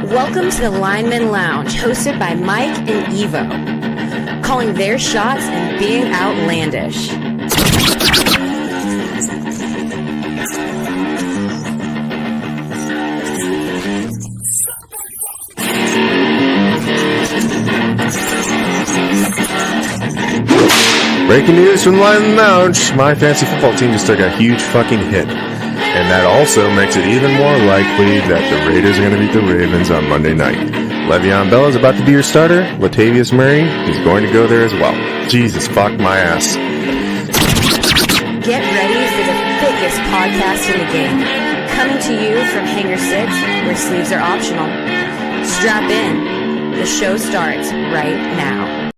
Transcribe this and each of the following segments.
Welcome to the Lineman Lounge, hosted by Mike and Evo, calling their shots and being outlandish. Breaking news from the Lineman Lounge. My fantasy football team just took a huge fucking hit. And that also makes it even more likely that the Raiders are going to beat the Ravens on Monday night. Le'Veon Bell is about to be your starter. Latavius Murray is going to go there as well. Jesus, fuck my ass. Get ready for the thickest podcast in the game. Coming to you from Hangar 6, where sleeves are optional. Strap in. The show starts right now.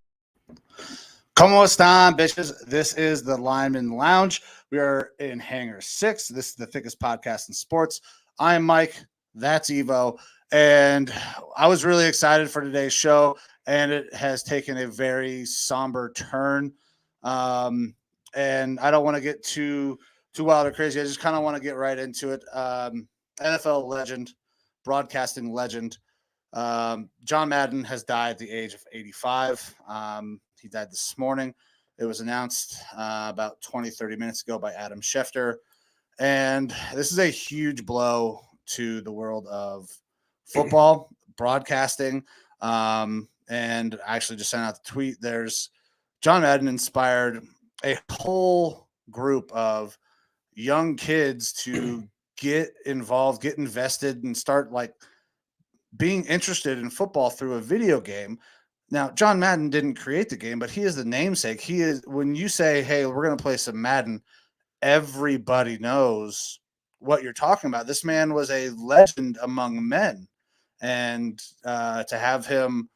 Como están, bitches? This is the Lineman Lounge. We are in Hangar 6. This is the thickest podcast in sports. I am Mike. That's Evo. And I was really excited for today's show, and it has taken a very somber turn. And I don't want to get too wild or crazy. I just kind of want to get right into it. NFL legend, broadcasting legend, John Madden has died at the age of 85. He died this morning. It was announced about 30 minutes ago by Adam Schefter. And this is a huge blow to the world of football, broadcasting. And I actually just sent out the tweet. John Madden inspired a whole group of young kids to get involved, get invested, and start being interested in football through a video game. Now, John Madden didn't create the game, but he is the namesake. He is, when you say, hey, we're going to play some Madden, everybody knows what you're talking about. This man was a legend among men. And to have him,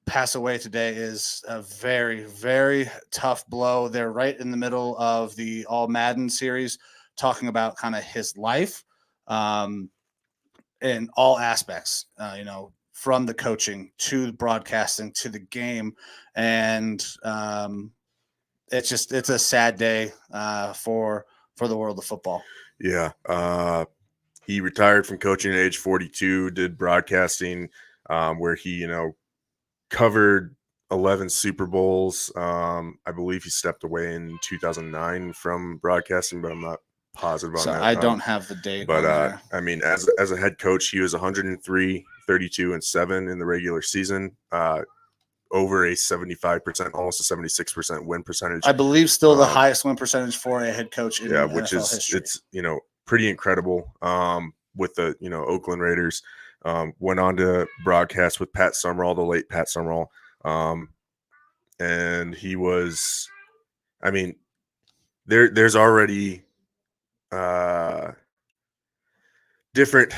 pass away today is a very, very tough blow. They're right in the middle of the All Madden series, talking about kind of his life in all aspects, from the coaching to the broadcasting to the game. And it's a sad day for the world of football. Yeah. He retired from coaching at age 42, did broadcasting where he, covered 11 Super Bowls. I believe he stepped away in 2009 from broadcasting, but I'm not positive on that. I don't have the date. But I mean, as a head coach, he was 103, 32, and 7 in the regular season. Over a 75%, almost a 76% win percentage. I believe still the highest win percentage for a head coach in which NFL is history. It's pretty incredible. With the Oakland Raiders, went on to broadcast with Pat Summerall, the late Pat Summerall, and he was, I mean, there's already different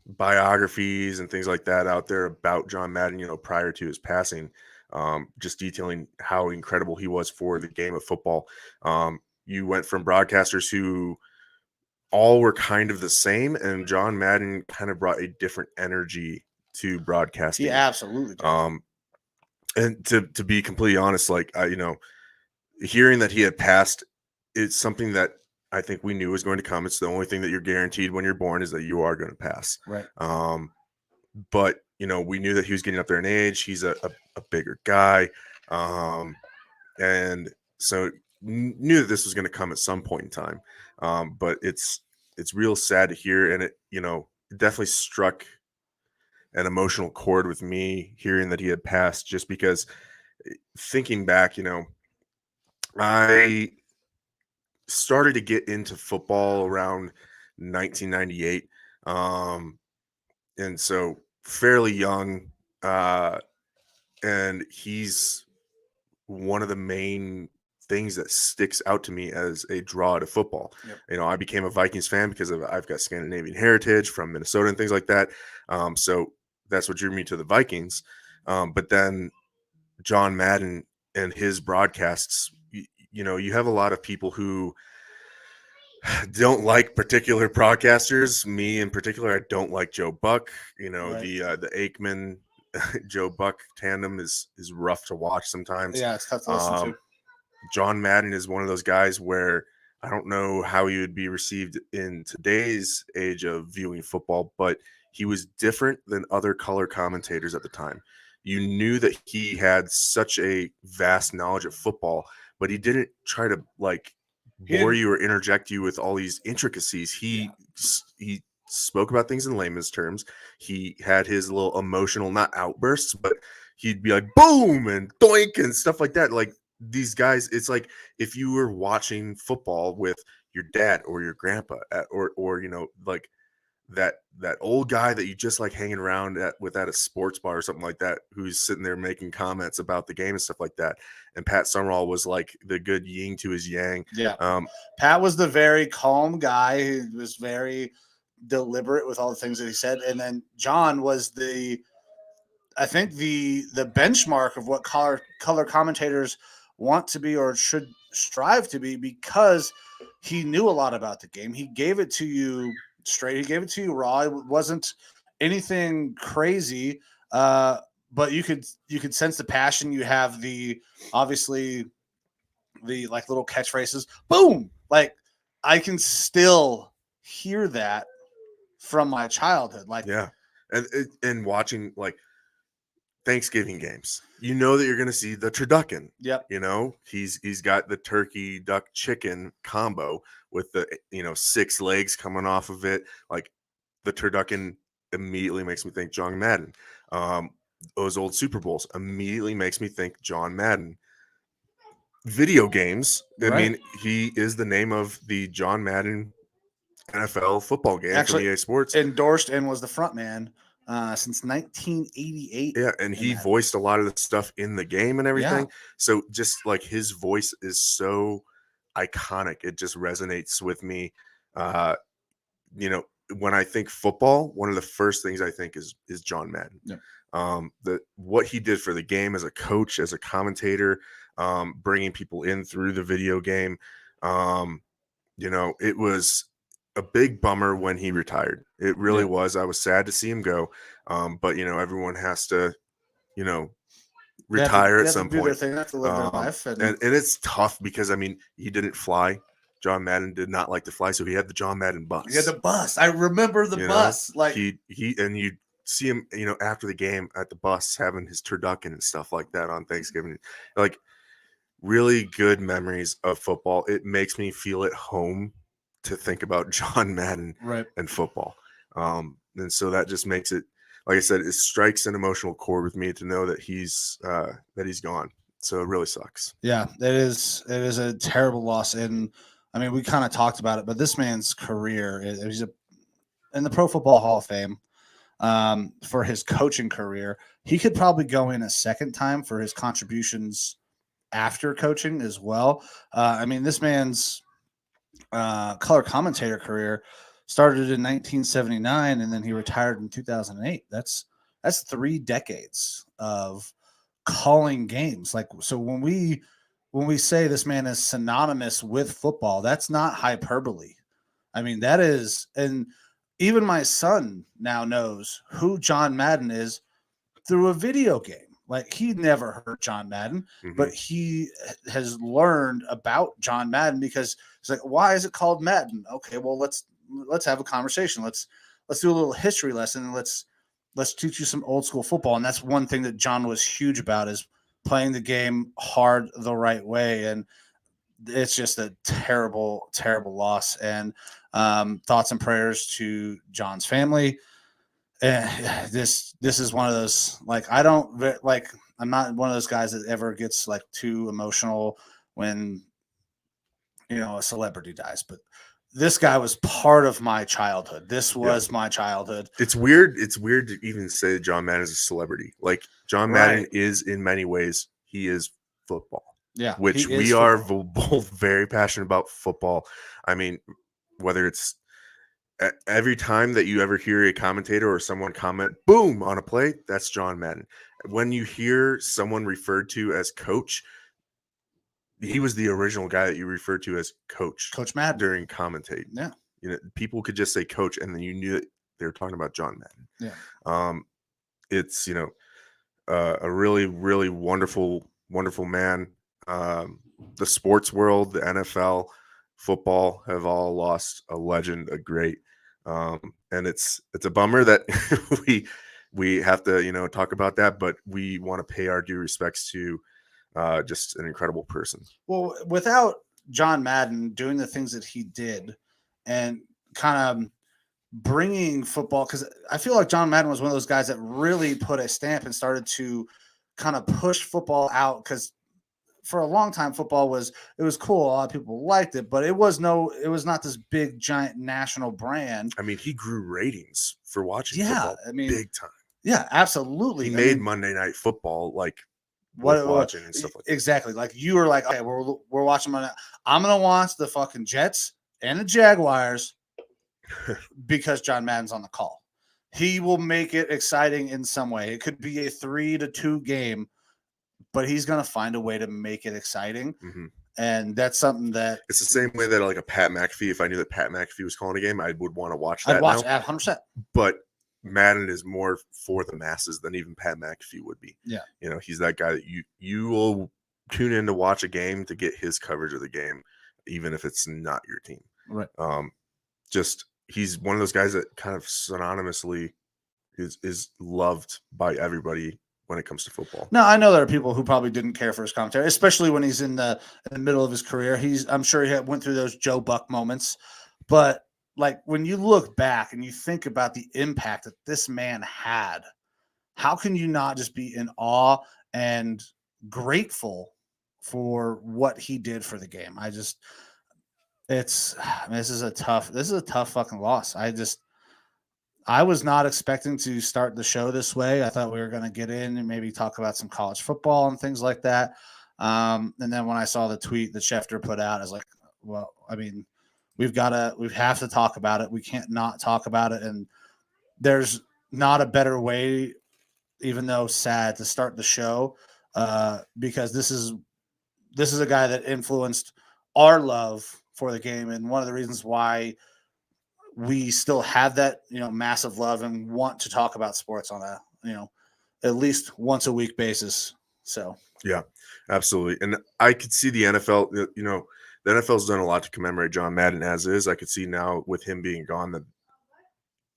biographies and things like that out there about John Madden, prior to his passing, just detailing how incredible he was for the game of football. You went from broadcasters who all were kind of the same, and John Madden kind of brought a different energy to broadcasting. He absolutely did. And to be completely honest, hearing that he had passed, it's something that I think we knew was going to come. It's the only thing that you're guaranteed when you're born is that you are going to pass. Right. But we knew that he was getting up there in age. He's a bigger guy. And so knew that this was going to come at some point in time. But it's real sad to hear. And it definitely struck an emotional chord with me hearing that he had passed, just because thinking back, I started to get into football around 1998. And so fairly young. And he's one of the main things that sticks out to me as a draw to football. Yep. I became a Vikings fan because I've got Scandinavian heritage from Minnesota and things like that. So that's what drew me to the Vikings. But then John Madden and his broadcasts, you have a lot of people who don't like particular broadcasters. Me in particular, I don't like Joe Buck. Right. The Aikman Joe Buck tandem is rough to watch sometimes. Yeah, it's tough to listen to. John Madden is one of those guys where I don't know how he would be received in today's age of viewing football, but he was different than other color commentators at the time. You knew that he had such a vast knowledge of football, but he didn't try to like bore you or interject you with all these intricacies. He spoke about things in layman's terms. He had his little emotional, not outbursts, but he'd be like boom and doink and stuff like that. Like these guys, it's like if you were watching football with your dad or your grandpa or you know, like that old guy that you just like hanging around at a sports bar or something like that, who's sitting there making comments about the game and stuff like that. And Pat Summerall was like the good yin to his yang. Yeah. Pat was the very calm guy who was very deliberate with all the things that he said. And then John was I think the benchmark of what color commentators want to be or should strive to be, because he knew a lot about the game. He gave it to you straight. He gave it to you raw. It wasn't anything crazy, but you could sense the passion. You have obviously the like little catchphrases. Boom! Like I can still hear that from my childhood. Like and watching like Thanksgiving games, you know that you're going to see the turducken. Yep. You know, he's got the turkey duck chicken combo with the 6 legs coming off of it. Like the turducken immediately makes me think John Madden. Those old Super Bowls immediately makes me think John Madden. Video games. Right. I mean, he is the name of the John Madden NFL football game. Actually, from EA Sports. Endorsed and was the front man since 1988. Yeah, and he voiced a lot of the stuff in the game and everything. Yeah. So just like his voice is so iconic, it just resonates with me. When I think football, one of the first things I think is John Madden. Yeah. What he did for the game as a coach, as a commentator, bringing people in through the video game. It was a big bummer when he retired. It really was. I was sad to see him go. But everyone has to, retire at some point. They have to live their life. And it's tough because he didn't fly. John Madden did not like to fly, so he had the John Madden bus. He had the bus. I remember the bus. Like he and you see him, after the game at the bus having his turducken and stuff like that on Thanksgiving. Like really good memories of football. It makes me feel at home to think about John Madden and football. And so that just makes it, like I said, it strikes an emotional chord with me to know that he's gone. So it really sucks. Yeah, it is a terrible loss. And we kind of talked about it, but this man's career he's in the Pro Football Hall of Fame for his coaching career. He could probably go in a second time for his contributions after coaching as well. This man's color commentator career started in 1979, and then he retired in 2008. That's 3 decades of calling games. Like, so when we say this man is synonymous with football, that's not hyperbole. That is, and even my son now knows who John Madden is through a video game. Like, he never heard John Madden, but he has learned about John Madden because it's like, why is it called Madden? Okay, well, let's have a conversation. Let's do a little history lesson, and let's teach you some old school football. And that's one thing that John was huge about, is playing the game hard the right way. And it's just a terrible, terrible loss. And thoughts and prayers to John's family. This is one of those, I'm not one of those guys that ever gets like too emotional when a celebrity dies, but this guy was part of my childhood. This was my childhood. It's weird to even say that John Madden is a celebrity. Like, John Madden is, in many ways, he is football. Yeah, which we are both very passionate about football. Whether it's every time that you ever hear a commentator or someone comment, boom, on a play, that's John Madden. When you hear someone referred to as coach, he was the original guy that you referred to as Coach Madden during commentating. Yeah. People could just say coach, and then you knew that they were talking about John Madden. Yeah. It's, a really, really wonderful, wonderful man. The sports world, the NFL, football have all lost a legend, a great. And it's a bummer that we have to, talk about that, but we want to pay our due respects to just an incredible person. Well, without John Madden doing the things that he did and kind of bringing football, because I feel like John Madden was one of those guys that really put a stamp and started to kind of push football out, because for a long time football was cool, a lot of people liked it, but it was not this big giant national brand. I mean, he grew ratings for watching football, big time. Yeah, absolutely. He made Monday Night Football like watching and stuff like that. Exactly. Like you were like, okay, we're watching Monday. I'm gonna watch the fucking Jets and the Jaguars because John Madden's on the call. He will make it exciting in some way. It could be a 3-2 game, but he's going to find a way to make it exciting. Mm-hmm. And that's something that it's the same way that like a Pat McAfee, if I knew that Pat McAfee was calling a game, I would want to watch that. I'd watch it 100%. But Madden is more for the masses than even Pat McAfee would be. Yeah. He's that guy that you will tune in to watch a game to get his coverage of the game, even if it's not your team. Right. He's one of those guys that kind of synonymously is loved by everybody when it comes to football. No, I know there are people who probably didn't care for his commentary, especially when he's in the middle of his career. I'm sure he went through those Joe Buck moments, but like when you look back and you think about the impact that this man had, how can you not just be in awe and grateful for what he did for the game? This is a tough fucking loss. I was not expecting to start the show this way. I thought we were going to get in and maybe talk about some college football and things like that. And then when I saw the tweet that Schefter put out, I was like, well, I mean, we have to talk about it. We can't not talk about it. And there's not a better way, even though sad, to start the show, because this is a guy that influenced our love for the game, and one of the reasons why we still have that massive love and want to talk about sports on a at least once a week basis. So yeah, absolutely. And I could see the NFL, the NFL's done a lot to commemorate John Madden as is. I could see now with him being gone that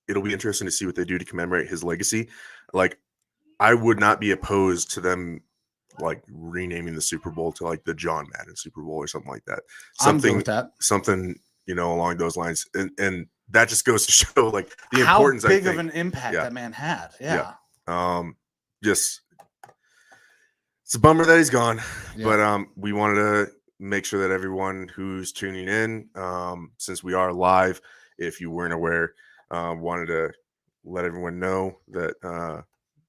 it'll be interesting to see what they do to commemorate his legacy. Like, I would not be opposed to them like renaming the Super Bowl to like the John Madden Super Bowl or something like that. I'm good with that. Something, along those lines. And that just goes to show like the importance. How big of an impact that man had. Yeah. Just it's a bummer that he's gone, but we wanted to make sure that everyone who's tuning in, since we are live, if you weren't aware, wanted to let everyone know that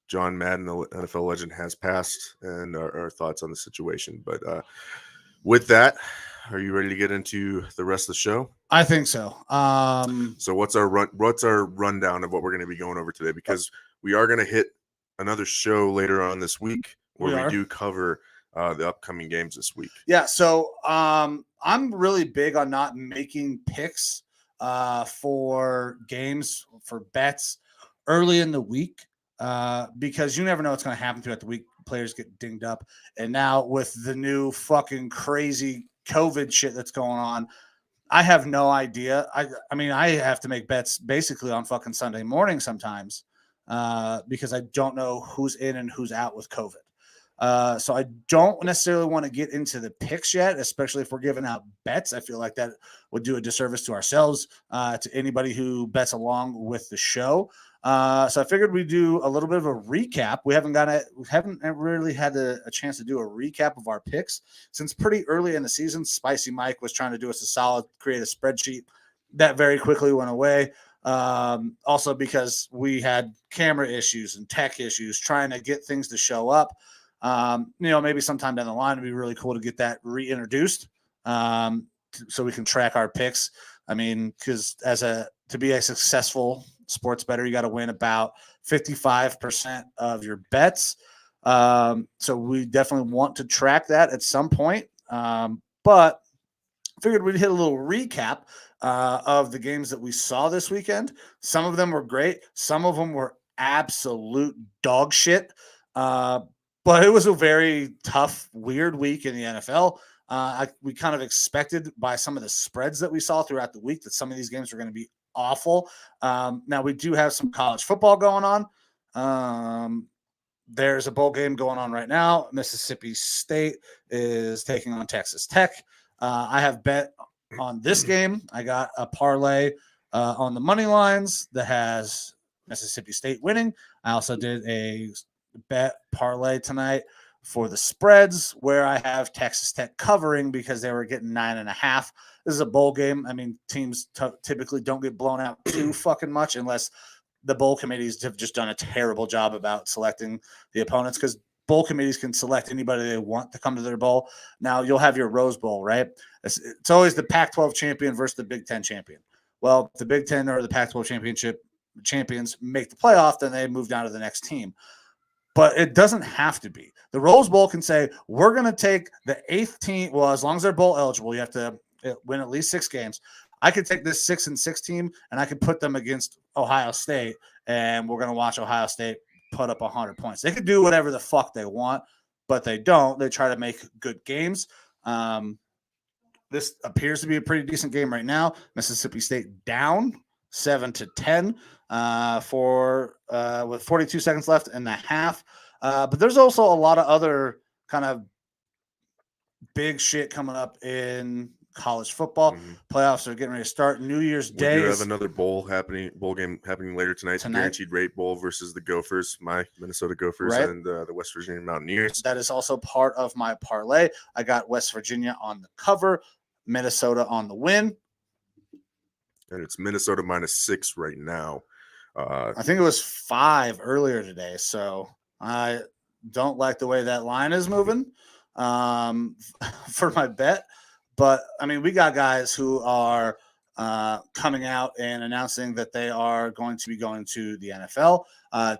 John Madden, the NFL legend, has passed, and our thoughts on the situation. But with that, are you ready to get into the rest of the show? I think so. So what's our rundown of what we're going to be going over today? Because we are going to hit another show later on this week where we do cover the upcoming games this week. Yeah. So I'm really big on not making picks for games, for bets early in the week. Because you never know what's going to happen throughout the week. Players get dinged up. And now with the new fucking crazy COVID shit that's going on, I have no idea. I mean, I have to make bets basically on fucking Sunday morning sometimes because I don't know who's in and who's out with COVID. So I don't necessarily want to get into the picks yet, especially if we're giving out bets. I feel like that would do a disservice to ourselves, to anybody who bets along with the show. So I figured we'd do a little bit of a recap. We haven't really had a chance to do a recap of our picks since pretty early in the season. Spicy Mike was trying to do us a solid, create a spreadsheet. That very quickly went away. Also because we had camera issues and tech issues trying to get things to show up. Maybe sometime down the line, it'd be really cool to get that reintroduced so we can track our picks. I mean, because to be a successful sports bettor, you got to win about 55% of your bets. So we definitely want to track that at some point. But figured we'd hit a little recap of the games that we saw this weekend. Some of them were great. Some of them were absolute dog shit. But it was a very tough, weird week in the NFL. We kind of expected by some of the spreads that we saw throughout the week that some of these games were going to be awful. Now we do have some college football going on. There's a bowl game going on right now. Mississippi State is taking on Texas Tech. I have bet on this game. I got a parlay on the money lines that has Mississippi State winning. I also did a bet parlay tonight for the spreads where I have Texas Tech covering because they were getting 9.5. This is a bowl game. I mean, teams typically don't get blown out too fucking much unless the bowl committees have just done a terrible job about selecting the opponents, because bowl committees can select anybody they want to come to their bowl. Now you'll have your Rose Bowl, right? It's always the Pac-12 champion versus the Big Ten champion. Well, if the Big Ten or the Pac-12 championship champions make the playoff, then they move down to the next team. But it doesn't have to be. The Rose Bowl can say, we're going to take the 8th team. Well, as long as they're bowl eligible, you have to win at least 6 games. I could take this 6-6 team and I could put them against Ohio State, and we're going to watch Ohio State put up 100 points. They could do whatever the fuck they want, but they don't. They try to make good games. This appears to be a pretty decent game right now. Mississippi State down 7-10 with 42 seconds left in the half. But there's also a lot of other kind of big shit coming up in college football. Playoffs are getting ready to start. New Year's Day. We do have another bowl game happening later tonight. The Guaranteed Rate Bowl versus the Gophers, my Minnesota Gophers, right, and the West Virginia Mountaineers. That is also part of my parlay. I got West Virginia on the cover, Minnesota on the win. And it's Minnesota -6 right now. I think it was 5 earlier today, so I don't like the way that line is moving for my bet. But, I mean, we got guys who are coming out and announcing that they are going to be going to the NFL.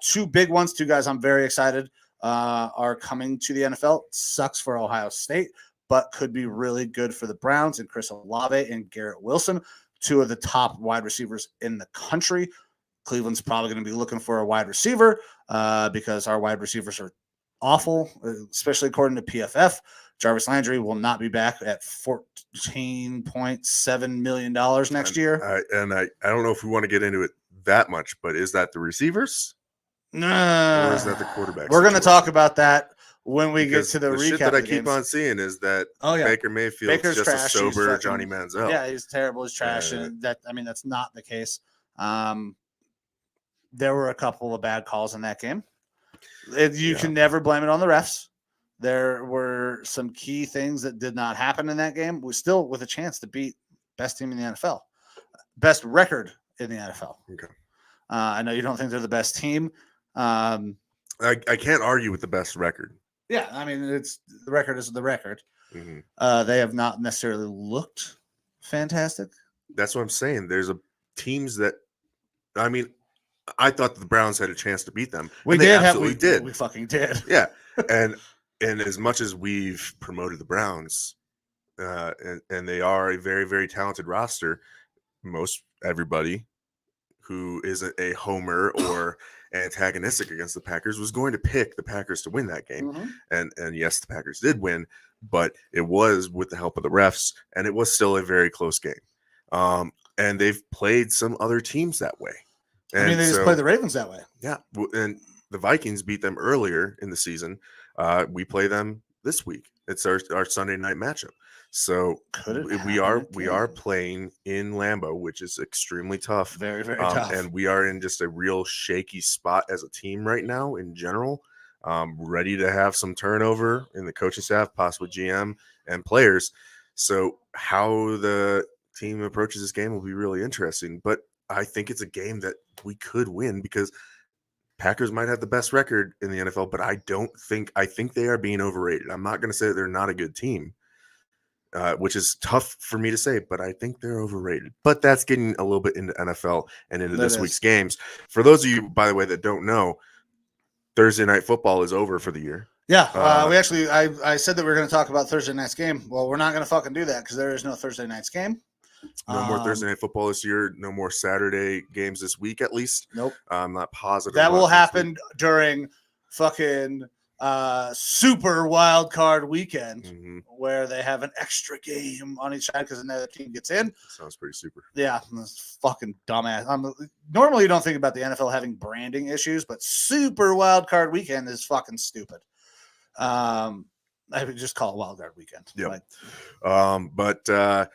2 big ones, 2 guys I'm very excited are coming to the NFL. Sucks for Ohio State, but could be really good for the Browns, and Chris Olave and Garrett Wilson, 2 of the top wide receivers in the country. Cleveland's probably going to be looking for a wide receiver because our wide receivers are awful, especially according to PFF. Jarvis Landry will not be back at $14.7 million next year. I don't know if we want to get into it that much, but is that the receivers? No. Or is that the quarterback? We're going to talk about that when we get to the recap. Shit that I keep on seeing is that Baker Mayfield's just trash. a sober Johnny Manziel. Yeah, he's terrible. He's trash. And that's not the case. There were a couple of bad calls in that game. You can never blame it on the refs. There were some key things that did not happen in that game. We're still with a chance to beat best team in the NFL, best record in the NFL. Okay. I know you don't think they're the best team. I can't argue with the best record. Yeah, I mean, the record is the record. Mm-hmm. They have not necessarily looked fantastic. That's what I'm saying. There's teams that, I mean, I thought the Browns had a chance to beat them. We did. We fucking did. Yeah, and as much as we've promoted the Browns, and they are a very, very talented roster, most everybody who isn't a homer or antagonistic against the Packers was going to pick the Packers to win that game. Mm-hmm. And yes, the Packers did win, but it was with the help of the refs, and it was still a very close game. And they've played some other teams that way. And they just played the Ravens that way. Yeah, and the Vikings beat them earlier in the season. We play them this week. It's our Sunday night matchup. So we are playing in Lambeau, which is extremely tough. Very, very tough. And we are in just a real shaky spot as a team right now in general. Ready to have some turnover in the coaching staff, possibly GM and players. So how the team approaches this game will be really interesting. But I think it's a game that we could win because Packers might have the best record in the NFL, but I think they are being overrated. I'm not going to say that they're not a good team, which is tough for me to say, but I think they're overrated. But that's getting a little bit into NFL and into this week's games. For those of you, by the way, that don't know, Thursday Night Football is over for the year. Yeah, I said that we were going to talk about Thursday night's game. Well, we're not going to fucking do that because there is no Thursday night's game. No more Thursday Night Football this year. No more Saturday games this week, at least. Nope. I'm not positive. That will happen during fucking super wild card weekend Mm-hmm. where they have an extra game on each side because another team gets in. Sounds pretty super. Yeah, that's fucking dumbass. Normally, you don't think about the NFL having branding issues, but super wild card weekend is fucking stupid. I would just call it wild card weekend. Yep. Like, but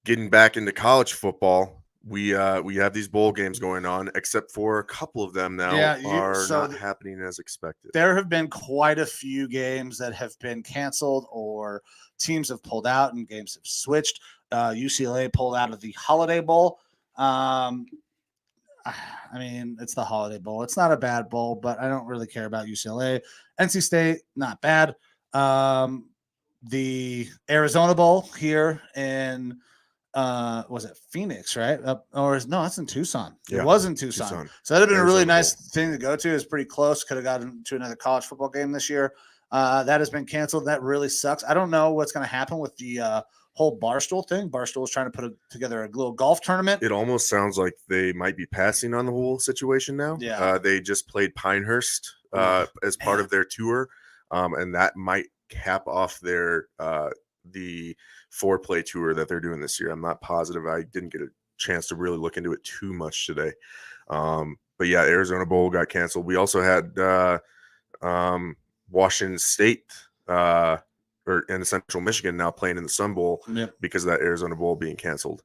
getting back into college football, we have these bowl games going on, except for a couple of them now are not happening as expected. There have been quite a few games that have been canceled or teams have pulled out and games have switched. UCLA pulled out of the Holiday Bowl. I mean, it's the Holiday Bowl. It's not a bad bowl, but I don't really care about UCLA. NC State, not bad. The Arizona Bowl here in was it Phoenix, right? No, that's in Tucson. Yeah, it was in Tucson. So that'd have been a really nice thing to go to. It's pretty close. Could have gotten to another college football game this year. That has been canceled. That really sucks. I don't know what's going to happen with the whole Barstool thing. Barstool is trying to put together a little golf tournament. It almost sounds like they might be passing on the whole situation now. Yeah. They just played Pinehurst as part of their tour, and that might cap off their the 4-play tour that they're doing this year. I'm not positive. I didn't get a chance to really look into it too much today. But yeah, Arizona Bowl got canceled. We also had Washington State and Central Michigan now playing in the Sun Bowl because of that Arizona Bowl being canceled.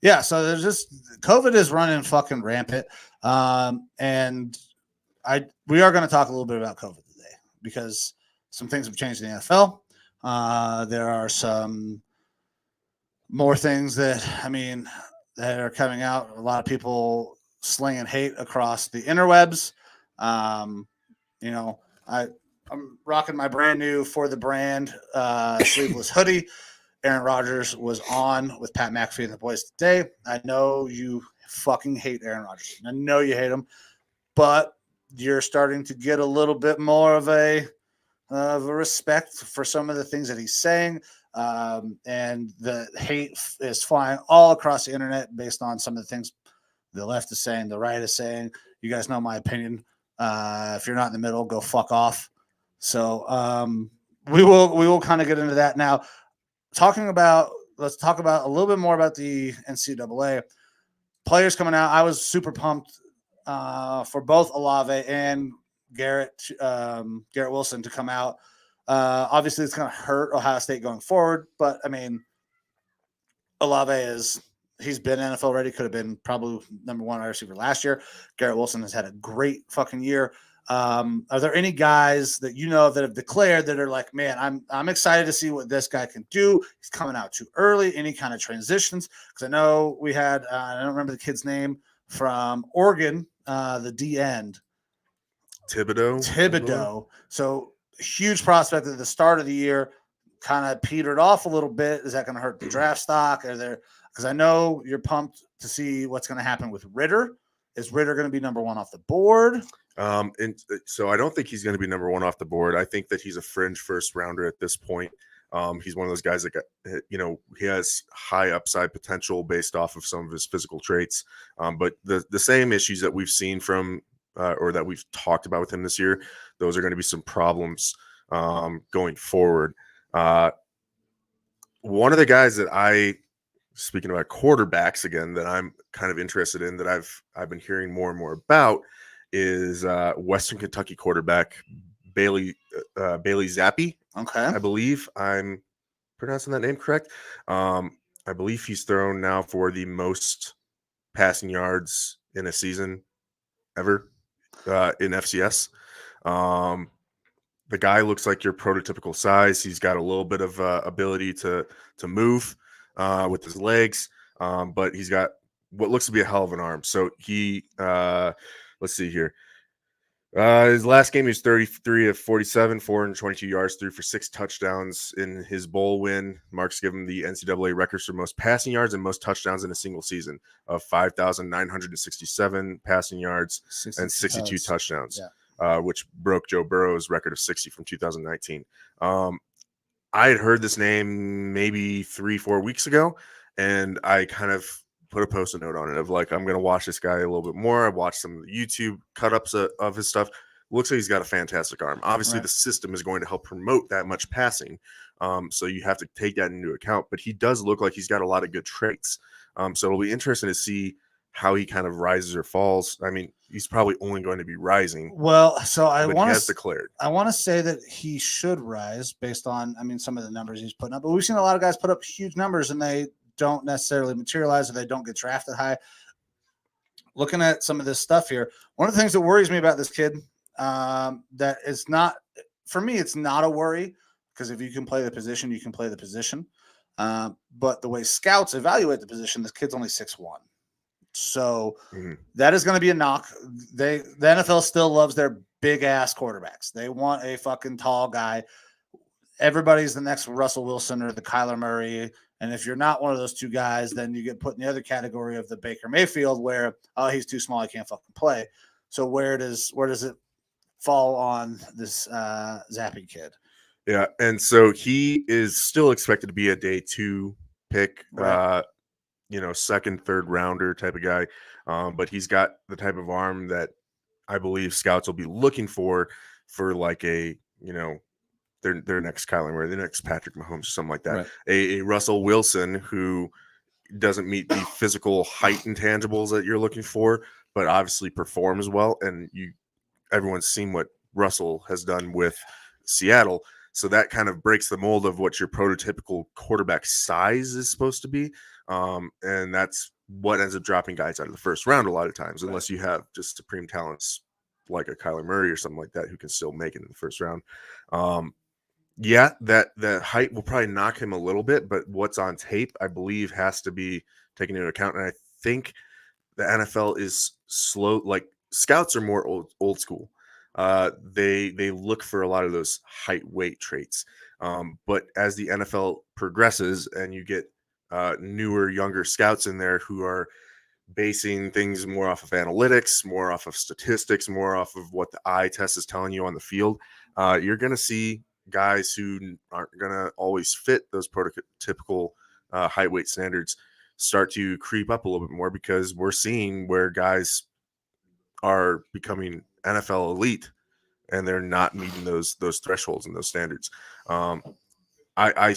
Yeah, so there's just COVID is running fucking rampant. And we are going to talk a little bit about COVID today because some things have changed in the NFL. There are some more things that are coming out. A lot of people slinging hate across the interwebs. I'm rocking my brand new For the Brand sleeveless hoodie. Aaron Rodgers was on with Pat McAfee and the boys today. I know you fucking hate Aaron Rodgers. I know you hate him, but you're starting to get a little bit more of a respect for some of the things that he's saying. And the hate is flying all across the internet based on some of the things the left is saying, the right is saying. You guys know my opinion. If you're not in the middle, go fuck off. So we will kind of get into that now. Let's talk about a little bit more about the NCAA players coming out. I was super pumped for both Olave and Garrett Wilson to come out. Obviously, it's going to hurt Ohio State going forward, but I mean, Olave he's been NFL ready. Could have been probably number one wide receiver last year. Garrett Wilson has had a great fucking year. Are there any guys that you know that have declared that are like, man, I'm excited to see what this guy can do? He's coming out too early. Any kind of transitions? Because I know we had I don't remember the kid's name from Oregon, the D end. Thibodeau. So huge prospect at the start of the year, kind of petered off a little bit. Is that going to hurt the draft stock? Because I know you're pumped to see what's going to happen with Ritter. Is Ritter going to be number one off the board? And so I don't think he's going to be number one off the board. I think that he's a fringe first rounder at this point. He's one of those guys that he has high upside potential based off of some of his physical traits. But the same issues that we've seen from or that we've talked about with him this year, those are going to be some problems going forward. One of the guys that speaking about quarterbacks again, that I'm kind of interested in, that I've been hearing more and more about, is Western Kentucky quarterback Bailey Zappi. Okay, I believe I'm pronouncing that name correct. I believe he's thrown now for the most passing yards in a season ever in FCS. The guy looks like your prototypical size. He's got a little bit of ability to move with his legs, but he's got what looks to be a hell of an arm. So he, let's see here. His last game, he was 33 of 47, 422 yards, threw for 6 touchdowns in his bowl win. Marks give him the NCAA records for most passing yards and most touchdowns in a single season of 5,967 passing yards and 62 touchdowns, which broke Joe Burrow's record of 60 from 2019. I had heard this name maybe 3-4 weeks ago, and I kind of put a Post-it note on it of like, I'm going to watch this guy a little bit more. I watched some YouTube cut-ups of his stuff. looks like he's got a fantastic arm. Obviously, Right. the system is going to help promote that much passing. So you have to take that into account. But he does look like he's got a lot of good traits. So it'll be interesting to see how he kind of rises or falls. I mean, he's probably only going to be rising. Well, so I but want he has to declared. I want to say that he should rise based on, I mean, some of the numbers he's putting up. But we've seen a lot of guys put up huge numbers and they don't necessarily materialize or they don't get drafted high. Looking at some of this stuff here, one of the things that worries me about this kid, that is not, for me, it's not a worry, because if you can play the position, you can play the position. But the way scouts evaluate the position, this kid's only 6'1". So that is going to be a knock. The NFL still loves their big ass quarterbacks. They want a fucking tall guy. Everybody's the next Russell Wilson or the Kyler Murray. And if you're not one of those two guys, then you get put in the other category of the Baker Mayfield where, oh, he's too small, he can't fucking play. So where does it fall on this Zappy kid? Yeah, and so he is still expected to be a day 2 pick, Right. Second, third rounder type of guy. But he's got the type of arm that I believe scouts will be looking for like a, their next Kyler Murray, their next Patrick Mahomes, or something like that. Right. A Russell Wilson who doesn't meet the physical height intangibles that you're looking for, but obviously performs well. And everyone's seen what Russell has done with Seattle. So that kind of breaks the mold of what your prototypical quarterback size is supposed to be. And that's what ends up dropping guys out of the first round a lot of times, unless you have just supreme talents like a Kyler Murray or something like that who can still make it in the first round. That the height will probably knock him a little bit, but what's on tape, I believe, has to be taken into account. And I think the NFL is slow. Like, scouts are more old school. They look for a lot of those height weight traits. But as the NFL progresses and you get newer, younger scouts in there who are basing things more off of analytics, more off of statistics, more off of what the eye test is telling you on the field, you're going to see guys who aren't going to always fit those prototypical height weight standards start to creep up a little bit more, because we're seeing where guys are becoming NFL elite and they're not meeting those thresholds and those standards. I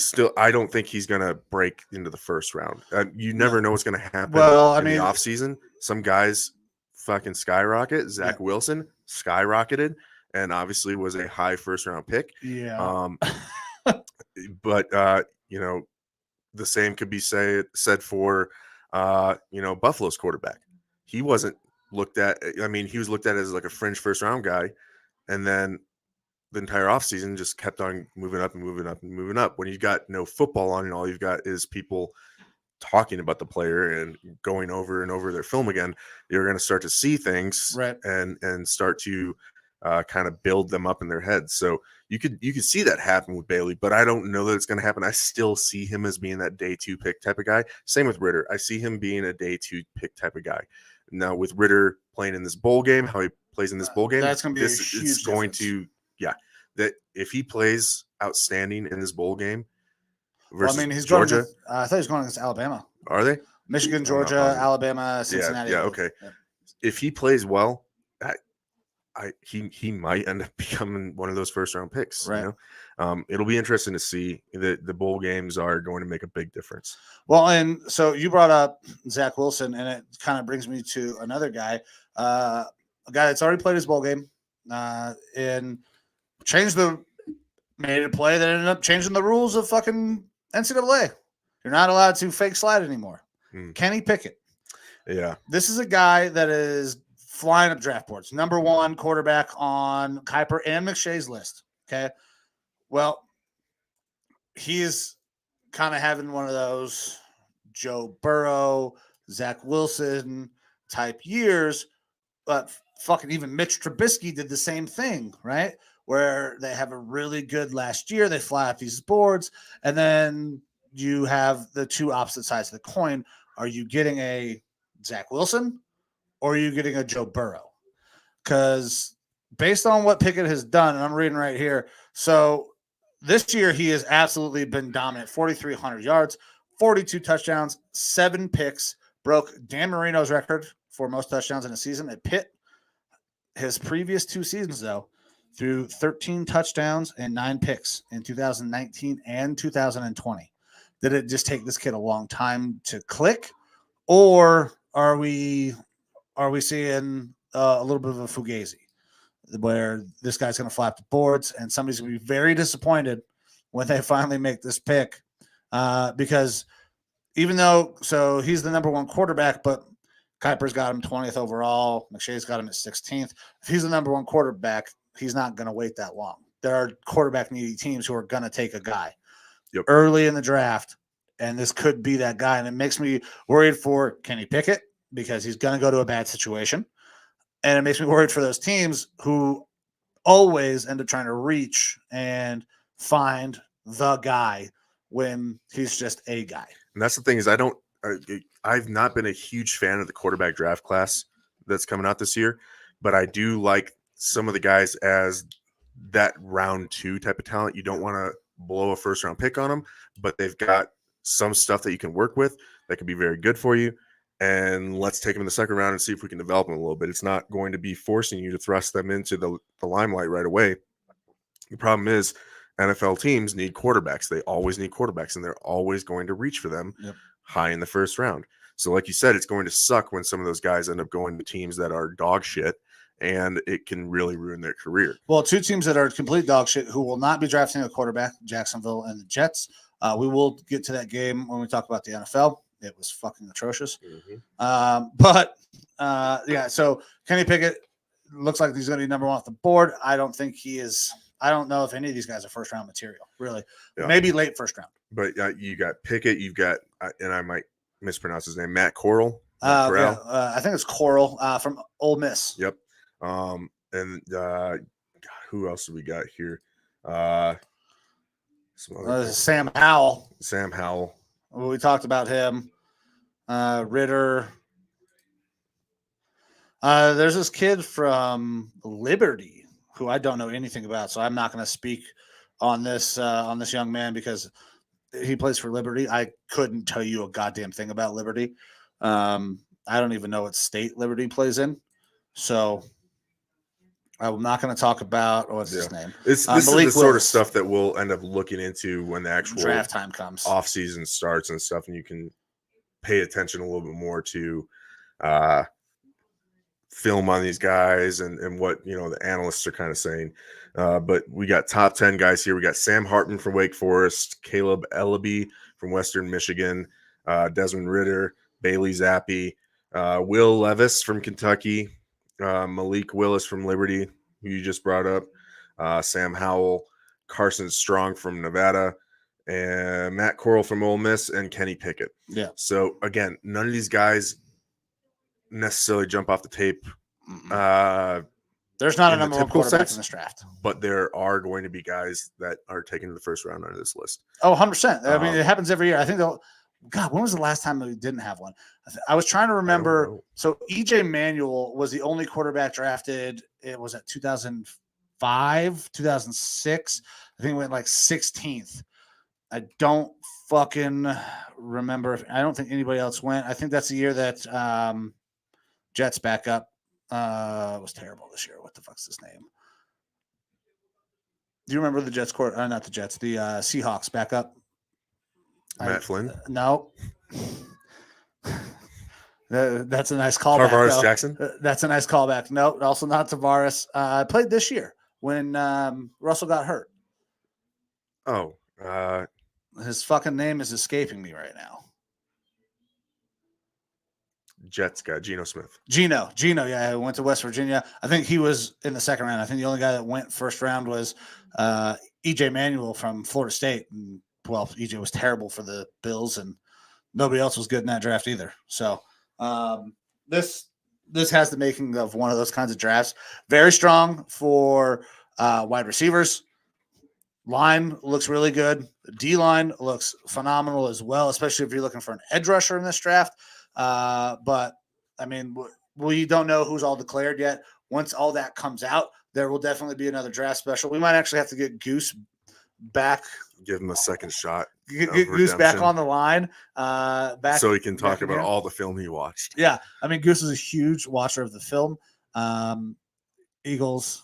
don't think he's going to break into the first round. You never know what's going to happen. Well, in the offseason. Some guys fucking skyrocket. Zach Wilson skyrocketed and obviously was a high first round pick. Yeah. But the same could be said for Buffalo's quarterback. He wasn't looked at. I mean, he was looked at as like a fringe first round guy, and then the entire offseason just kept on moving up and moving up and moving up. When you got no football on and all you've got is people talking about the player and going over and over their film again, you're going to start to see things and start to kind of build them up in their heads. So you could see that happen with Bailey, but I don't know that it's going to happen. I still see him as being that day 2 pick type of guy. Same with Ritter. I see him being a day 2 pick type of guy. Now with Ritter playing in this bowl game, how he plays in this bowl game, that's going to be a huge difference. That if he plays outstanding in this bowl game versus he's Georgia. I thought he was going against Alabama. Are they? Michigan, Georgia, Alabama, Cincinnati. Yeah, okay. Yeah. If he plays well, he might end up becoming one of those first round picks. Right. It'll be interesting to see. The bowl games are going to make a big difference. Well, and so you brought up Zach Wilson, and it kind of brings me to another guy, a guy that's already played his bowl game, and made a play that ended up changing the rules of fucking NCAA. You're not allowed to fake slide anymore. Kenny Pickett. Yeah. This is a guy that is flying up draft boards. Number 1 quarterback on Kuiper and McShay's list. Okay. Well, he is kind of having one of those Joe Burrow, Zach Wilson type years, but fucking even Mitch Trubisky did the same thing, right? Where they have a really good last year, they fly up these boards, and then you have the two opposite sides of the coin. Are you getting a Zach Wilson or are you getting a Joe Burrow? Because based on what Pickett has done, and I'm reading right here, so this year he has absolutely been dominant. 4,300 yards, 42 touchdowns, 7 picks, broke Dan Marino's record for most touchdowns in a season at Pitt. His previous 2 seasons, though, threw 13 touchdowns and 9 picks in 2019 and 2020. Did it just take this kid a long time to click, or are we seeing a little bit of a fugazi where this guy's going to flap the boards and somebody's going to be very disappointed when they finally make this pick? Because even though, so he's the number 1 quarterback, but Kuiper's got him 20th overall. McShay's got him at 16th. If he's the number 1 quarterback, he's not going to wait that long. There are quarterback needy teams who are going to take a guy early in the draft, and this could be that guy. And it makes me worried for Kenny Pickett because he's going to go to a bad situation. And it makes me worried for those teams who always end up trying to reach and find the guy when he's just a guy. And that's the thing is I've not been a huge fan of the quarterback draft class that's coming out this year, but I do like some of the guys as that round 2 type of talent. You don't want to blow a first round pick on them, but they've got some stuff that you can work with that can be very good for you. And let's take them in the second round and see if we can develop them a little bit. It's not going to be forcing you to thrust them into the limelight right away. The problem is NFL teams need quarterbacks. They always need quarterbacks, and they're always going to reach for them high in the first round. So like you said, it's going to suck when some of those guys end up going to teams that are dog shit, and it can really ruin their career. Well, 2 teams that are complete dog shit who will not be drafting a quarterback, Jacksonville and the Jets. We will get to that game when we talk about the NFL. It was fucking atrocious. So Kenny Pickett looks like he's going to be number 1 off the board. I don't think he is. I don't know if any of these guys are first round material, really. Yeah. Maybe late first round. But you got Pickett, you've got, and I might mispronounce his name, Matt Corral. I think it's Corral from Ole Miss. Yep. And who else do we got here? Sam Howell. Sam Howell. We talked about him. Ritter. There's this kid from Liberty who I don't know anything about, so I'm not going to speak on this young man because he plays for Liberty. I couldn't tell you a goddamn thing about Liberty. I don't even know what state Liberty plays in, so I'm not going to talk about what's his name. This is the sort of stuff that we'll end up looking into when the actual draft time comes, off season starts and stuff, and you can pay attention a little bit more to film on these guys and what the analysts are kind of saying. But we got top 10 guys here. We got Sam Hartman from Wake Forest, Caleb Ellaby from Western Michigan, Desmond Ritter, Bailey Zappi, Will Levis from Kentucky, Malik Willis from Liberty, who you just brought up, Sam Howell, Carson Strong from Nevada, and Matt Corral from Ole Miss, and Kenny Pickett. Yeah. So, again, none of these guys necessarily jump off the tape. There's not a number 1 quarterback in this draft. But there are going to be guys that are taken to the first round under this list. Oh, 100%. I mean, it happens every year. I think God, when was the last time we didn't have one? I was trying to remember. So EJ Manuel was the only quarterback drafted. It was at 2005, 2006. I think it went like 16th. I don't fucking remember. I don't think anybody else went. I think that's the year that Jets backup was terrible this year. What the fuck's his name? Do you remember the Jets court? Not the Jets. The Seahawks backup. Matt Flynn? No. That's a nice callback. Tavares Jackson? That's a nice callback. No, also not Tavares. I played this year when Russell got hurt. Oh. His fucking name is escaping me right now. Jets guy, Geno Smith. Geno, yeah, I went to West Virginia. I think he was in the second round. I think the only guy that went first round was EJ Manuel from Florida State. And, well, EJ was terrible for the Bills, and nobody else was good in that draft either. So this has the making of one of those kinds of drafts. Very strong for wide receivers. Line looks really good. The D-line looks phenomenal as well, especially if you're looking for an edge rusher in this draft. But, I mean, we don't know who's all declared yet. Once all that comes out, there will definitely be another draft special. We might actually have to get Goose back. Give him a second shot. Get Goose back on the line. So he can talk about all the film he watched. Yeah. I mean, Goose is a huge watcher of the film. Eagles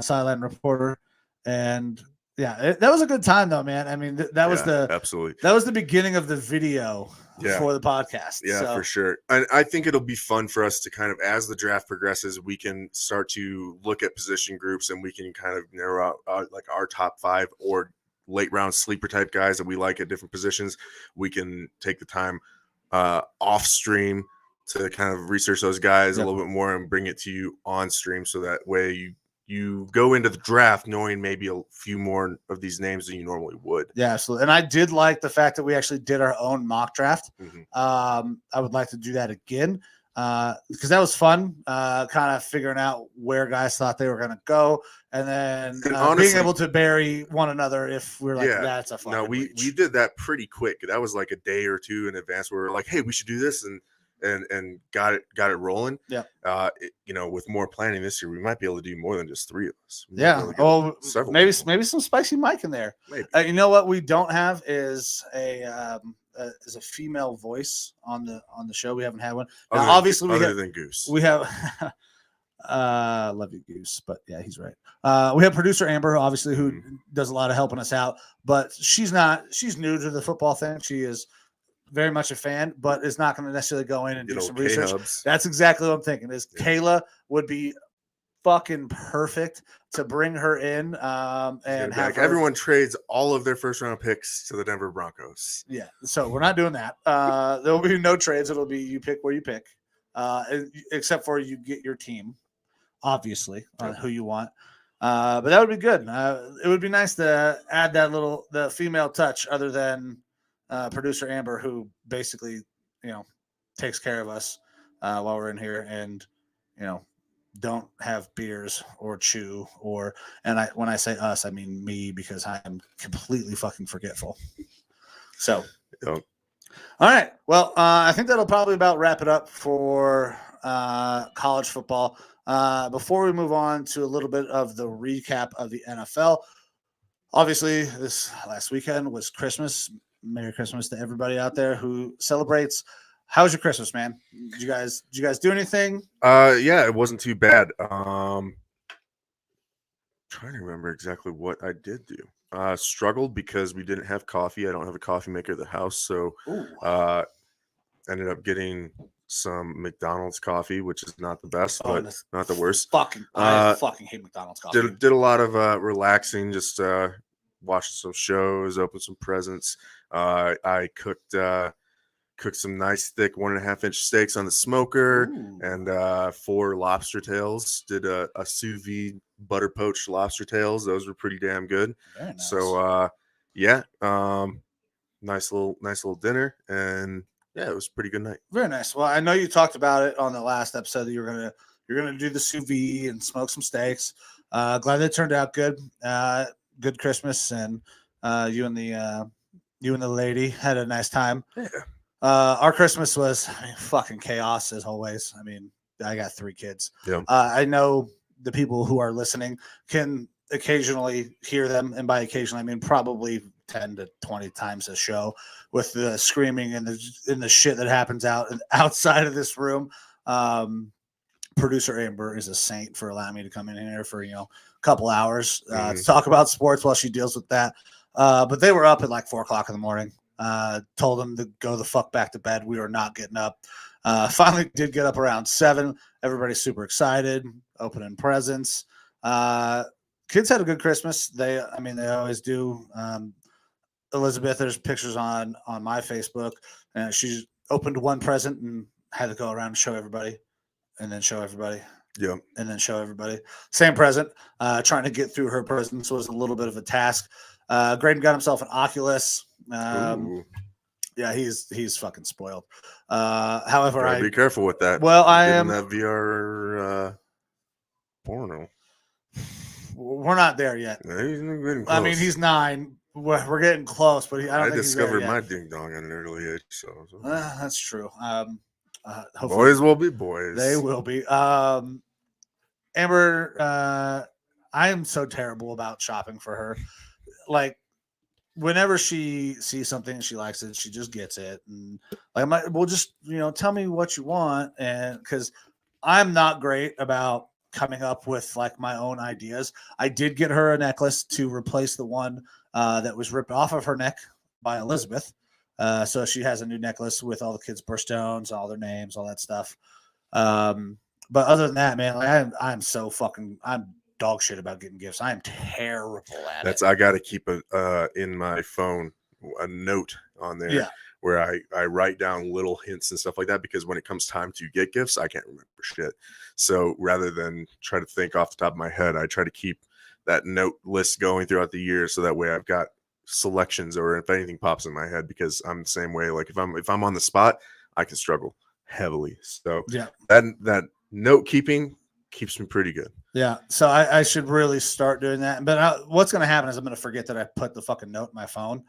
sideline reporter, and that was a good time though, man. I mean, that was absolutely that was the beginning of the video for the podcast. Yeah, for sure. And I think it'll be fun for us to kind of, as the draft progresses, we can start to look at position groups and we can kind of narrow out like our top 5 or late round sleeper type guys that we like at different positions. We can take the time off stream to kind of research those guys a little bit more and bring it to you on stream, so that way you go into the draft knowing maybe a few more of these names than you normally would. Yeah, absolutely. And I did like the fact that we actually did our own mock draft. I would like to do that again because that was fun, kind of figuring out where guys thought they were going to go, and then honestly, being able to bury one another if we're like, that's a fun. No, we did that pretty quick. That was like a day or two in advance where we were like, hey, we should do this, and got it rolling. Yeah. With more planning this year, we might be able to do more than just 3 of us. Maybe some spicy Mike in there. Maybe. You know what we don't have is a female voice on the show. We haven't had one. Now, obviously, other than Goose, we have. Love you, Goose, but yeah, he's right. We have producer Amber, obviously, who does a lot of helping us out, but she's new to the football thing. She is very much a fan, but is not going to necessarily go in and do some research. K-Hubs. That's exactly what I'm thinking. Kayla would be fucking perfect to bring her in and have everyone trades all of their first round picks to the Denver Broncos. Yeah, so we're not doing that. There will be no trades. It'll be you pick where you pick, except for you get your team, obviously, on who you want. But that would be good. It would be nice to add the female touch, other than producer Amber, who basically, takes care of us while we're in here, and don't have beers or chew when I say us, I mean me, because I'm completely fucking forgetful. So, all right. Well, I think that'll probably about wrap it up for college football. Before we move on to a little bit of the recap of the NFL, obviously this last weekend was Christmas. Merry Christmas to everybody out there who celebrates. How was your Christmas, man? Did you guys do anything? Yeah, it wasn't too bad. Trying to remember exactly what I did do. Struggled because we didn't have coffee. I don't have a coffee maker at the house, so ended up getting some McDonald's coffee, which is not the best, but not the worst. I fucking hate McDonald's coffee. Did a lot of relaxing, just watched some shows, opened some presents. I cooked some nice thick 1.5-inch steaks on the smoker. Ooh. And 4 lobster tails. Did a sous vide butter poached lobster tails. Those were pretty damn good. Very nice. So nice little dinner, and yeah, it was a pretty good night. Very nice. Well, I know you talked about it on the last episode that you're gonna do the sous vide and smoke some steaks. Glad that it turned out good. Good Christmas, and you and the lady had a nice time. Yeah. Our Christmas was fucking chaos as always. I mean, I got 3 kids. Yeah. I know the people who are listening can occasionally hear them, and by occasionally I mean probably 10 to 20 times a show with the screaming and the shit that happens outside of this room. Producer Amber is a saint for allowing me to come in here for a couple hours to talk about sports while she deals with that. But they were up at like 4:00 in the morning. Told them to go the fuck back to bed. We were not getting up. Finally did get up around 7. Everybody's super excited, opening presents. Kids had a good Christmas. They always do. Elizabeth, there's pictures on my Facebook, and she opened one present and had to go around and show everybody, and then show everybody. Yeah. And then show everybody. Same present. Trying to get through her presents was a little bit of a task. Graydon got himself an Oculus. Yeah, he's fucking spoiled. However, be careful with that. Well, I am that VR porno. We're not there yet. I mean, he's 9. We're getting close, but I discovered my ding dong at an early age, so. That's true. Boys will be boys. They will be. Amber, I am so terrible about shopping for her. Like, whenever she sees something and she likes it, she just gets it. And like, we'll just, tell me what you want. And because I'm not great about coming up with like my own ideas. I did get her a necklace to replace the one that was ripped off of her neck by Elizabeth. So she has a new necklace with all the kids' birthstones, all their names, all that stuff. But other than that, man, like I'm dog shit about getting gifts. I am terrible at it. I got to keep in my phone a note on there where I write down little hints and stuff like that, because when it comes time to get gifts, I can't remember shit. So rather than try to think off the top of my head, I try to keep that note list going throughout the year, so that way I've got selections, or if anything pops in my head, because I'm the same way. Like if I'm on the spot, I can struggle heavily. So that note keeping keeps me pretty good. Yeah, so I should really start doing that. But what's going to happen is I'm going to forget that I put the fucking note in my phone.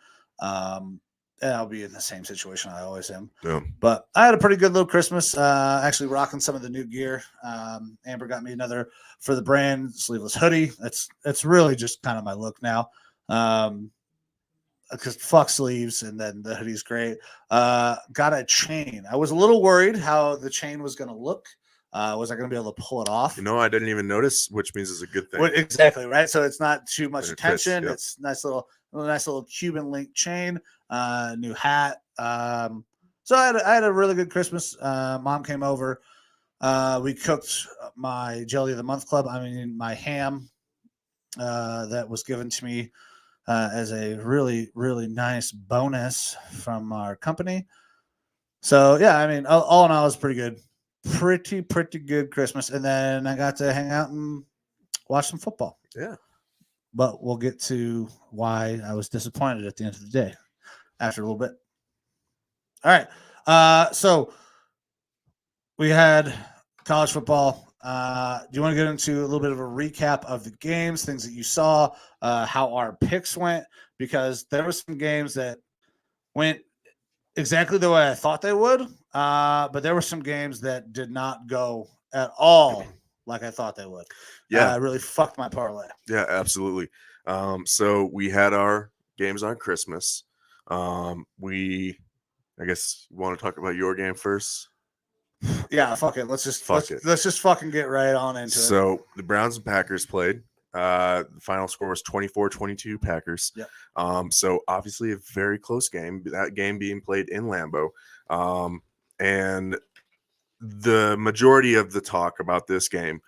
And I'll be in the same situation I always am. Yeah. But I had a pretty good little Christmas, actually rocking some of the new gear. Amber got me another for the brand sleeveless hoodie. It's really just kind of my look now. Because fuck sleeves, and then the hoodie's great. Got a chain. I was a little worried how the chain was going to look. Was I going to be able to pull it off? I didn't even notice, which means it's a good thing. Well, exactly, right? So it's not too much attention. Fits, yep. It's nice little Cuban link chain, new hat. So I had a really good Christmas. Mom came over. We cooked my Jelly of the Month Club. My ham that was given to me as a really, really nice bonus from our company. So, yeah, all in all, it was pretty good. Pretty good Christmas. And then I got to hang out and watch some football. Yeah. But we'll get to why I was disappointed at the end of the day after a little bit. All right. So we had college football. Do you want to get into a little bit of a recap of the games, things that you saw, how our picks went? Because there were some games that went exactly the way I thought they would, but there were some games that did not go at all like I thought they would. Yeah. It really fucked my parlay. Yeah, absolutely. So we had our games on Christmas. I guess you want to talk about your game first? Yeah, fuck it. Let's just fucking get right on into it. So the Browns and Packers played. The final score was 24-22 Packers. Yep. So obviously a very close game. That game being played in Lambeau. And the majority of the talk about this game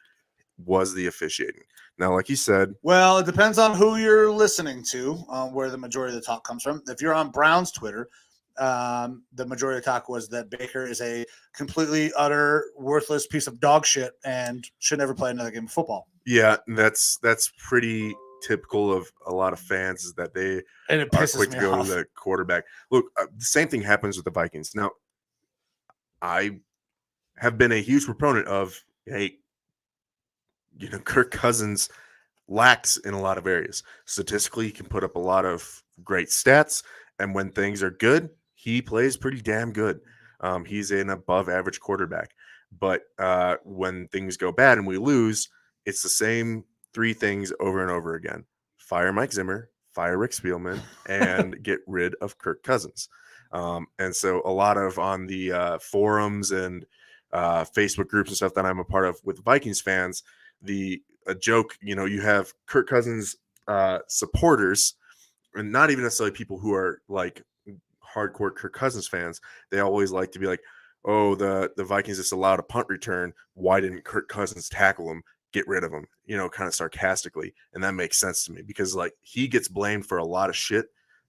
was the officiating. Now, like you said, well, it depends on who you're listening to, where the majority of the talk comes from. If you're on Browns Twitter, the majority of the talk was that Baker is a completely utter worthless piece of dog shit and should never play another game of football. Yeah, that's pretty typical of a lot of fans, is that they are quick to go to the quarterback. Look, the same thing happens with the Vikings. Now, I have been a huge proponent of, hey, Kirk Cousins lacks in a lot of areas. Statistically, he can put up a lot of great stats, and when things are good, he plays pretty damn good. He's an above average quarterback. But when things go bad and we lose, it's the same three things over and over again. Fire Mike Zimmer, fire Rick Spielman, and get rid of Kirk Cousins. And so a lot of on the forums and Facebook groups and stuff that I'm a part of with Vikings fans, a joke, you have Kirk Cousins supporters, and not even necessarily people who are like hardcore Kirk Cousins fans. They always like to be like, oh, the Vikings just allowed a punt return. Why didn't Kirk Cousins tackle him? Get rid of him, kind of sarcastically. And that makes sense to me, because like he gets blamed for a lot of shit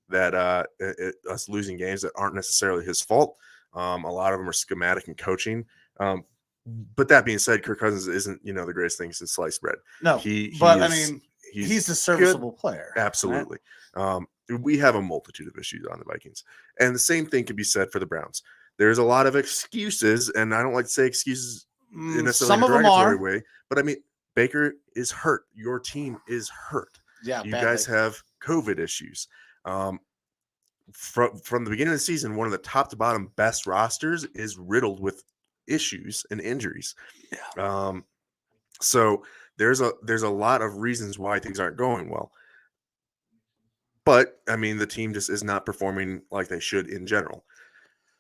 that us losing games that aren't necessarily his fault. A lot of them are schematic and coaching. But that being said, Kirk Cousins isn't, the greatest thing since sliced bread. No, he's a serviceable player. Absolutely. Right? We have a multitude of issues on the Vikings. And the same thing can be said for the Browns. There's a lot of excuses, and I don't like to say excuses in necessarily a derogatory way, but Baker is hurt. Your team is hurt. Yeah, you guys have COVID issues. From the beginning of the season, one of the top to bottom best rosters is riddled with issues and injuries. Yeah. So there's a lot of reasons why things aren't going well. But the team just is not performing like they should in general.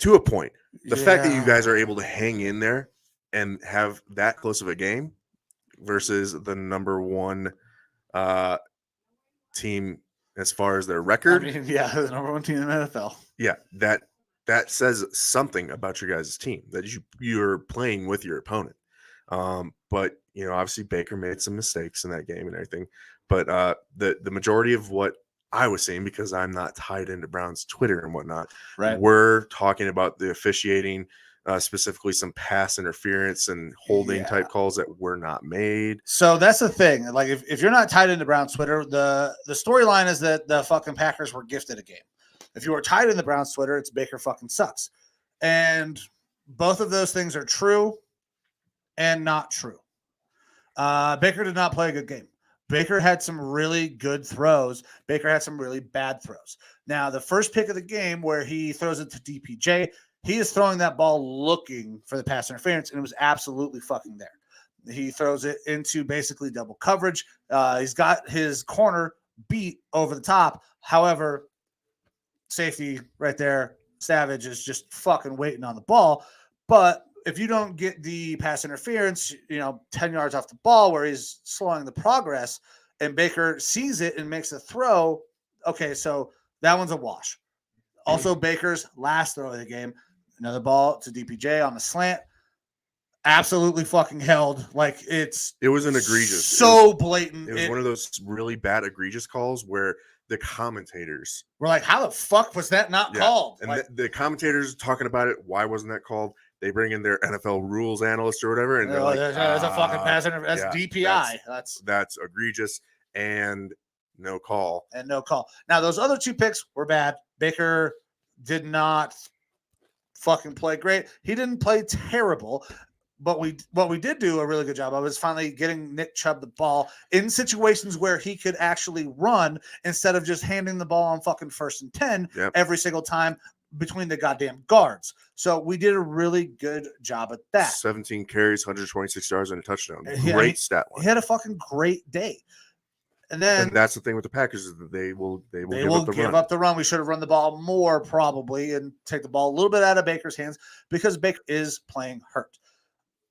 To a point, the fact that you guys are able to hang in there and have that close of a game versus the number one team as far as their record. I mean, yeah, the number one team in the NFL. Yeah, that says something about your guys' team, that you're playing with your opponent. But obviously Baker made some mistakes in that game and everything. But the majority of what I was seeing, because I'm not tied into Brown's Twitter and whatnot, right, we're talking about the officiating, specifically some pass interference and holding type calls that were not made. So that's the thing. Like, if you're not tied into Brown's Twitter, the storyline is that the fucking Packers were gifted a game. If you were tied in the Browns Twitter, it's Baker fucking sucks. And both of those things are true and not true. Baker did not play a good game. Baker had some really good throws. Baker had some really bad throws. Now, the first pick of the game where he throws it to DPJ, he is throwing that ball looking for the pass interference, and it was absolutely fucking there. He throws it into basically double coverage. He's got his corner beat over the top. However, safety right there, Savage, is just fucking waiting on the ball. But if you don't get the pass interference, 10 yards off the ball where he's slowing the progress, and Baker sees it and makes a throw, okay, so that one's a wash. Also, Baker's last throw of the game, another ball to DPJ on the slant, absolutely fucking held. Like, it was an egregious, so blatant. It was one of those really bad egregious calls where the commentators were like, how the fuck was that not called? And the commentators talking about it, why wasn't that called? They bring in their NFL rules analyst or whatever, and they're like, "That's a fucking pass interference. That's DPI. That's egregious and no call." Now, those other two picks were bad. Baker did not fucking play great. He didn't play terrible, but what we did do a really good job of is finally getting Nick Chubb the ball in situations where he could actually run instead of just handing the ball on fucking 1st and 10 every single time between the goddamn guards. So we did a really good job at that. 17 carries, 126 yards, and a touchdown. Great stat line. He had a fucking great day. And that's the thing with the Packers, is that they will give up the run. We should have run the ball more probably and take the ball a little bit out of Baker's hands, because Baker is playing hurt.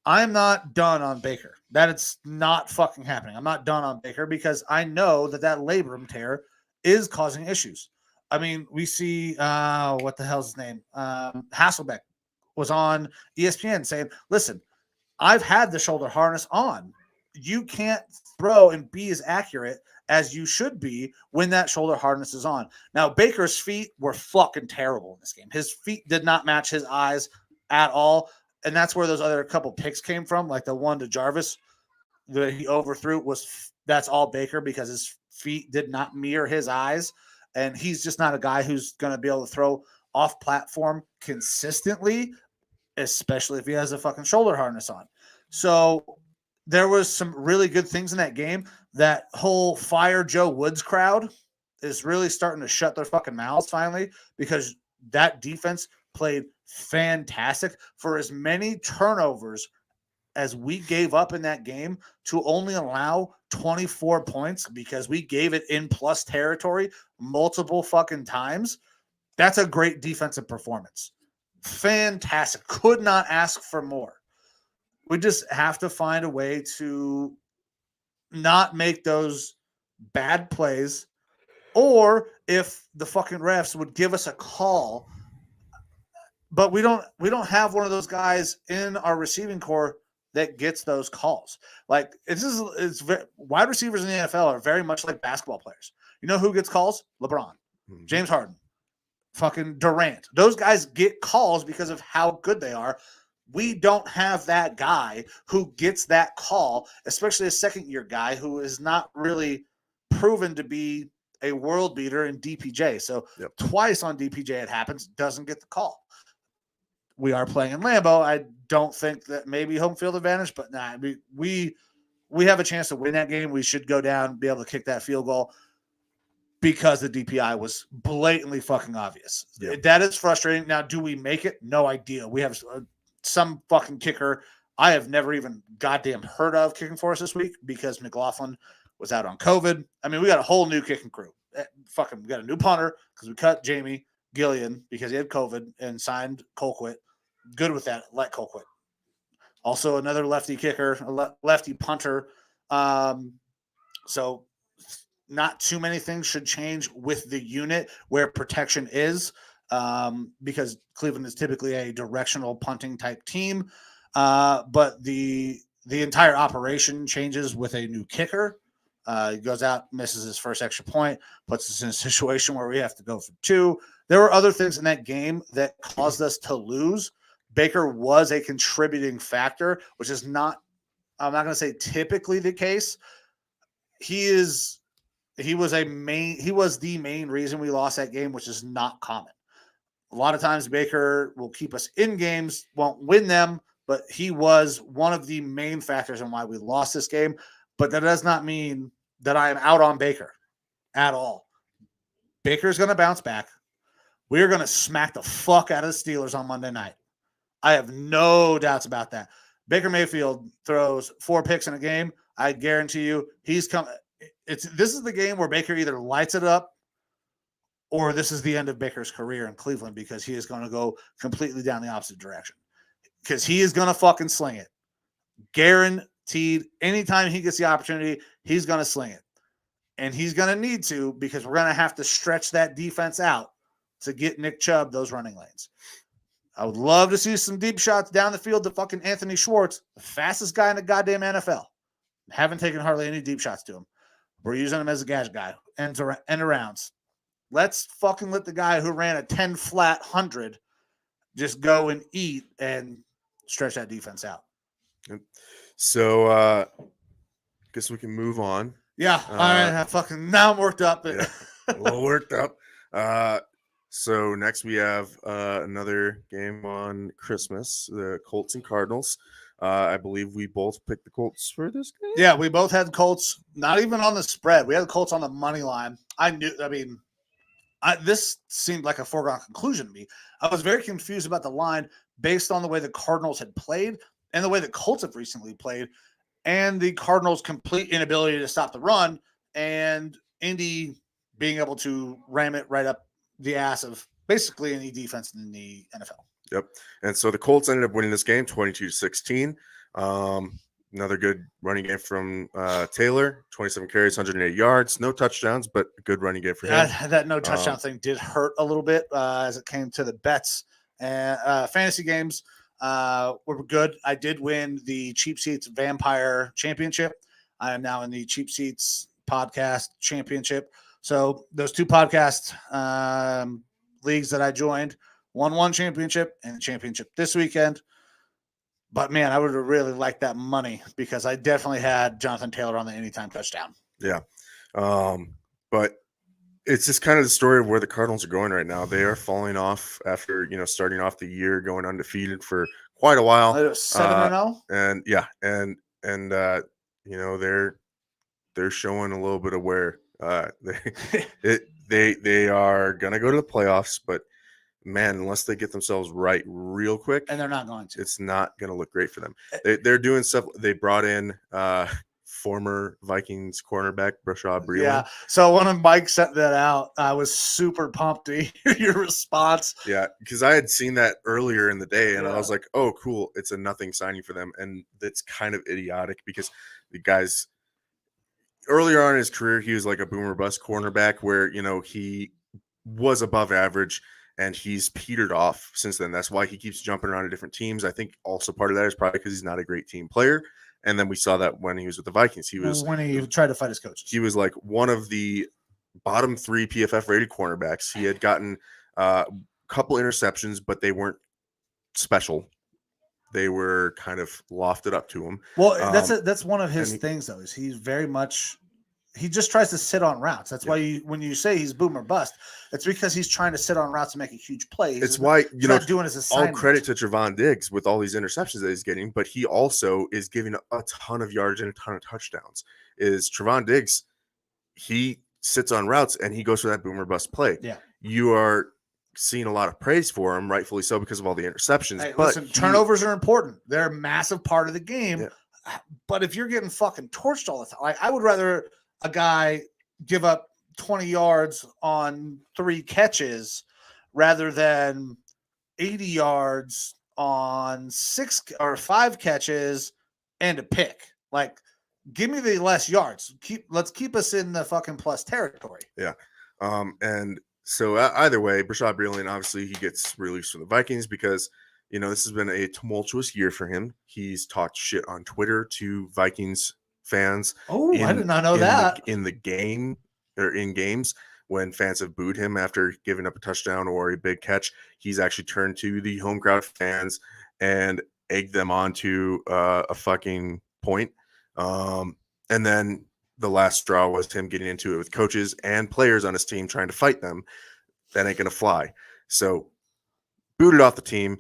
I'm not done on Baker. That it's not fucking happening. I'm not done on Baker, because I know that labrum tear is causing issues. I mean, we see, what the hell's his name? Hasselbeck was on ESPN saying, listen, I've had the shoulder harness on. You can't throw and be as accurate as you should be when that shoulder harness is on. Now, Baker's feet were fucking terrible in this game. His feet did not match his eyes at all. And that's where those other couple picks came from, like the one to Jarvis that he overthrew that's all Baker, because his feet did not mirror his eyes. And he's just not a guy who's going to be able to throw off platform consistently, especially if he has a fucking shoulder harness on. So there was some really good things in that game. That whole Fire Joe Woods crowd is really starting to shut their fucking mouths finally, because that defense played fantastic. For as many turnovers as we gave up in that game, to only allow 24 points because we gave it in plus territory multiple fucking times, that's a great defensive performance. Fantastic. Could not ask for more. We just have to find a way to not make those bad plays, or if the fucking refs would give us a call. But we don't have one of those guys in our receiving core that gets those calls. Like, wide receivers in the NFL are very much like basketball players. You know who gets calls? LeBron, James Harden, fucking Durant. Those guys get calls because of how good they are. We don't have that guy who gets that call, especially a second-year guy who is not really proven to be a world beater in DPJ. So twice on DPJ it happens, doesn't get the call. We are playing in Lambeau. I don't think that maybe home field advantage, but we have a chance to win that game. We should go down, be able to kick that field goal, because the DPI was blatantly fucking obvious. Yep. That is frustrating. Now, do we make it? No idea. We have some fucking kicker I have never even goddamn heard of kicking for us this week, because McLaughlin was out on COVID. I mean, we got a whole new kicking crew. We got a new punter because we cut Jamie Gillian because he had COVID and signed Colquitt. Good with that. Let Colquitt. Also, another lefty kicker, a lefty punter. So not too many things should change with the unit where protection is, because Cleveland is typically a directional punting type team. But the entire operation changes with a new kicker. He goes out, misses his first extra point, puts us in a situation where we have to go for 2. There were other things in that game that caused us to lose. Baker was a contributing factor, which is not, I'm not going to say typically the case. He was the main reason we lost that game, which is not common. A lot of times Baker will keep us in games, won't win them, but he was one of the main factors in why we lost this game. But that does not mean that I am out on Baker at all. Baker's going to bounce back. We're going to smack the fuck out of the Steelers on Monday night. I have no doubts about that. Baker Mayfield throws 4 picks in a game. I guarantee you he's coming. This is the game where Baker either lights it up or this is the end of Baker's career in Cleveland, because he is going to go completely down the opposite direction, because he is going to fucking sling it. Guaranteed. Anytime he gets the opportunity, he's going to sling it. And he's going to need to, because we're going to have to stretch that defense out to get Nick Chubb those running lanes. I would love to see some deep shots down the field to fucking Anthony Schwartz, the fastest guy in the goddamn NFL. Haven't taken hardly any deep shots to him. We're using him as a gadget guy, end arounds. Let's fucking let the guy who ran a 10 flat 100 just go and eat and stretch that defense out. So, I guess we can move on. Yeah, all right. Now I'm worked up. Yeah, a little worked up. So next we have another game on Christmas, the Colts and Cardinals. I believe we both picked the Colts for this game. Yeah, we both had Colts, not even on the spread. We had the Colts on the money line. This seemed like a foregone conclusion to me. I was very confused about the line based on the way the Cardinals had played and the way the Colts have recently played, and the Cardinals' complete inability to stop the run, and Indy being able to ram it right up the ass of basically any defense in the NFL. Yep. And so the Colts ended up winning this game 22-16. Another good running game from Taylor, 27 carries, 108 yards, no touchdowns, but a good running game for him. That no touchdown thing did hurt a little bit as it came to the bets. And fantasy games were good. I did win the Cheap Seats Vampire Championship. I am now in the Cheap Seats Podcast Championship. So those 2 podcast leagues that I joined, won championship and championship this weekend. But, man, I would have really liked that money, because I definitely had Jonathan Taylor on the anytime touchdown. Yeah. But it's just kind of the story of where the Cardinals are going right now. They are falling off after, starting off the year, going undefeated for quite a while. 7-0? And yeah. And they're showing a little bit of where they are going to go to the playoffs, but man, unless they get themselves right real quick, and they're not going to, it's not going to look great for them. They're doing stuff. They brought in former Vikings cornerback Brashad Breeland. Yeah. So when Mike sent that out, I was super pumped to hear your response. Yeah, because I had seen that earlier in the day, and I was like, "Oh, cool! It's a nothing signing for them." And that's kind of idiotic, because the guy's earlier on in his career, he was like a boomer bust cornerback, where he was above average. And he's petered off since then. That's why he keeps jumping around to different teams. I think also part of that is probably because he's not a great team player. And then we saw that when he was with the Vikings. When he tried to fight his coaches. He was like one of the bottom 3 PFF rated cornerbacks. He had gotten a couple interceptions, but they weren't special. They were kind of lofted up to him. Well, that's one of his things, though, is he's very much – he just tries to sit on routes. That's why when you say he's boom or bust, it's because he's trying to sit on routes and make a huge play. It's why not doing his assignment. All credit to Stephon Diggs with all these interceptions that he's getting, but he also is giving a ton of yards and a ton of touchdowns. Is Stephon Diggs? He sits on routes and he goes for that boom or bust play. Yeah, you are seeing a lot of praise for him, rightfully so, because of all the interceptions. Hey, but listen, turnovers are important. They're a massive part of the game. Yeah. But if you're getting fucking torched all the time, I would rather a guy give up 20 yards on 3 catches rather than 80 yards on 6 or 5 catches and a pick. Like, give me the less yards. Let's keep us in the fucking plus territory. Yeah. And so either way, Bashaud Breeland, obviously he gets released from the Vikings because, this has been a tumultuous year for him. He's talked shit on Twitter to Vikings fans. Oh, I did not know that. In the game or in games when fans have booed him after giving up a touchdown or a big catch, he's actually turned to the home crowd fans and egged them onto a fucking point. And then the last straw was him getting into it with coaches and players on his team trying to fight them. That ain't going to fly. So booted off the team.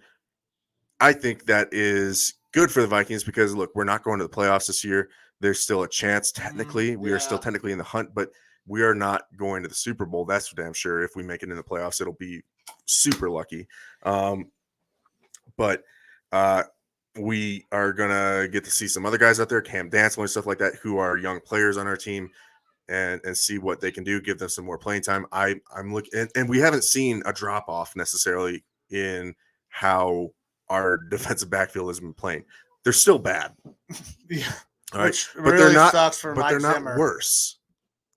I think that is good for the Vikings because, look, we're not going to the playoffs this year. There's still a chance, technically. We are still technically in the hunt, but we are not going to the Super Bowl. That's for damn sure. If we make it in the playoffs, it'll be super lucky. But we are going to get to see some other guys out there, Cam Dantzler and stuff like that, who are young players on our team and see what they can do, give them some more playing time. I'm looking, and we haven't seen a drop off necessarily in how our defensive backfield has been playing. They're still bad. Yeah. All right. Which But really they're not, sucks for but Mike they're not Zimmer. worse.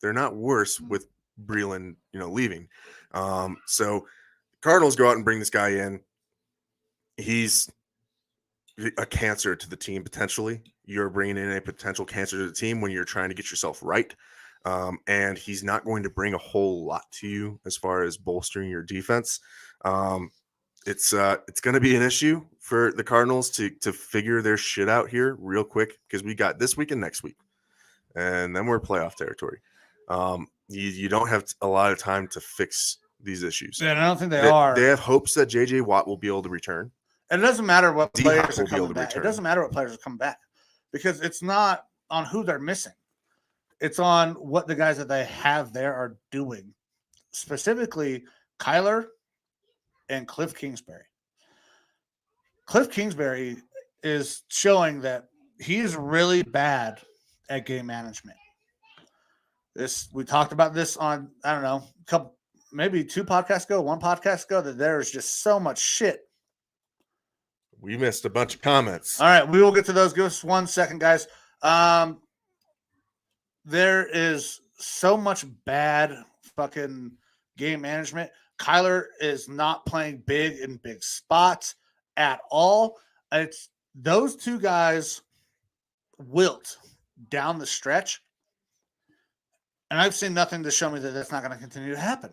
They're not worse with Breeland, leaving. So Cardinals go out and bring this guy in. He's a cancer to the team, potentially. You're bringing in a potential cancer to the team when you're trying to get yourself right. And he's not going to bring a whole lot to you as far as bolstering your defense. It's going to be an issue for the Cardinals to figure their shit out here real quick because we got this week and next week. And then we're playoff territory. You don't have a lot of time to fix these issues. Yeah, I don't think they are. They have hopes that J.J. Watt will be able to return. And it doesn't matter what players are will be able coming to back. return. It doesn't matter what players are coming back because it's not on who they're missing. It's on what the guys that they have there are doing. Specifically, Kyler and Cliff Kingsbury. Cliff Kingsbury is showing that he is really bad at game management. We talked about this on, I don't know, maybe 2 podcasts ago, 1 podcast ago, that there's just so much shit. We missed a bunch of comments. All right, we will get to those. Give us 1 second, guys. There is so much bad fucking game management. Kyler is not playing big in big spots at all. It's those 2 guys wilt down the stretch. And I've seen nothing to show me that that's not going to continue to happen.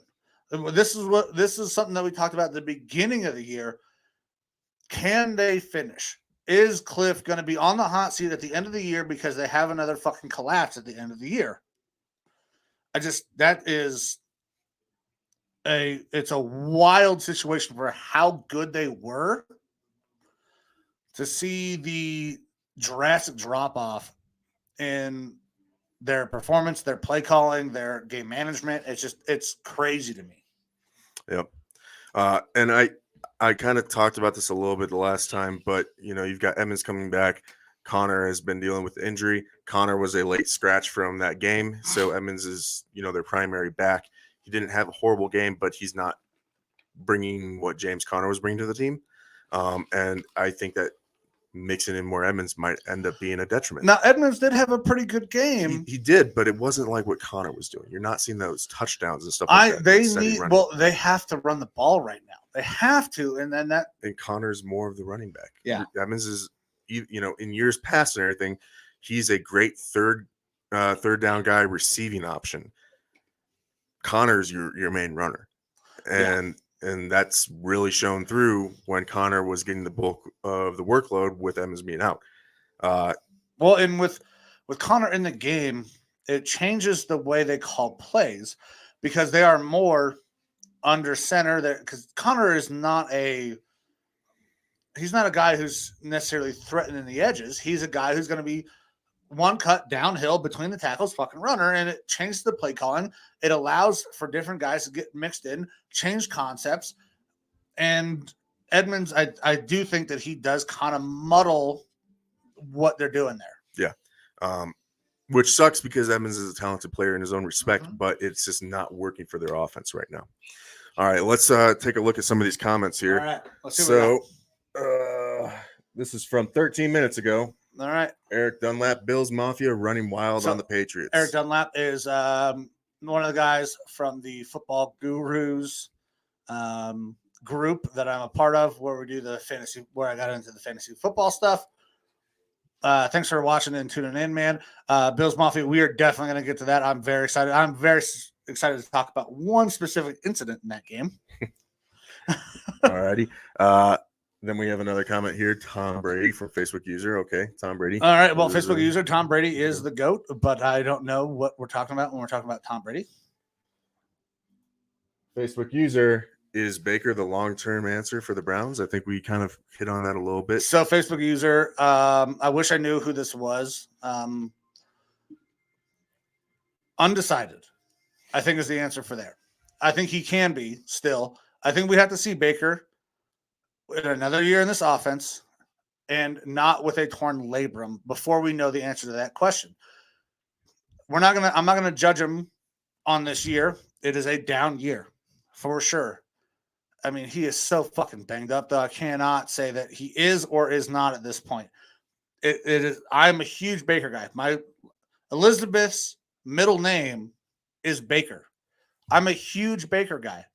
This is something that we talked about at the beginning of the year. Can they finish? Is Cliff going to be on the hot seat at the end of the year because they have another fucking collapse at the end of the year? It's a wild situation for how good they were to see the drastic drop off in their performance, their play calling, their game management. It's crazy to me. Yep. And I kind of talked about this a little bit the last time, but you've got Edmonds coming back. Connor has been dealing with injury. Connor was a late scratch from that game. So Edmonds is, their primary back. He didn't have a horrible game, but he's not bringing what James Conner was bringing to the team. And I think that mixing in more Edmonds might end up being a detriment. Now, Edmonds did have a pretty good game. He did, but it wasn't like what Connor was doing. You're not seeing those touchdowns and stuff like that. They have to run the ball right now. They have to, and Connor's more of the running back. Yeah. Edmonds is, in years past and everything, he's a great third down guy receiving option. Connor's your main runner. And that's really shown through when Connor was getting the bulk of the workload with Edmonds being out. And with Connor in the game, it changes the way they call plays because they are more under center there. Because Connor is he's not a guy who's necessarily threatening the edges. He's a guy who's going to be one cut downhill between the tackles, fucking runner, and it changes the play calling. It allows for different guys to get mixed in, change concepts. And Edmonds, I do think that he does kind of muddle what they're doing there. Yeah. Which sucks because Edmonds is a talented player in his own respect, but it's just not working for their offense right now. All right, let's take a look at some of these comments here. All right, let's see what we got. This is from 13 minutes ago. All right. Eric Dunlap, Bills Mafia running wild on the Patriots. Eric Dunlap is one of the guys from the Football Gurus group that I'm a part of, where we do where I got into the fantasy football stuff. Thanks for watching and tuning in, man. Bills Mafia, we are definitely going to get to that. I'm very excited. I'm very excited to talk about one specific incident in that game. All righty. Then we have another comment here. Tom Brady from Facebook user. Okay, Tom Brady. All right. Well, Facebook user Tom Brady is the GOAT, but I don't know what we're talking about when we're talking about Tom Brady. Facebook user, is Baker the long-term answer for the Browns? I think we kind of hit on that a little bit. So Facebook user, I wish I knew who this was. Undecided, I think, is the answer for there. I think he can be still. I think we have to see Baker in another year in this offense and not with a torn labrum before we know the answer to that question. I'm not going to judge him on this year. It is a down year for sure. I mean, he is so fucking banged up, though. I cannot say that he is or is not at this point. It is. I'm a huge Baker guy. My Elizabeth's middle name is Baker. I'm a huge Baker guy.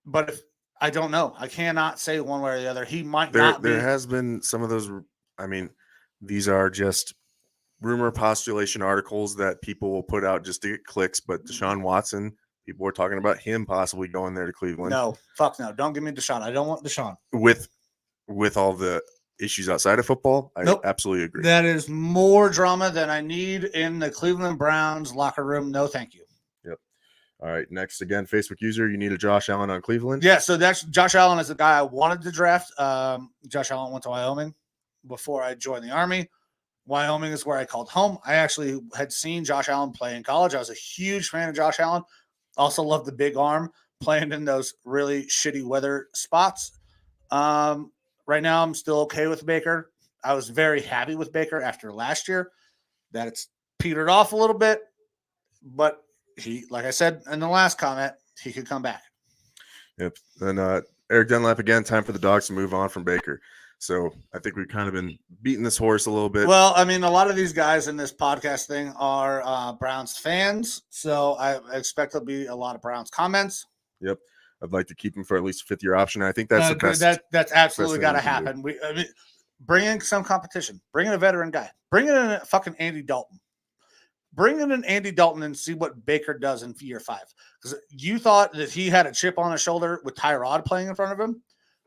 But if I don't know, I cannot say one way or the other. He might not be. There has been some of those. I mean, these are just rumor postulation articles that people will put out just to get clicks. But Deshaun Watson, people were talking about him possibly going there to Cleveland. No, fuck no. Don't give me Deshaun. I don't want Deshaun. With all the issues outside of football, I absolutely agree. That is more drama than I need in the Cleveland Browns locker room. No, thank you. Yep. All right. Next, again, Facebook user, you need a Josh Allen on Cleveland. Yeah. So that's Josh Allen is the guy I wanted to draft. Josh Allen went to Wyoming before I joined the Army. Wyoming is where I called home. I actually had seen Josh Allen play in college. I was a huge fan of Josh Allen. Also loved the big arm playing in those really shitty weather spots. Right now, I'm still okay with Baker. I was very happy with Baker after last year. That it's petered off a little bit, but he, like I said in the last comment, he could come back. Yep. And Eric Dunlap again. Time for the Dogs to move on from Baker. So I think we've kind of been beating this horse a little bit. Well, I mean, a lot of these guys in this podcast thing are Browns fans, so I expect there'll be a lot of Browns comments. Yep. I'd like to keep him for at least a fifth-year option. I think that's the best. That's absolutely got to happen. I mean, bring in some competition. Bring in a veteran guy. Bring in a fucking Andy Dalton. Bring in an Andy Dalton and see what Baker does in year 5. Because you thought that he had a chip on his shoulder with Tyrod playing in front of him.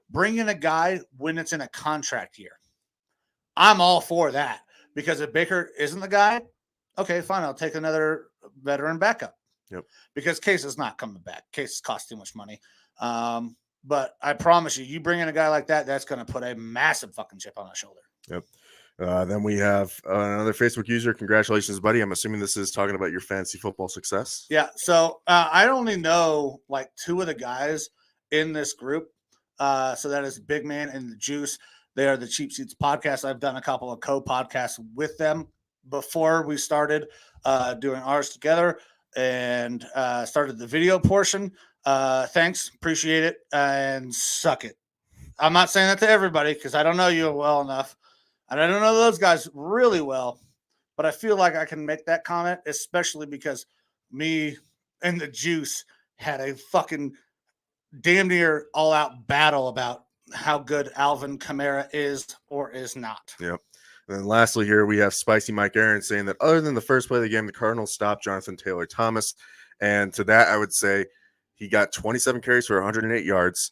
Bring in a guy when it's in a contract year. I'm all for that. Because if Baker isn't the guy, okay, fine. I'll take another veteran backup. Yep. Because Case is not coming back. Case costs too much money. But I promise you bring in a guy like that, that's going to put a massive fucking chip on his shoulder. Yep. Then we have another Facebook user. Congratulations, buddy. I'm assuming this is talking about your fantasy football success. Yeah. So I only know like 2 of the guys in this group. So that is Big Man and the Juice. They are the Cheap Seats podcast. I've done a couple of co-podcasts with them before we started doing ours together and started the video portion. Thanks. Appreciate it. And suck it. I'm not saying that to everybody because I don't know you well enough. And I don't know those guys really well. But I feel like I can make that comment, especially because me and the Juice had a fucking damn near all-out battle about how good Alvin Kamara is or is not. Yep. And then lastly here, we have Spicy Mike Aaron saying that other than the first play of the game, the Cardinals stopped Jonathan Taylor Thomas. And to that, I would say he got 27 carries for 108 yards.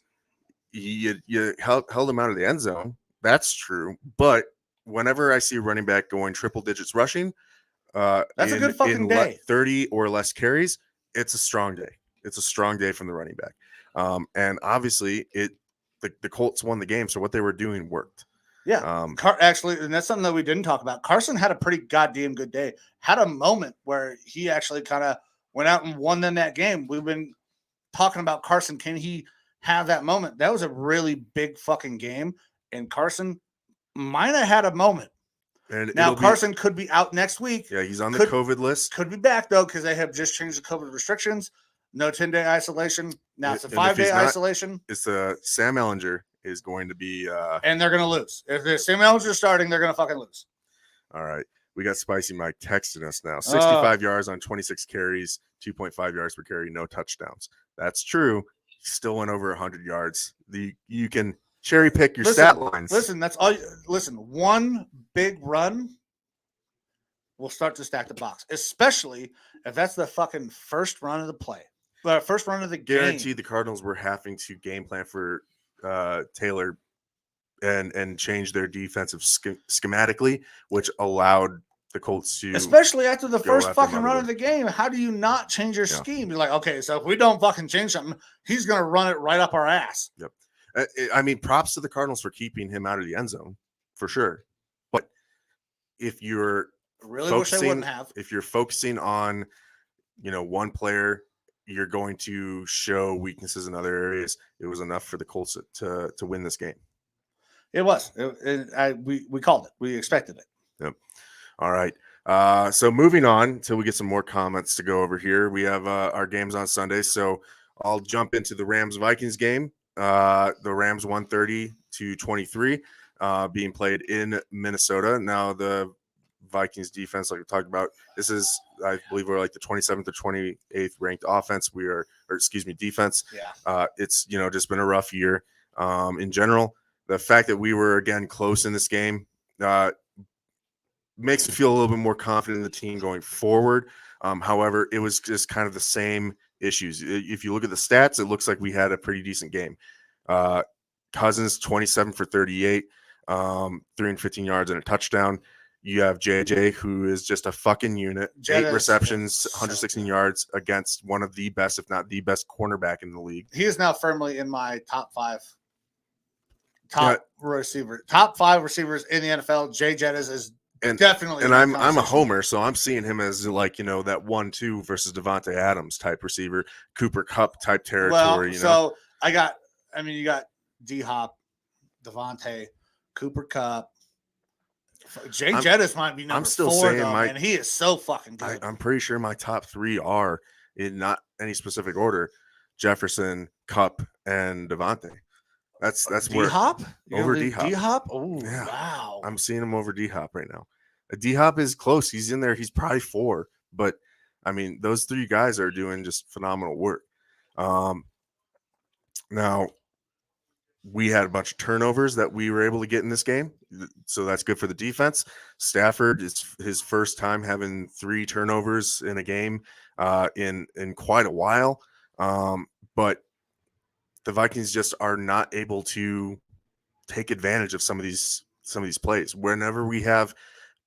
You held him out of the end zone. That's true. But whenever I see a running back going triple digits rushing, that's a good fucking day. 30 or less carries, it's a strong day. It's a strong day from the running back. And obviously, the Colts won the game, so what they were doing worked. Yeah, actually, and that's something that we didn't talk about. Carson had a pretty goddamn good day. Had a moment where he actually kind of went out and won them that game. We've been talking about Carson. Can he have that moment? That was a really big fucking game, and Carson might have had a moment. And now Carson could be out next week. Yeah, he's on the COVID list. Could be back, though, because they have just changed the COVID restrictions. No 10-day isolation. Now it's a 5-day isolation. It's Sam Ellinger is going to be and they're going to lose. If the same Elms are starting, they're going to fucking lose. All right. We got Spicy Mike texting us now. 65 yards on 26 carries, 2.5 yards per carry, no touchdowns. That's true. He still went over 100 yards. You can cherry pick your stat lines. Listen, that's all. Listen, one big run will start to stack the box, especially if that's the fucking first run of the play. The first run of the game. Guaranteed the Cardinals were having to game plan for Taylor and change their defensive schematically, which allowed the Colts to, especially after the first fucking run of the the game. How do you not change your scheme? You're like, okay, so if we don't fucking change something, he's going to run it right up our ass. Yep. I mean, props to the Cardinals for keeping him out of the end zone, for sure. But if you're wish they wouldn't have. If you're focusing on, one player, you're going to show weaknesses in other areas. It was enough for the Colts to win this game. It was. We called it. We expected it. Yep. All right. So moving on until we get some more comments to go over here. We have our games on Sunday. So I'll jump into the Rams-Vikings game. The Rams 130-23 being played in Minnesota. Now the Vikings defense, like we talked about, this is, I believe, we're like the 27th or 28th ranked offense. Defense. Yeah. It's, just been a rough year in general. The fact that we were, again, close in this game makes me feel a little bit more confident in the team going forward. However, it was just kind of the same issues. If you look at the stats, it looks like we had a pretty decent game. Cousins, 27 for 38, 315 yards and a touchdown. You have JJ, who is just a fucking unit. 8 receptions, 116 yards against one of the best, if not the best, cornerback in the league. He is now firmly in my top 5 receiver. Top 5 receivers in the NFL. Jay Jettis is definitely. And I'm a homer, so I'm seeing him as like, that 1-2 versus Devontae Adams type receiver, Cooper Kupp type territory. Well, so you got D-Hop, Devontae, Cooper Kupp. Jay Jettis might be number 4, though, and he is so fucking good. I'm pretty sure my top 3 are, in not any specific order, Jefferson, Kupp, and Devontae. That's where D-Hop? Over D-Hop. D-Hop? Oh, yeah. Wow. I'm seeing him over D-Hop right now. D-Hop is close. He's in there. He's probably 4. But, I mean, those 3 guys are doing just phenomenal work. Now, we had a bunch of turnovers that we were able to get in this game. So that's good for the defense. Stafford is his first time having 3 turnovers in a game in quite a while. But the Vikings just are not able to take advantage of some of these plays. Whenever we have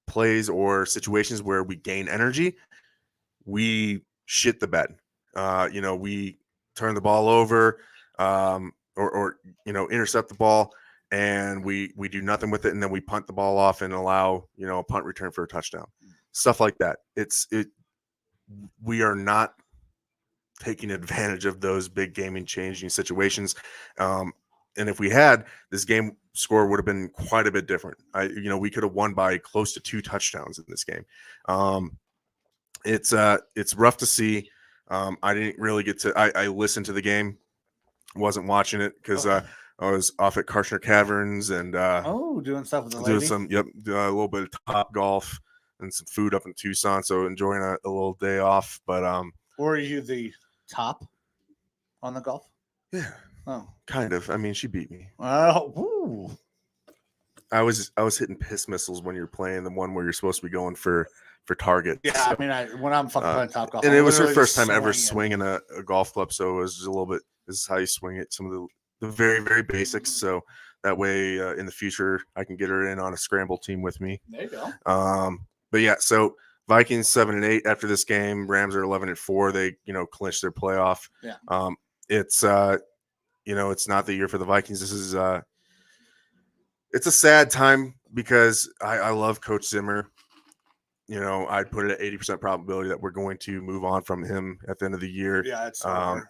plays or situations where we gain energy, we shit the bed. We turn the ball over or intercept the ball, and we do nothing with it, and then we punt the ball off and allow a punt return for a touchdown. Stuff like that. We are not taking advantage of those big game-changing situations. And if we had, this game score would have been quite a bit different. We could have won by close to 2 touchdowns in this game. It's rough to see. I didn't really get to. I listened to the game, wasn't watching it because I was off at Karshner Caverns and doing stuff with the lady. A little bit of top golf and some food up in Tucson. So enjoying a little day off. But were you the top on the golf? Yeah. Oh, kind of. I mean, she beat me. Ooh. I was hitting piss missiles when you're playing the one where you're supposed to be going for target. Yeah, so, I mean, when I'm fucking playing top golf, and it was her first time ever swinging a golf club, so it was just a little bit. This is how you swing it. Some of the very, very basics. So that way, in the future, I can get her in on a scramble team with me. There you go. But yeah, so Vikings 7-8 after this game. Rams are 11-4. They clinched their playoff. Yeah. It's it's not the year for the Vikings. This is it's a sad time because I love Coach Zimmer. I'd put it at 80% probability that we're going to move on from him at the end of the year. Yeah,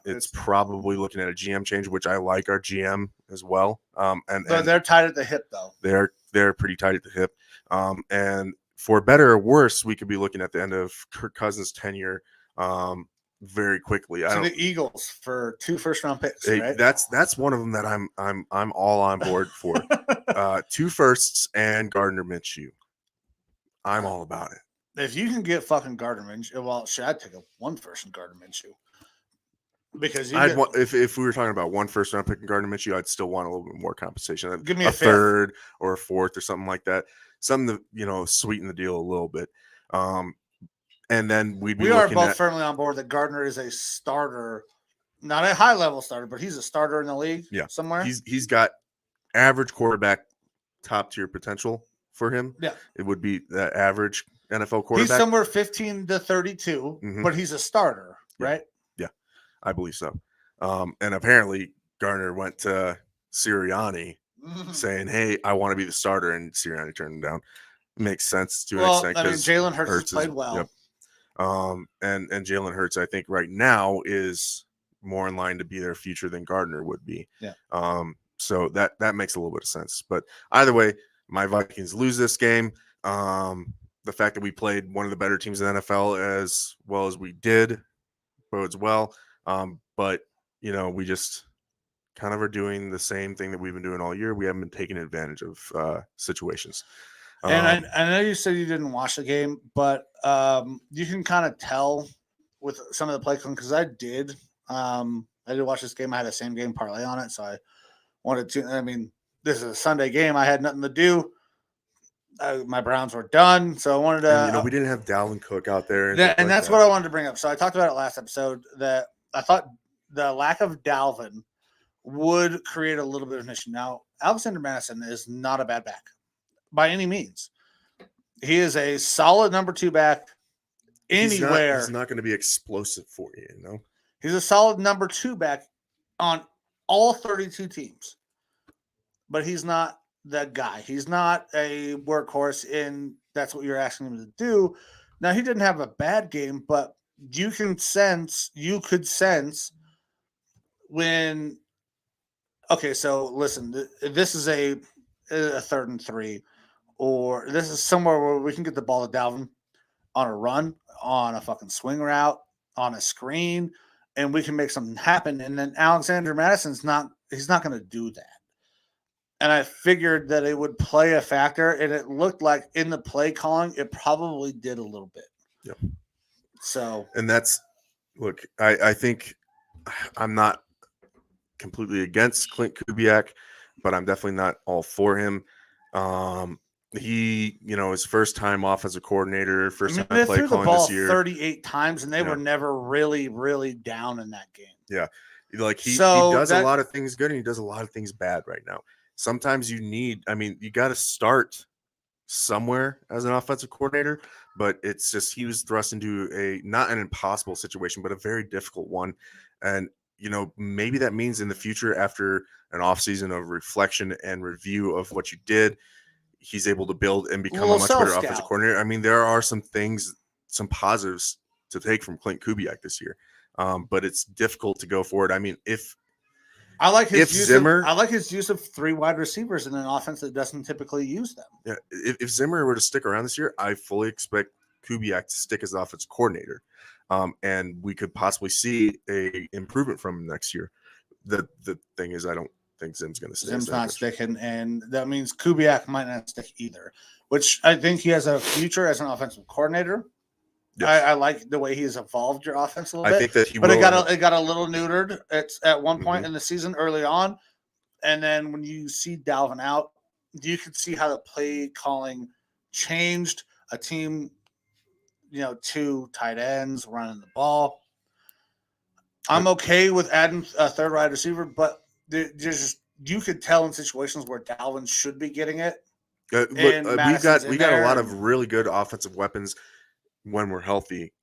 it's probably looking at a GM change, which I like our GM as well. And they're tight at the hip, though. They're pretty tight at the hip. And for better or worse, we could be looking at the end of Kirk Cousins' tenure. very quickly. The Eagles for 2 first-round picks, right? That's one of them that I'm all on board for. 2 firsts and Gardner Minshew. I'm all about it. If you can get fucking Gardner Minshew, well, should I take a 1 first and Gardner Minshew? Because if we were talking about 1 first-round pick and Gardner Minshew, I'd still want a little bit more compensation. Give me a fifth. third or a fourth or something like that. Something to sweeten the deal a little bit. And then we are both firmly on board that Gardner is a starter, not a high-level starter, but he's a starter in the league. Yeah, somewhere. He's got average quarterback, top-tier potential for him. Yeah, it would be that average NFL quarterback. He's somewhere 15 to 32, but he's a starter, right? Yeah, I believe so. And apparently Gardner went to Sirianni saying, "Hey, I want to be the starter," and Sirianni turned him down. Makes sense to an extent. Jalen Hurts played well. Yep. And Jalen Hurts, I think right now is more in line to be their future than Gardner would be. Yeah. So that makes a little bit of sense. But either way, my Vikings lose this game. The fact that we played one of the better teams in the NFL as well as we did bodes well. But we just kind of are doing the same thing that we've been doing all year. We haven't been taking advantage of situations. And I know you said you didn't watch the game, but you can kind of tell with some of the play because I did. I did watch this game. I had a same game parlay on it, so I wanted to. I mean, this is a Sunday game. I had nothing to do. My Browns were done, so I wanted to. And, we didn't have Dalvin Cook out there, and that's what I wanted to bring up. So I talked about it last episode that I thought the lack of Dalvin would create a little bit of an issue. Now, Alexander Madison is not a bad back by any means. He is a solid number 2 back anywhere. He's not going to be explosive for you, He's a solid number 2 back on all 32 teams. But he's not that guy. He's not a workhorse, and that's what you're asking him to do. Now, he didn't have a bad game, but you could sense when okay, so listen, this is a 3rd and 3. Or this is somewhere where we can get the ball to Dalvin on a run, on a fucking swing route, on a screen, and we can make something happen. And then Alexander Madison's he's not going to do that. And I figured that it would play a factor, and it looked like in the play calling, it probably did a little bit. Yep. So, and look, I think I'm not completely against Clint Kubiak, but I'm definitely not all for him. He, his first time off as a coordinator, first time play calling this year, 38 times, and they were never really, really down in that game. Yeah, like he does a lot of things good, and he does a lot of things bad right now. Sometimes you got to start somewhere as an offensive coordinator, but it's just he was thrust into not an impossible situation, but a very difficult one, and maybe that means in the future, after an offseason of reflection and review of what you did, he's able to build and become a much better offensive coordinator. I mean, there are some positives to take from Clint Kubiak this year, but it's difficult to go forward. I mean, I like his use of 3 wide receivers in an offense that doesn't typically use them. Yeah, if Zimmer were to stick around this year, I fully expect Kubiak to stick as offensive coordinator, and we could possibly see a improvement from him next year. The thing is, I don't think Zim's going to stay. Zim's not sticking, and that means Kubiak might not stick either, which I think he has a future as an offensive coordinator. Yes. I like the way he's evolved your offense a little bit. I think that he but it got a little neutered at one point in the season early on, and then when you see Dalvin out, you can see how the play calling changed. A team, 2 tight ends running the ball. I'm okay with adding a 3rd wide receiver, but you could tell in situations where Dalvin should be getting it. We got a lot of really good offensive weapons when we're healthy.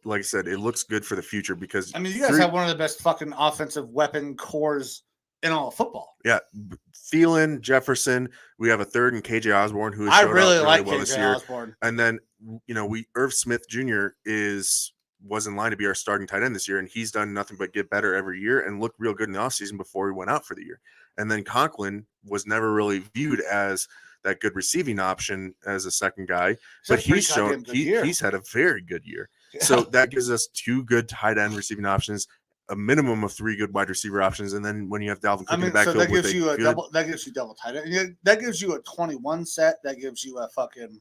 Like I said, it looks good for the future because you guys have one of the best fucking offensive weapon cores in all of football. Yeah, Thielen, Jefferson. We have a 3rd in KJ Osborne, who I really like well KJ this year. Osborne. And then Irv Smith Jr. was in line to be our starting tight end this year, and he's done nothing but get better every year and looked real good in the offseason before he went out for the year. And then Conklin was never really viewed as that good receiving option as a second guy, but he's shown he's had a very good year. So that gives us 2 good tight end receiving options, a minimum of 3 good wide receiver options, and then when you have Dalvin Cook in the backfield, that gives you that gives you double tight end. That gives you a 21 set. That gives you a fucking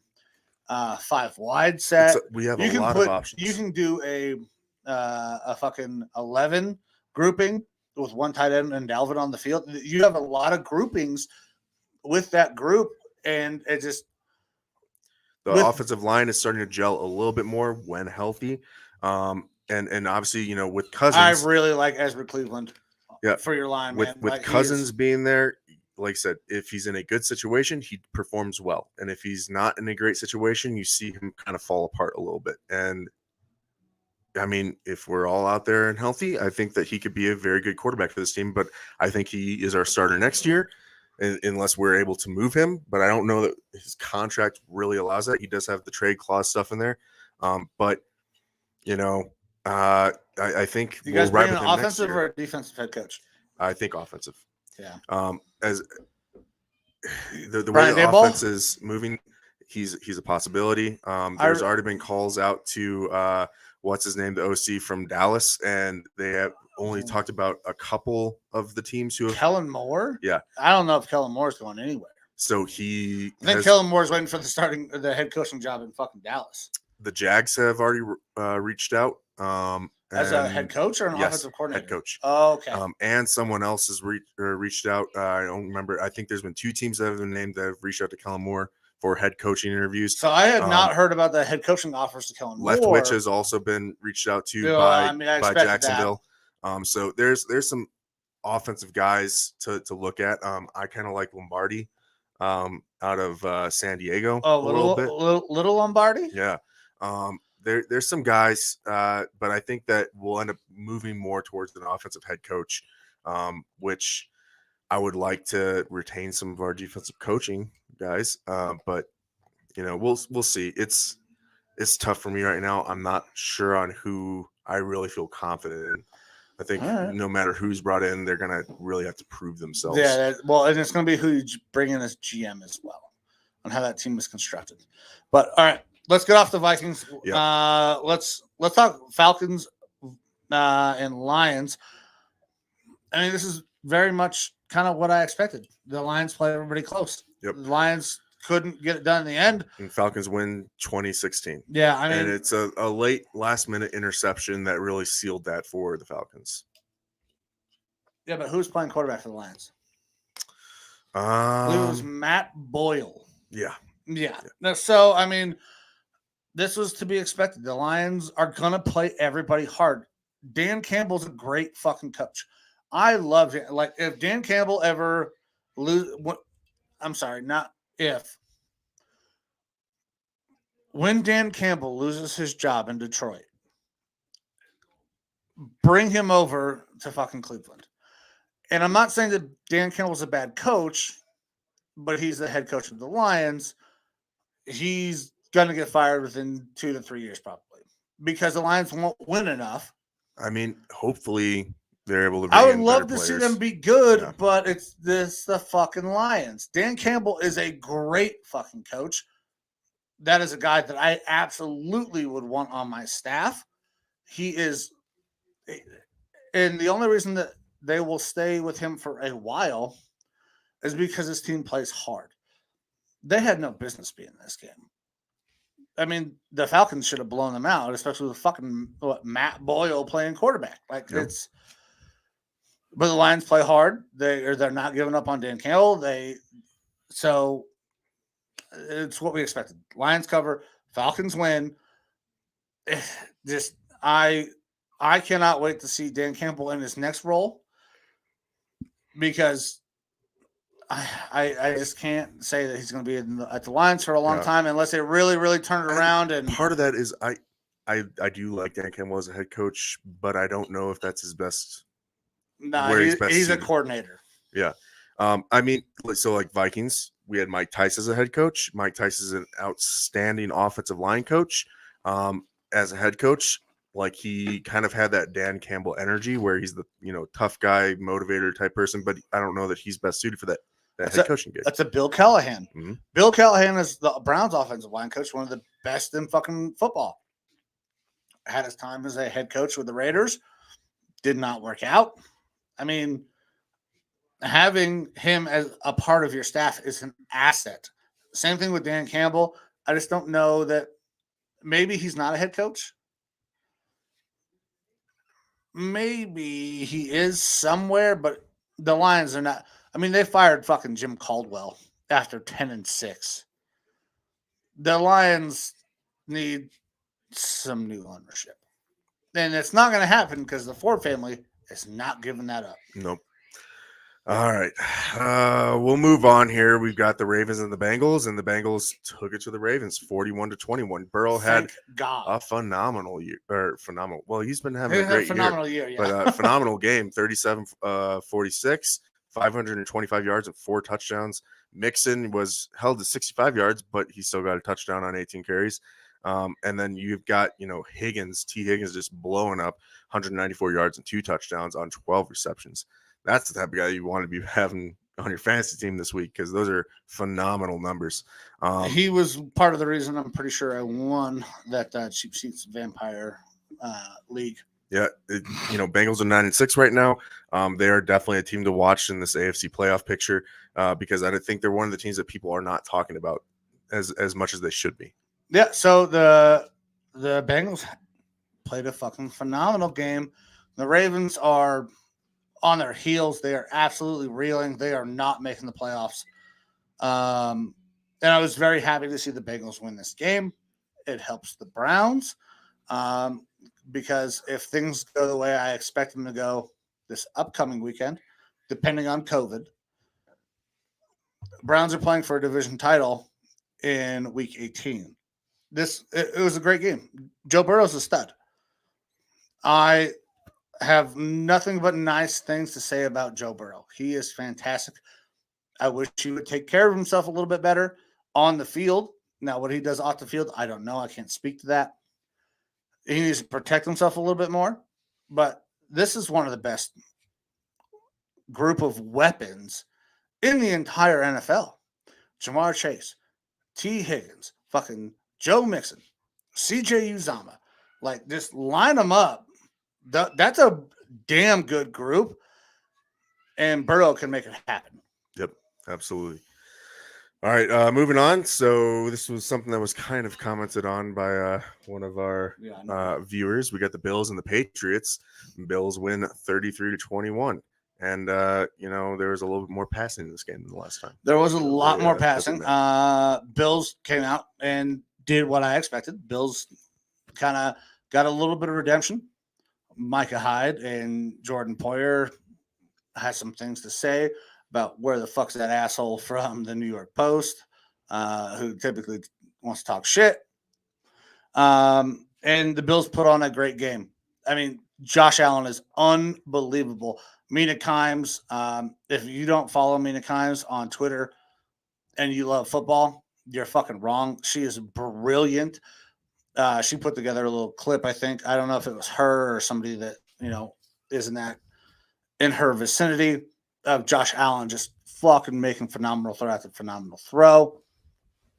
5 wide set. We have a lot of options. You can do a fucking 11 grouping with 1 tight end and Dalvin on the field. You have a lot of groupings with that group, and it just the offensive line is starting to gel a little bit more when healthy. And obviously, with Cousins, I really like Ezra Cleveland. Yeah, for your line, with Cousins being there. Like I said, if he's in a good situation, he performs well, and if he's not in a great situation, you see him kind of fall apart a little bit. And I mean, if we're all out there and healthy, I think that he could be a very good quarterback for this team. But I think he is our starter next year, unless we're able to move him. But I don't know that his contract really allows that. He does have the trade clause stuff in there. But I think you guys bring an offensive or a defensive head coach? I think offensive. Yeah. As the way the offense is moving, he's a possibility. There's already been calls out to what's his name, the OC from Dallas, and they have only talked about a couple of the teams who have Kellen Moore. Yeah, I don't know if Kellen Moore is going anywhere. So I think Kellen Moore's waiting for the head coaching job in fucking Dallas. The Jags have already reached out. As a head coach or an offensive coordinator? Head coach. Oh, okay. And someone else has reached out. I don't remember. I think there's been 2 teams that have been named that have reached out to Kellen Moore for head coaching interviews. So I had not heard about the head coaching offers to Kellen Moore. Leftwich has also been reached out to by Jacksonville. So there's some offensive guys to look at. I kind of like Lombardi out of San Diego. Oh, little Lombardi? Yeah. There's some guys, but I think that we'll end up moving more towards an offensive head coach, which I would like to retain some of our defensive coaching guys. But we'll see. It's tough for me right now. I'm not sure on who I really feel confident in. I think no matter who's brought in, they're gonna really have to prove themselves. Yeah, and it's gonna be who you bring in as GM as well, on how that team is constructed. But all right. Let's get off the Vikings. Yeah. Let's talk Falcons and Lions. I mean, this is very much kind of what I expected. The Lions play everybody close. Yep. The Lions couldn't get it done in the end. And Falcons win 2016. Yeah, I mean, and it's a late last-minute interception that really sealed that for the Falcons. Yeah, but who's playing quarterback for the Lions? I believe it was Matt Boyle. Yeah. So, I mean, this was to be expected. The Lions are going to play everybody hard. Dan Campbell's a great fucking coach. I love it. Like, if Dan Campbell ever when Dan Campbell loses his job in Detroit, bring him over to fucking Cleveland. And I'm not saying that Dan Campbell's a bad coach, but he's the head coach of the Lions. He's going to get fired within 2 to 3 years, probably, because the Lions won't win enough. I mean, hopefully they're able to. I would love to see them be good, but it's the fucking Lions. Dan Campbell is a great fucking coach. That is a guy that I absolutely would want on my staff. He is, and the only reason that they will stay with him for a while is because his team plays hard. They had no business being in this game. I mean, the Falcons should have blown them out, especially with fucking Matt Boyle playing quarterback. But the Lions play hard. They're not giving up on Dan Campbell. So it's what we expected. Lions cover, Falcons win. I cannot wait to see Dan Campbell in his next role, because I just can't say that he's going to be at the Lions for a long time unless they really, really turn it around. And part of that is I do like Dan Campbell as a head coach, but I don't know if that's his best. No, he's a coordinator. Yeah. I mean, so like Vikings, we had Mike Tice as a head coach. Mike Tice is an outstanding offensive line coach. As a head coach, like, he kind of had that Dan Campbell energy where he's the tough guy, motivator type person, but I don't know that he's best suited for that head coaching gig. That's a Bill Callahan. Mm-hmm. Bill Callahan is the Browns offensive line coach, one of the best in fucking football. had his time as a head coach with the Raiders. Did not work out. I mean, having him as a part of your staff is an asset. Same thing with Dan Campbell. I just don't know that maybe he's not a head coach. Maybe he is somewhere, but the Lions are not. I mean, they fired fucking Jim Caldwell after 10-6. The Lions need some new ownership. And it's not going to happen because the Ford family is not giving that up. Nope. All right. We'll move on here. We've got the Ravens and the Bengals took it to the Ravens 41-21. Burrow had a phenomenal year. Well, he's been having a great year. Yeah. But a phenomenal game, 37-46, 525 yards and 4 touchdowns. Mixon was held to 65 yards, but he still got a touchdown on 18 carries. And then you've got, Higgins just blowing up 194 yards and 2 touchdowns on 12 receptions. That's the type of guy you want to be having on your fantasy team this week because those are phenomenal numbers. He was part of the reason I'm pretty sure I won that Cheap Seats Vampire League. Yeah, Bengals are 9-6 right now. They are definitely a team to watch in this AFC playoff picture because I think they're one of the teams that people are not talking about as much as they should be. Yeah, so the Bengals played a fucking phenomenal game. The Ravens are on their heels. They are absolutely reeling. They are not making the playoffs. And I was very happy to see the Bengals win this game. It helps the Browns because if things go the way I expect them to go this upcoming weekend, depending on COVID, Browns are playing for a division title in Week 18. It was a great game. Joe Burrow's a stud. I have nothing but nice things to say about Joe Burrow. He is fantastic. I wish he would take care of himself a little bit better on the field. Now, what he does off the field, I don't know. I can't speak to that. He needs to protect himself a little bit more. But this is one of the best group of weapons in the entire NFL. Jamar Chase, T. Higgins, fucking Joe Mixon, CJ Uzama. Like, just line them up. That's a damn good group. And Burrow can make it happen. Yep, absolutely. All right, moving on. So this was something that was kind of commented on by one of our viewers. We got the Bills and the Patriots. Bills win 33-21. And, there was a little bit more passing in this game than the last time. There was a lot more passing. Bills came out and did what I expected. Bills kind of got a little bit of redemption. Micah Hyde and Jordan Poyer had some things to say about where the fuck's that asshole from the New York Post, who typically wants to talk shit. And the Bills put on a great game. I mean, Josh Allen is unbelievable. Mina Kimes, if you don't follow Mina Kimes on Twitter and you love football, you're fucking wrong. She is brilliant. She put together a little clip, I think. I don't know if it was her or somebody that, is in her vicinity of Josh Allen just fucking making phenomenal throw after phenomenal throw.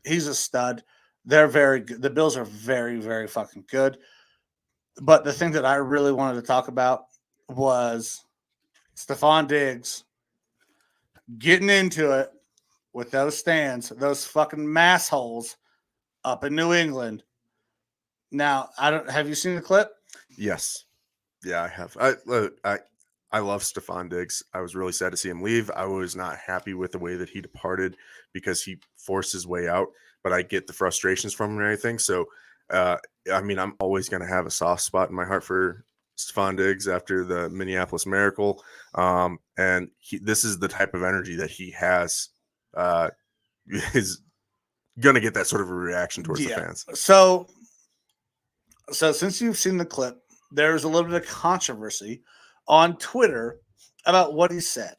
He's a stud. They're very good. The Bills are very, very fucking good. But the thing that I really wanted to talk about was Stephon Diggs getting into it with those stands, those fucking massholes up in New England. Now, have you seen the clip? Yes. Yeah, I have. I love Stephon Diggs. I was really sad to see him leave. I was not happy with the way that he departed because he forced his way out, but I get the frustrations from him and everything. So, I'm always going to have a soft spot in my heart for Stephon Diggs after the Minneapolis Miracle. And this is the type of energy that he has, is going to get that sort of a reaction towards the fans. So since you've seen the clip, there's a little bit of controversy on Twitter about what he said.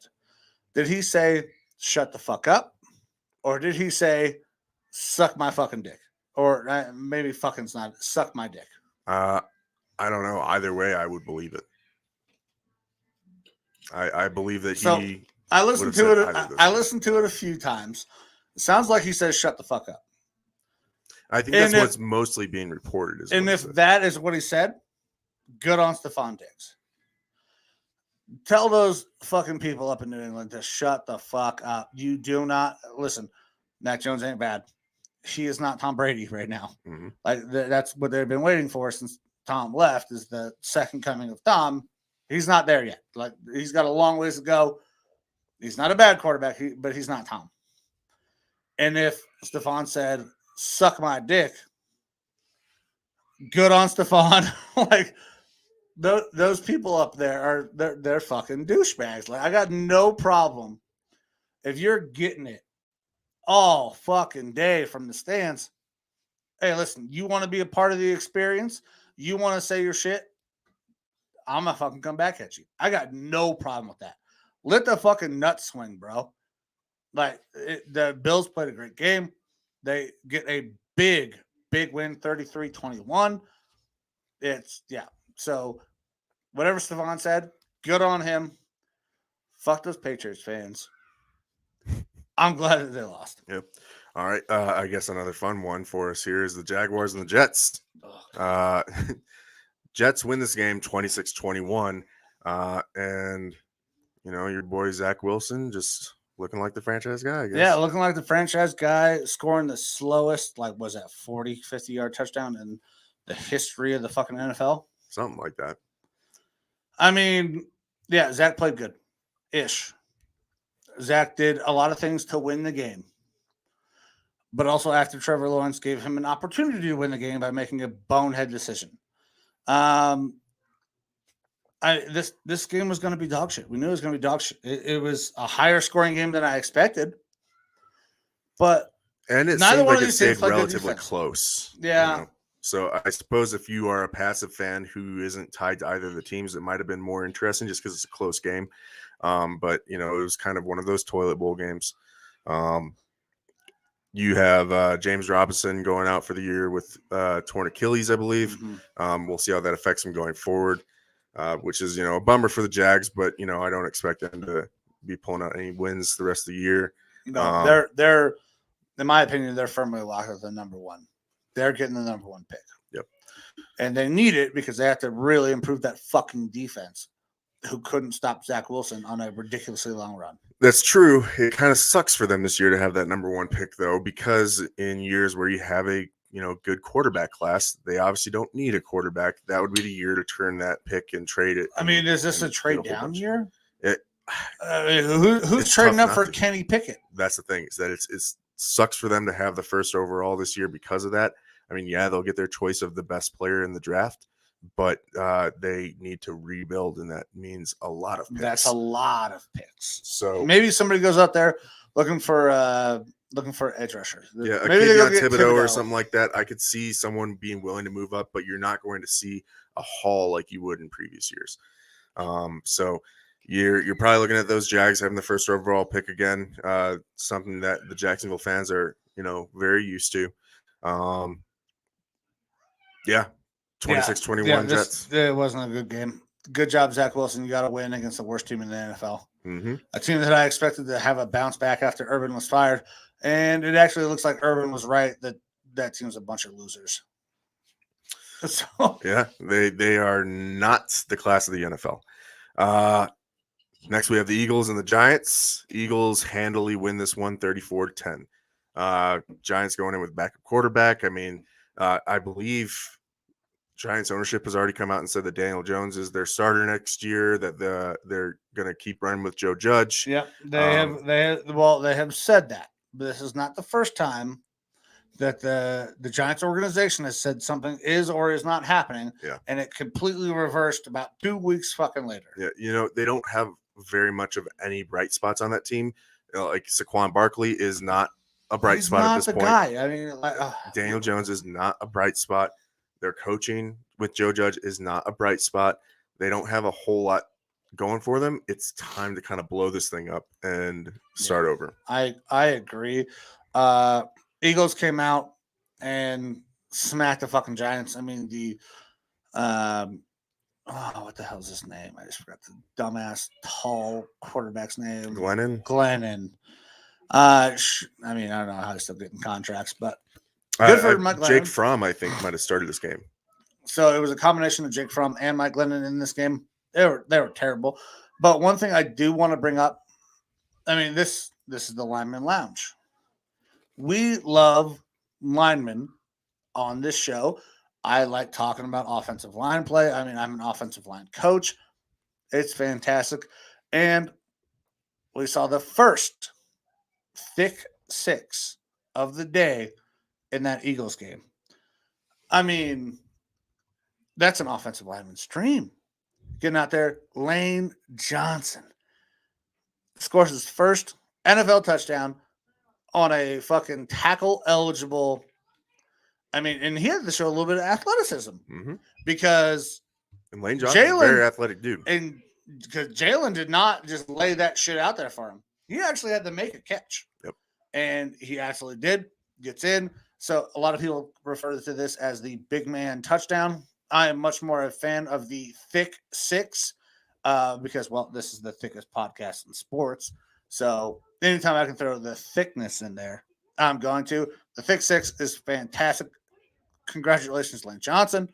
Did he say, shut the fuck up? Or did he say, suck my fucking dick? Or maybe fucking's not, suck my dick. I don't know. Either way, I would believe it. I believe that he. I listened to it. I listened to it a few times. It sounds like he says, shut the fuck up. I think that's what's mostly being reported. And if that is what he said, good on Stephon Diggs. Tell those fucking people up in New England to shut the fuck up. You do not listen. Mac Jones ain't bad. He is not Tom Brady right now. Mm-hmm. Like that's what they've been waiting for since Tom left. Is the second coming of Tom. He's not there yet. Like he's got a long ways to go. He's not a bad quarterback, but he's not Tom. And if Stephon said, "Suck my dick," good on Stephon. Like. Those people up there are they're fucking douchebags. Like I got no problem if you're getting it all fucking day from the stands. Hey, listen, you want to be a part of the experience? You want to say your shit? I'm gonna fucking come back at you. I got no problem with that. Let the fucking nuts swing, bro. Like the Bills played a great game. They get a big win, 33-21. It's So whatever Stephon said, good on him. Fuck those Patriots fans. I'm glad that they lost. Yep. All right. I guess another fun one for us here is the Jaguars and the Jets. Jets win this game 26-21. And, your boy Zach Wilson just looking like the franchise guy, I guess. Yeah, looking like the franchise guy, scoring the slowest, 40, 50-yard touchdown in the history of the fucking NFL. Something like that. I mean, yeah, Zach played good-ish. Zach did a lot of things to win the game. But also after Trevor Lawrence gave him an opportunity to win the game by making a bonehead decision. This game was going to be dog shit. We knew it was going to be dog shit. It was a higher scoring game than I expected. But and it seemed like it stayed relatively close. Yeah. So I suppose if you are a passive fan who isn't tied to either of the teams, it might have been more interesting just because it's a close game. But, it was kind of one of those toilet bowl games. You have James Robinson going out for the year with torn Achilles, I believe. Mm-hmm. We'll see how that affects him going forward, which is, a bummer for the Jags. But, I don't expect them to be pulling out any wins the rest of the year. No, they're in my opinion, they're firmly locked at the number one. They're getting the number one pick. Yep. And they need it because they have to really improve that fucking defense who couldn't stop Zach Wilson on a ridiculously long run. That's true. It kind of sucks for them this year to have that number one pick, though, because in years where you have a good quarterback class, they obviously don't need a quarterback. That would be the year to turn that pick and trade it. I mean, is this a trade down year? Who's trading up for Kenny Pickett? That's the thing, is that it sucks for them to have the first overall this year because of that. I mean, yeah, they'll get their choice of the best player in the draft, but they need to rebuild, and that means a lot of picks. That's a lot of picks. So maybe somebody goes out there looking for edge rusher. Yeah, maybe they go Thibodeau or something like that. I could see someone being willing to move up, but you're not going to see a haul like you would in previous years. So you're probably looking at those Jags having the first overall pick again, something that the Jacksonville fans are very used to. 26-21 Jets. It wasn't a good game. Good job, Zach Wilson. You got to win against the worst team in the NFL. Mm-hmm. A team that I expected to have a bounce back after Urban was fired. And it actually looks like Urban was right that team's a bunch of losers. So yeah, they are not the class of the NFL. Next, we have the Eagles and the Giants. Eagles handily win this one 34-10. Giants going in with backup quarterback. I mean, I believe Giants ownership has already come out and said that Daniel Jones is their starter next year, that they're going to keep running with Joe Judge. Yeah, they have said that. But this is not the first time that the Giants organization has said something is or is not happening. Yeah. And it completely reversed about 2 weeks fucking later. Yeah, they don't have very much of any bright spots on that team. Like Saquon Barkley is not a bright spot at this point. Guy. I mean, Daniel Jones is not a bright spot. Their coaching with Joe Judge is not a bright spot. They don't have a whole lot going for them. It's time to kind of blow this thing up and start over. I agree. Eagles came out and smacked the fucking Giants. I mean, what the hell is his name? I just forgot the dumbass tall quarterback's name. Glennon. I mean, I don't know how he's still getting contracts, but Good for Mike Glennon. Jake Fromm, I think, might have started this game. So it was a combination of Jake Fromm and Mike Glennon in this game. They were terrible. But one thing I do want to bring up, I mean, this is the Lineman Lounge. We love linemen on this show. I like talking about offensive line play. I mean, I'm an offensive line coach. It's fantastic. And we saw the first thick six of the day in that Eagles game. I mean, that's an offensive lineman's dream. Getting out there, Lane Johnson scores his first NFL touchdown on a fucking tackle eligible. I mean, and he had to show a little bit of athleticism because Lane Johnson is a very athletic dude. And because Jalen did not just lay that shit out there for him. He actually had to make a catch. Yep. And he absolutely did. Gets in. So a lot of people refer to this as the big man touchdown. I am much more a fan of the thick six because, well, this is the thickest podcast in sports. So anytime I can throw the thickness in there, I'm going to. The thick six is fantastic. Congratulations, Lane Johnson.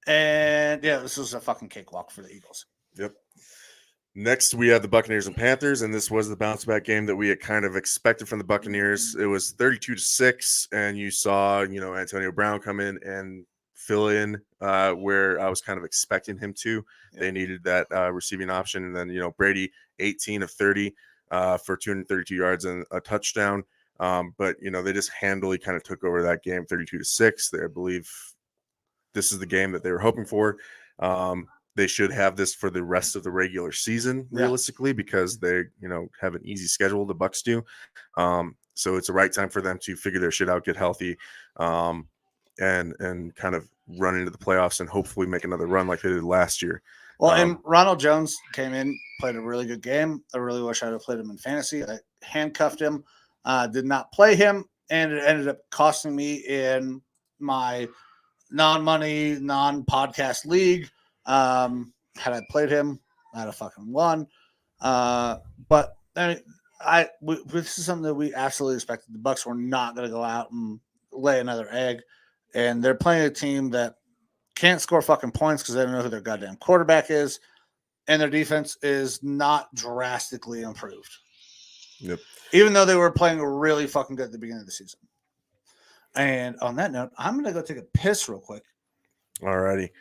And, yeah, this was a fucking cakewalk for the Eagles. Yep. Next, we had the Buccaneers and Panthers, and this was the bounce-back game that we had kind of expected from the Buccaneers. It was 32-6, and you saw, Antonio Brown come in and fill in where I was kind of expecting him to. Yeah. They needed that receiving option, and then, Brady, 18 of 30 for 232 yards and a touchdown. But, they just handily kind of took over that game, 32-6. I believe this is the game that they were hoping for. They should have this for the rest of the regular season, realistically, because they, have an easy schedule. The Bucs do. So it's the right time for them to figure their shit out, get healthy, and kind of run into the playoffs and hopefully make another run like they did last year. Well, and Ronald Jones came in, played a really good game. I really wish I'd have played him in fantasy. I handcuffed him, did not play him, and it ended up costing me in my non-money, non-podcast league. Had I played him, I'd have fucking won. But I mean, this is something that we absolutely expected. The Bucs were not going to go out and lay another egg, and they're playing a team that can't score fucking points because they don't know who their goddamn quarterback is, and their defense is not drastically improved. Yep. Even though they were playing really fucking good at the beginning of the season. And on that note, I'm going to go take a piss real quick. All righty.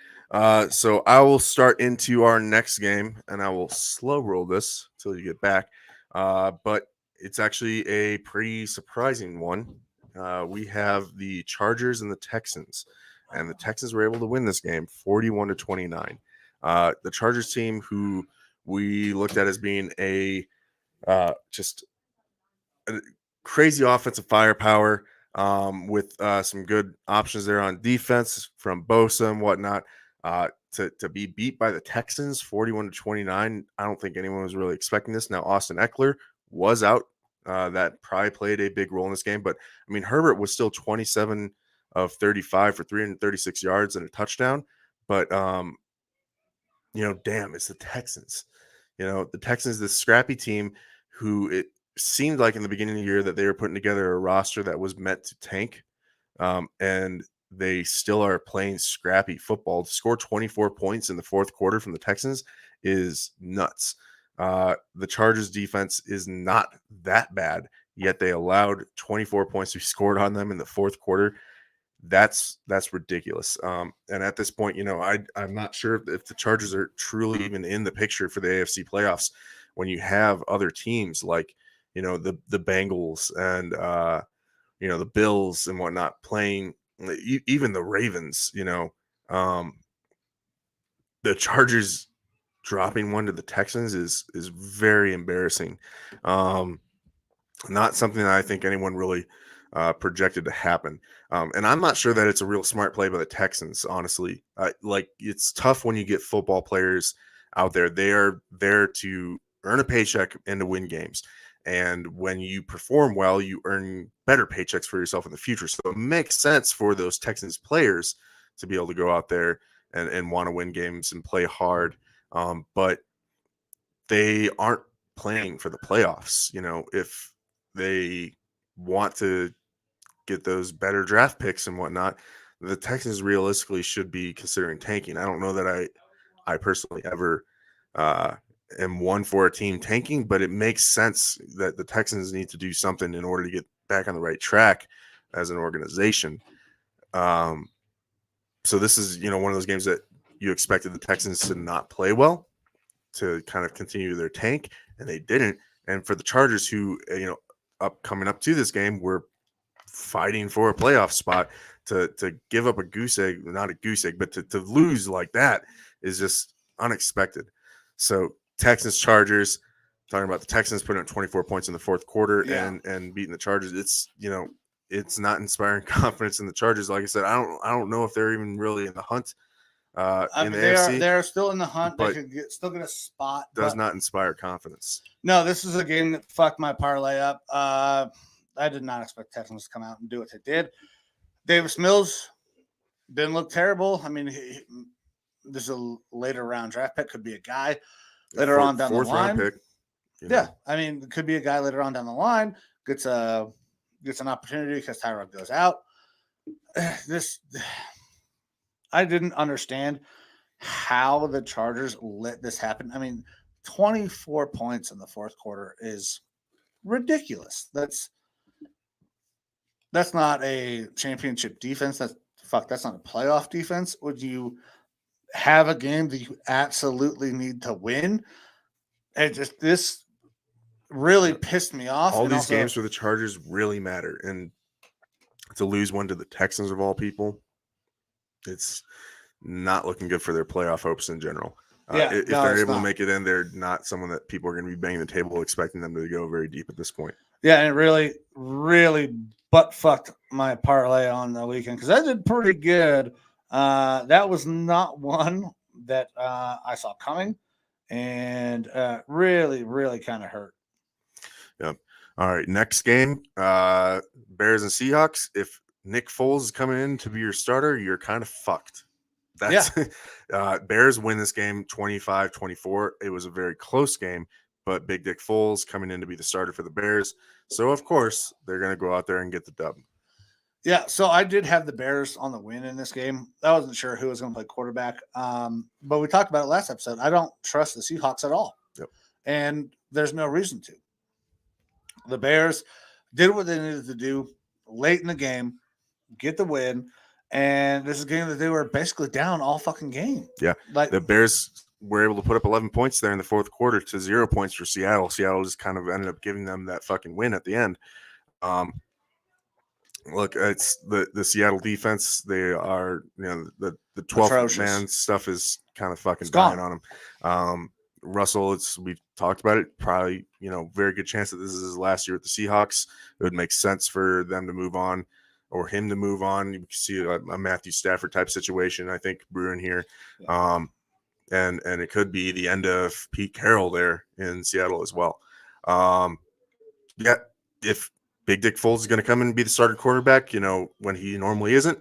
So I will start into our next game, and I will slow roll this until you get back. But it's actually a pretty surprising one. We have the Chargers and the Texans, and the Texans were able to win this game 41-29. The Chargers team, who we looked at as being just a crazy offensive firepower, with some good options there on defense from Bosa and whatnot. To be beat by the Texans 41-29, I don't think anyone was really expecting this. Now, Austin Eckler was out. That probably played a big role in this game. But, I mean, Herbert was still 27 of 35 for 336 yards and a touchdown. But, damn, it's the Texans. The Texans, this scrappy team who it seemed like in the beginning of the year that they were putting together a roster that was meant to tank. And they still are playing scrappy football. To score 24 points in the fourth quarter from the Texans is nuts. The Chargers defense is not that bad, yet they allowed 24 points to be scored on them in the fourth quarter. That's ridiculous. And at this point, I'm not sure if the Chargers are truly even in the picture for the AFC playoffs when you have other teams like, the Bengals and, the Bills and whatnot playing. Even the Ravens, the Chargers dropping one to the Texans is very embarrassing. Not something that I think anyone really projected to happen. And I'm not sure that it's a real smart play by the Texans, honestly. It's tough when you get football players out there. They are there to earn a paycheck and to win games. And when you perform well, you earn better paychecks for yourself in the future. So it makes sense for those Texans players to be able to go out there and want to win games and play hard. But they aren't playing for the playoffs. If they want to get those better draft picks and whatnot, the Texans realistically should be considering tanking. I don't know that I personally ever am one for a team tanking, but it makes sense that the Texans need to do something in order to get back on the right track as an organization. So this is, one of those games that you expected the Texans to not play well, to kind of continue their tank, and they didn't. And for the Chargers, who, coming up to this game, were fighting for a playoff spot, to give up a goose egg, not a goose egg, but to lose like that is just unexpected. So Texans, Chargers, talking about the Texans putting up 24 points in the fourth quarter and beating the Chargers. It's not inspiring confidence in the Chargers. Like I said, I don't know if they're even really in the hunt in the AFC. They're still in the hunt. But they could still get a spot. Does not inspire confidence. No, this is a game that fucked my parlay up. I did not expect Texans to come out and do what they did. Davis Mills didn't look terrible. I mean, this is a later round draft pick. Could be a guy later on down the line. Fourth round pick. Yeah, I mean, it could be a guy later on down the line. Gets an opportunity because Tyrod goes out. I didn't understand how the Chargers let this happen. I mean, 24 points in the fourth quarter is ridiculous. That's not a championship defense. That's not a playoff defense. Would you have a game that you absolutely need to win? This really pissed me off. All these games for the Chargers really matter, and to lose one to the Texans of all people, it's not looking good for their playoff hopes in general. If they're able to make it in, they're not someone that people are going to be banging the table expecting them to go very deep at this point. Yeah, and it really, really butt fucked my parlay on the weekend because I did pretty good. That was not one that I saw coming, and really, really kind of hurt. Yep. All right, next game, Bears and Seahawks. If Nick Foles is coming in to be your starter, you're kind of fucked. Bears win this game 25-24. It was a very close game, but Big Dick Foles coming in to be the starter for the Bears. So, of course, they're going to go out there and get the dub. Yeah, so I did have the Bears on the win in this game. I wasn't sure who was going to play quarterback, but we talked about it last episode. I don't trust the Seahawks at all, and there's no reason to. The Bears did what they needed to do late in the game, get the win, and this is a game that they were basically down all fucking game. Yeah, like the Bears were able to put up 11 points there in the fourth quarter to 0 points for Seattle. Seattle just kind of ended up giving them that fucking win at the end. Look, it's the Seattle defense. They are, the 12th man stuff is kind of fucking dying on them. Russell, we've talked about it. Probably, very good chance that this is his last year with the Seahawks. It would make sense for them to move on, or him to move on. You can see a Matthew Stafford type situation, I think, brewing here. Yeah. And it could be the end of Pete Carroll there in Seattle as well. If Big Dick Foles is going to come in and be the starter quarterback, when he normally isn't,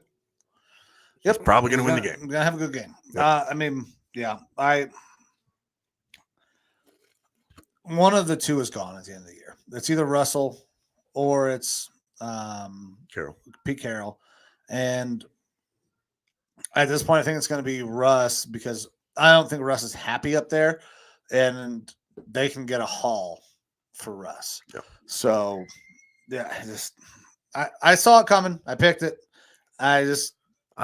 he's probably going to win the game. Going to have a good game. Yep. One of the two is gone at the end of the year. It's either Russell or it's Pete Carroll. And at this point, I think it's going to be Russ because I don't think Russ is happy up there, and they can get a haul for Russ. Yep. So, I saw it coming. I picked it. I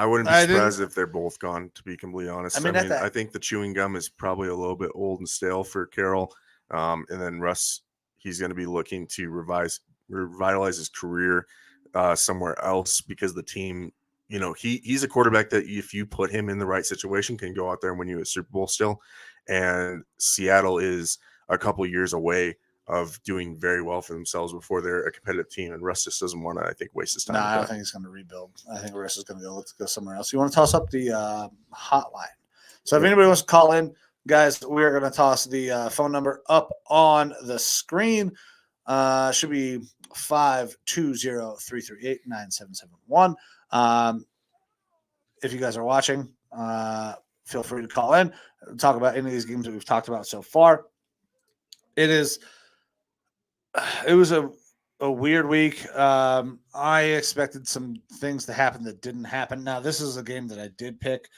wouldn't be surprised if they're both gone, to be completely honest. I think the chewing gum is probably a little bit old and stale for Carroll. And then Russ, he's going to be looking to revitalize his career somewhere else because the team, he's a quarterback that if you put him in the right situation can go out there and win you a Super Bowl still. And Seattle is a couple years away of doing very well for themselves before they're a competitive team. And Russ just doesn't want to, I think, waste his time. No, I don't think he's going to rebuild. I think Russ is going to go somewhere else. You want to toss up the hotline. So if anybody wants to call in, guys, we're going to toss the phone number up on the screen. Should be 520-338-9771. If you guys are watching, feel free to call in, talk about any of these games that we've talked about so far. It was a a weird week. I expected some things to happen that didn't happen. Now, this is a game that I did pick.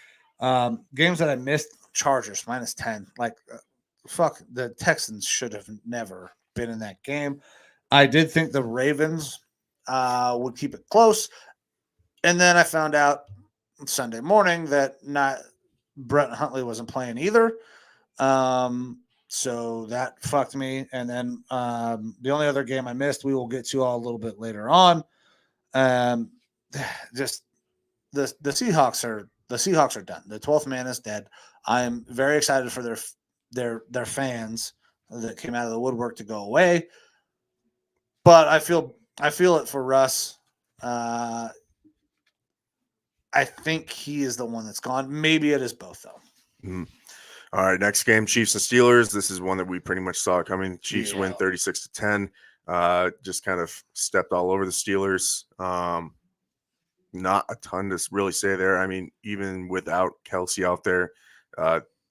Games that I missed: Chargers -10. Like, fuck, the Texans should have never been in that game. I did think the Ravens would keep it close, and then I found out Sunday morning that not Brett Huntley wasn't playing either. So that fucked me. And then the only other game I missed, we will get to all a little bit later on. Just the Seahawks are done. The 12th man is dead. I'm very excited for their fans that came out of the woodwork to go away. But I feel it for Russ. I think he is the one that's gone. Maybe it is both though. Mm. All right, next game, Chiefs and Steelers. This is one that we pretty much saw coming. Chiefs win 36-10. Just kind of stepped all over the Steelers. Not a ton to really say there. I mean, even without Kelsey out there,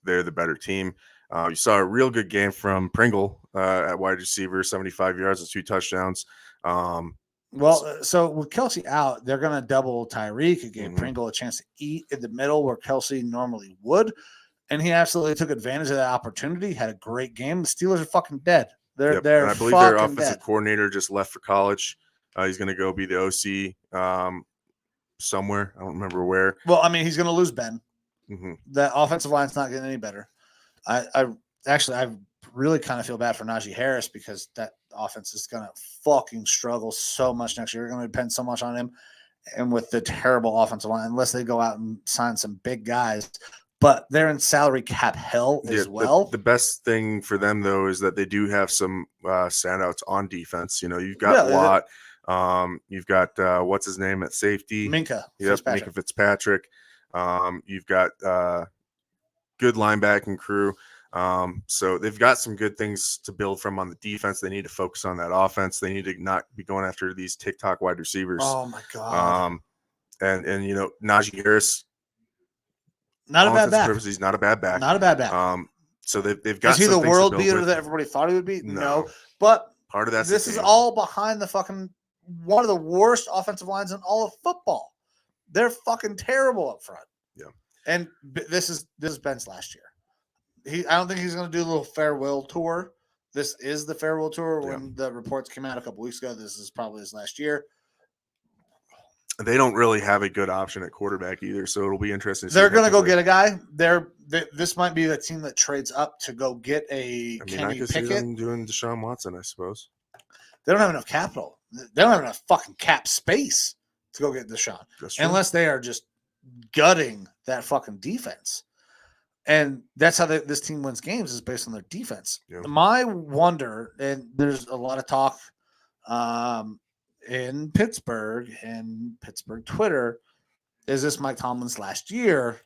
they're the better team. You saw a real good game from Pringle at wide receiver, 75 yards and 2 touchdowns. So with Kelsey out, they're going to double Tyreek. It gave Pringle a chance to eat in the middle where Kelsey normally would. And he absolutely took advantage of that opportunity. Had a great game. The Steelers are fucking dead. They're and I believe their offensive coordinator just left for college. He's going to go be the OC somewhere. I don't remember where. Well, I mean, he's going to lose Ben. Mm-hmm. The offensive line's not getting any better. I really kind of feel bad for Najee Harris because that offense is going to fucking struggle so much next year. You're going to depend so much on him. And with the terrible offensive line, unless they go out and sign some big guys. But they're in salary cap hell as well. The best thing for them, though, is that they do have some standouts on defense. You know, you've got Watt. You've got, what's his name at safety? Minka. Minka Fitzpatrick. You've got good linebacking crew. So they've got some good things to build from on the defense. They need to focus on that offense. They need to not be going after these TikTok wide receivers. Oh, my God. And you know, Najee Harris, not a bad back. He's not a bad back. Not a bad back. So they've got. Is he the world beater that everybody thought he would be? No. But part of that. This is all behind the fucking one of the worst offensive lines in all of football. They're fucking terrible up front. Yeah. And this is Ben's last year. I don't think he's going to do a little farewell tour. This is the farewell tour. When the reports came out a couple weeks ago, this is probably his last year. They don't really have a good option at quarterback either, so it'll be interesting. They're going to go get a guy. This might be the team that trades up to go get a Kenny Pickett. See them doing Deshaun Watson, I suppose. They don't have enough capital. They don't have enough fucking cap space to go get Deshaun, unless they are just gutting that fucking defense. And that's how this team wins games, is based on their defense. Yeah. My wonder, and there's a lot of talk in Pittsburgh and Pittsburgh Twitter, is this Mike Tomlin's last year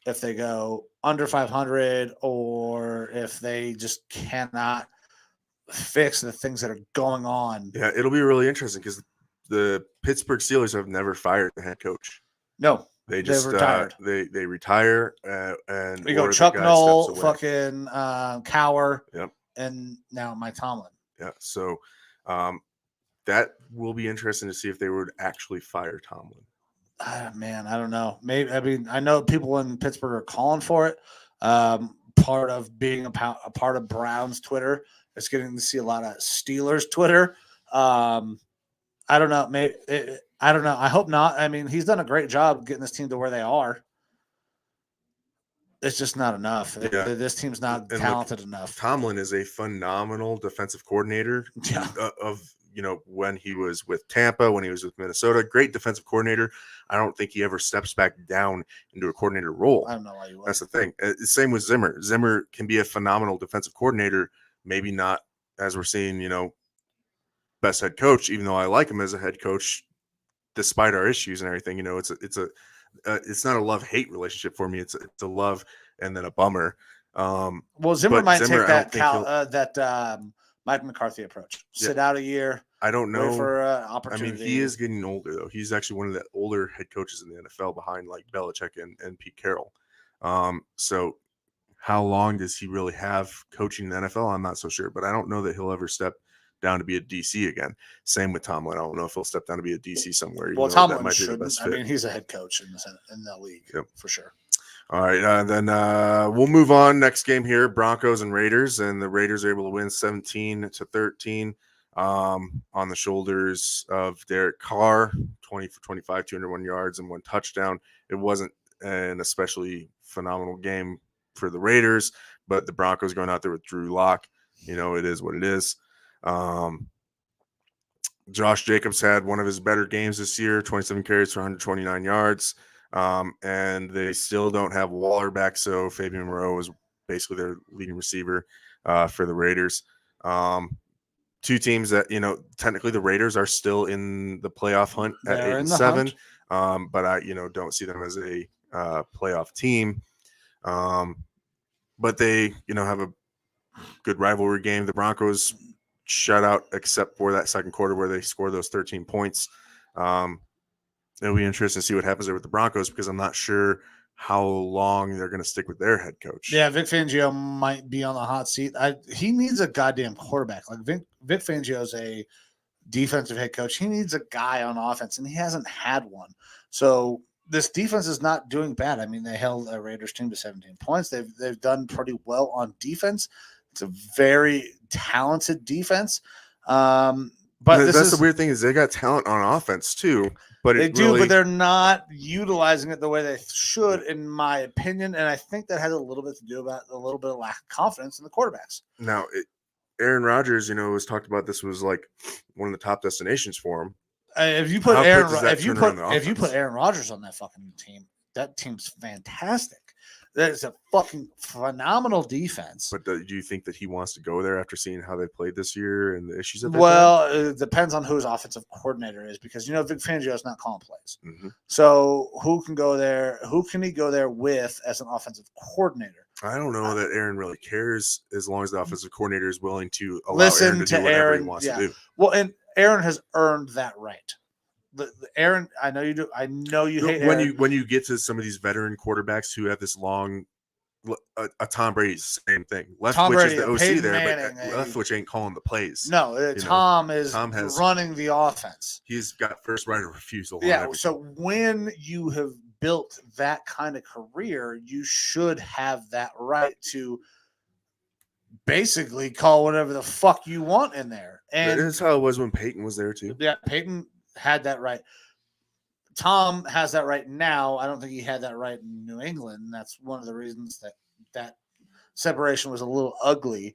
if they go under 500 or if they just cannot fix the things that are going on? Yeah, it'll be really interesting because the Pittsburgh Steelers have never fired the head coach. No. They just retired. They retire and we go Chuck Noll, fucking Cower, and now Mike Tomlin. Yeah, so that will be interesting to see if they would actually fire Tomlin. Man, I don't know. Maybe. I mean, I know people in Pittsburgh are calling for it. Part of being a part of Browns Twitter is getting to see a lot of Steelers Twitter. I don't know. Maybe. I don't know. I hope not. I mean, he's done a great job getting this team to where they are. It's just not enough. Yeah. This team's not talented enough. Tomlin is a phenomenal defensive coordinator. Yeah. Of when he was with Tampa, when he was with Minnesota, great defensive coordinator. I don't think he ever steps back down into a coordinator role. I don't know why you would. That's the thing. Same with Zimmer. Zimmer can be a phenomenal defensive coordinator. Maybe not, as we're seeing, best head coach. Even though I like him as a head coach, despite our issues and everything, it's not a love-hate relationship for me. It's a love and then a bummer. Well, Zimmer might take that Mike McCarthy approach. Sit out a year. I don't know. Wait for an opportunity. I mean, he is getting older, though. He's actually one of the older head coaches in the NFL behind like Belichick and Pete Carroll. So how long does he really have coaching in the NFL? I'm not so sure, but I don't know that he'll ever step down to be a DC again. Same with Tomlin. I don't know if he'll step down to be a DC somewhere. Well, Tomlin shouldn't. I mean, he's a head coach in the league for sure. All right, then we'll move on. Next game here, Broncos and Raiders, and the Raiders are able to win 17-13 on the shoulders of Derek Carr, 20 for 25, 201 yards, and 1 touchdown. It wasn't an especially phenomenal game for the Raiders, but the Broncos going out there with Drew Lock, it is what it is. Josh Jacobs had one of his better games this year, 27 carries for 129 yards. And they still don't have Waller back, so Fabian Moreau is basically their leading receiver for the Raiders. 2 teams that, technically the Raiders are still in the playoff hunt at 8-7, but I, don't see them as a playoff team. But they, have a good rivalry game. The Broncos shut out except for that second quarter where they scored those 13 points. It'll be interesting to see what happens there with the Broncos because I'm not sure how long they're going to stick with their head coach. Yeah, Vic Fangio might be on the hot seat. He needs a goddamn quarterback. Like Vic Fangio's a defensive head coach. He needs a guy on offense, and he hasn't had one. So this defense is not doing bad. I mean, they held a Raiders team to 17 points. They've done pretty well on defense. It's a very talented defense. But that's the weird thing is they got talent on offense too. But but they're not utilizing it the way they should, in my opinion. And I think that has a little bit to do about a little bit of lack of confidence in the quarterbacks. Now, Aaron Rodgers, was talked about this was like one of the top destinations for him. If you put Aaron Rodgers on that fucking team, that team's fantastic. That is a fucking phenomenal defense. But do you think that he wants to go there after seeing how they played this year and the issues that it depends on who his offensive coordinator is because, Vic Fangio is not calling plays. Mm-hmm. So who can go there? Who can he go there with as an offensive coordinator? I don't know that Aaron really cares as long as the offensive coordinator is willing to allow Aaron to do whatever he wants to do. Well, and Aaron has earned that right. Aaron, I know you do. I know you hate when Aaron. when you get to some of these veteran quarterbacks who have this long, a Tom Brady's the same thing. Leftwich is the OC Peyton there, Manning, but Leftwich ain't calling the plays. No, Tom is running the offense. He's got first right of refusal. Yeah, so when you have built that kind of career, you should have that right to basically call whatever the fuck you want in there. And that's how it was when Peyton was there too. Yeah, Peyton had that right. Tom has that right now. I don't think he had that right in New England. And that's one of the reasons that separation was a little ugly.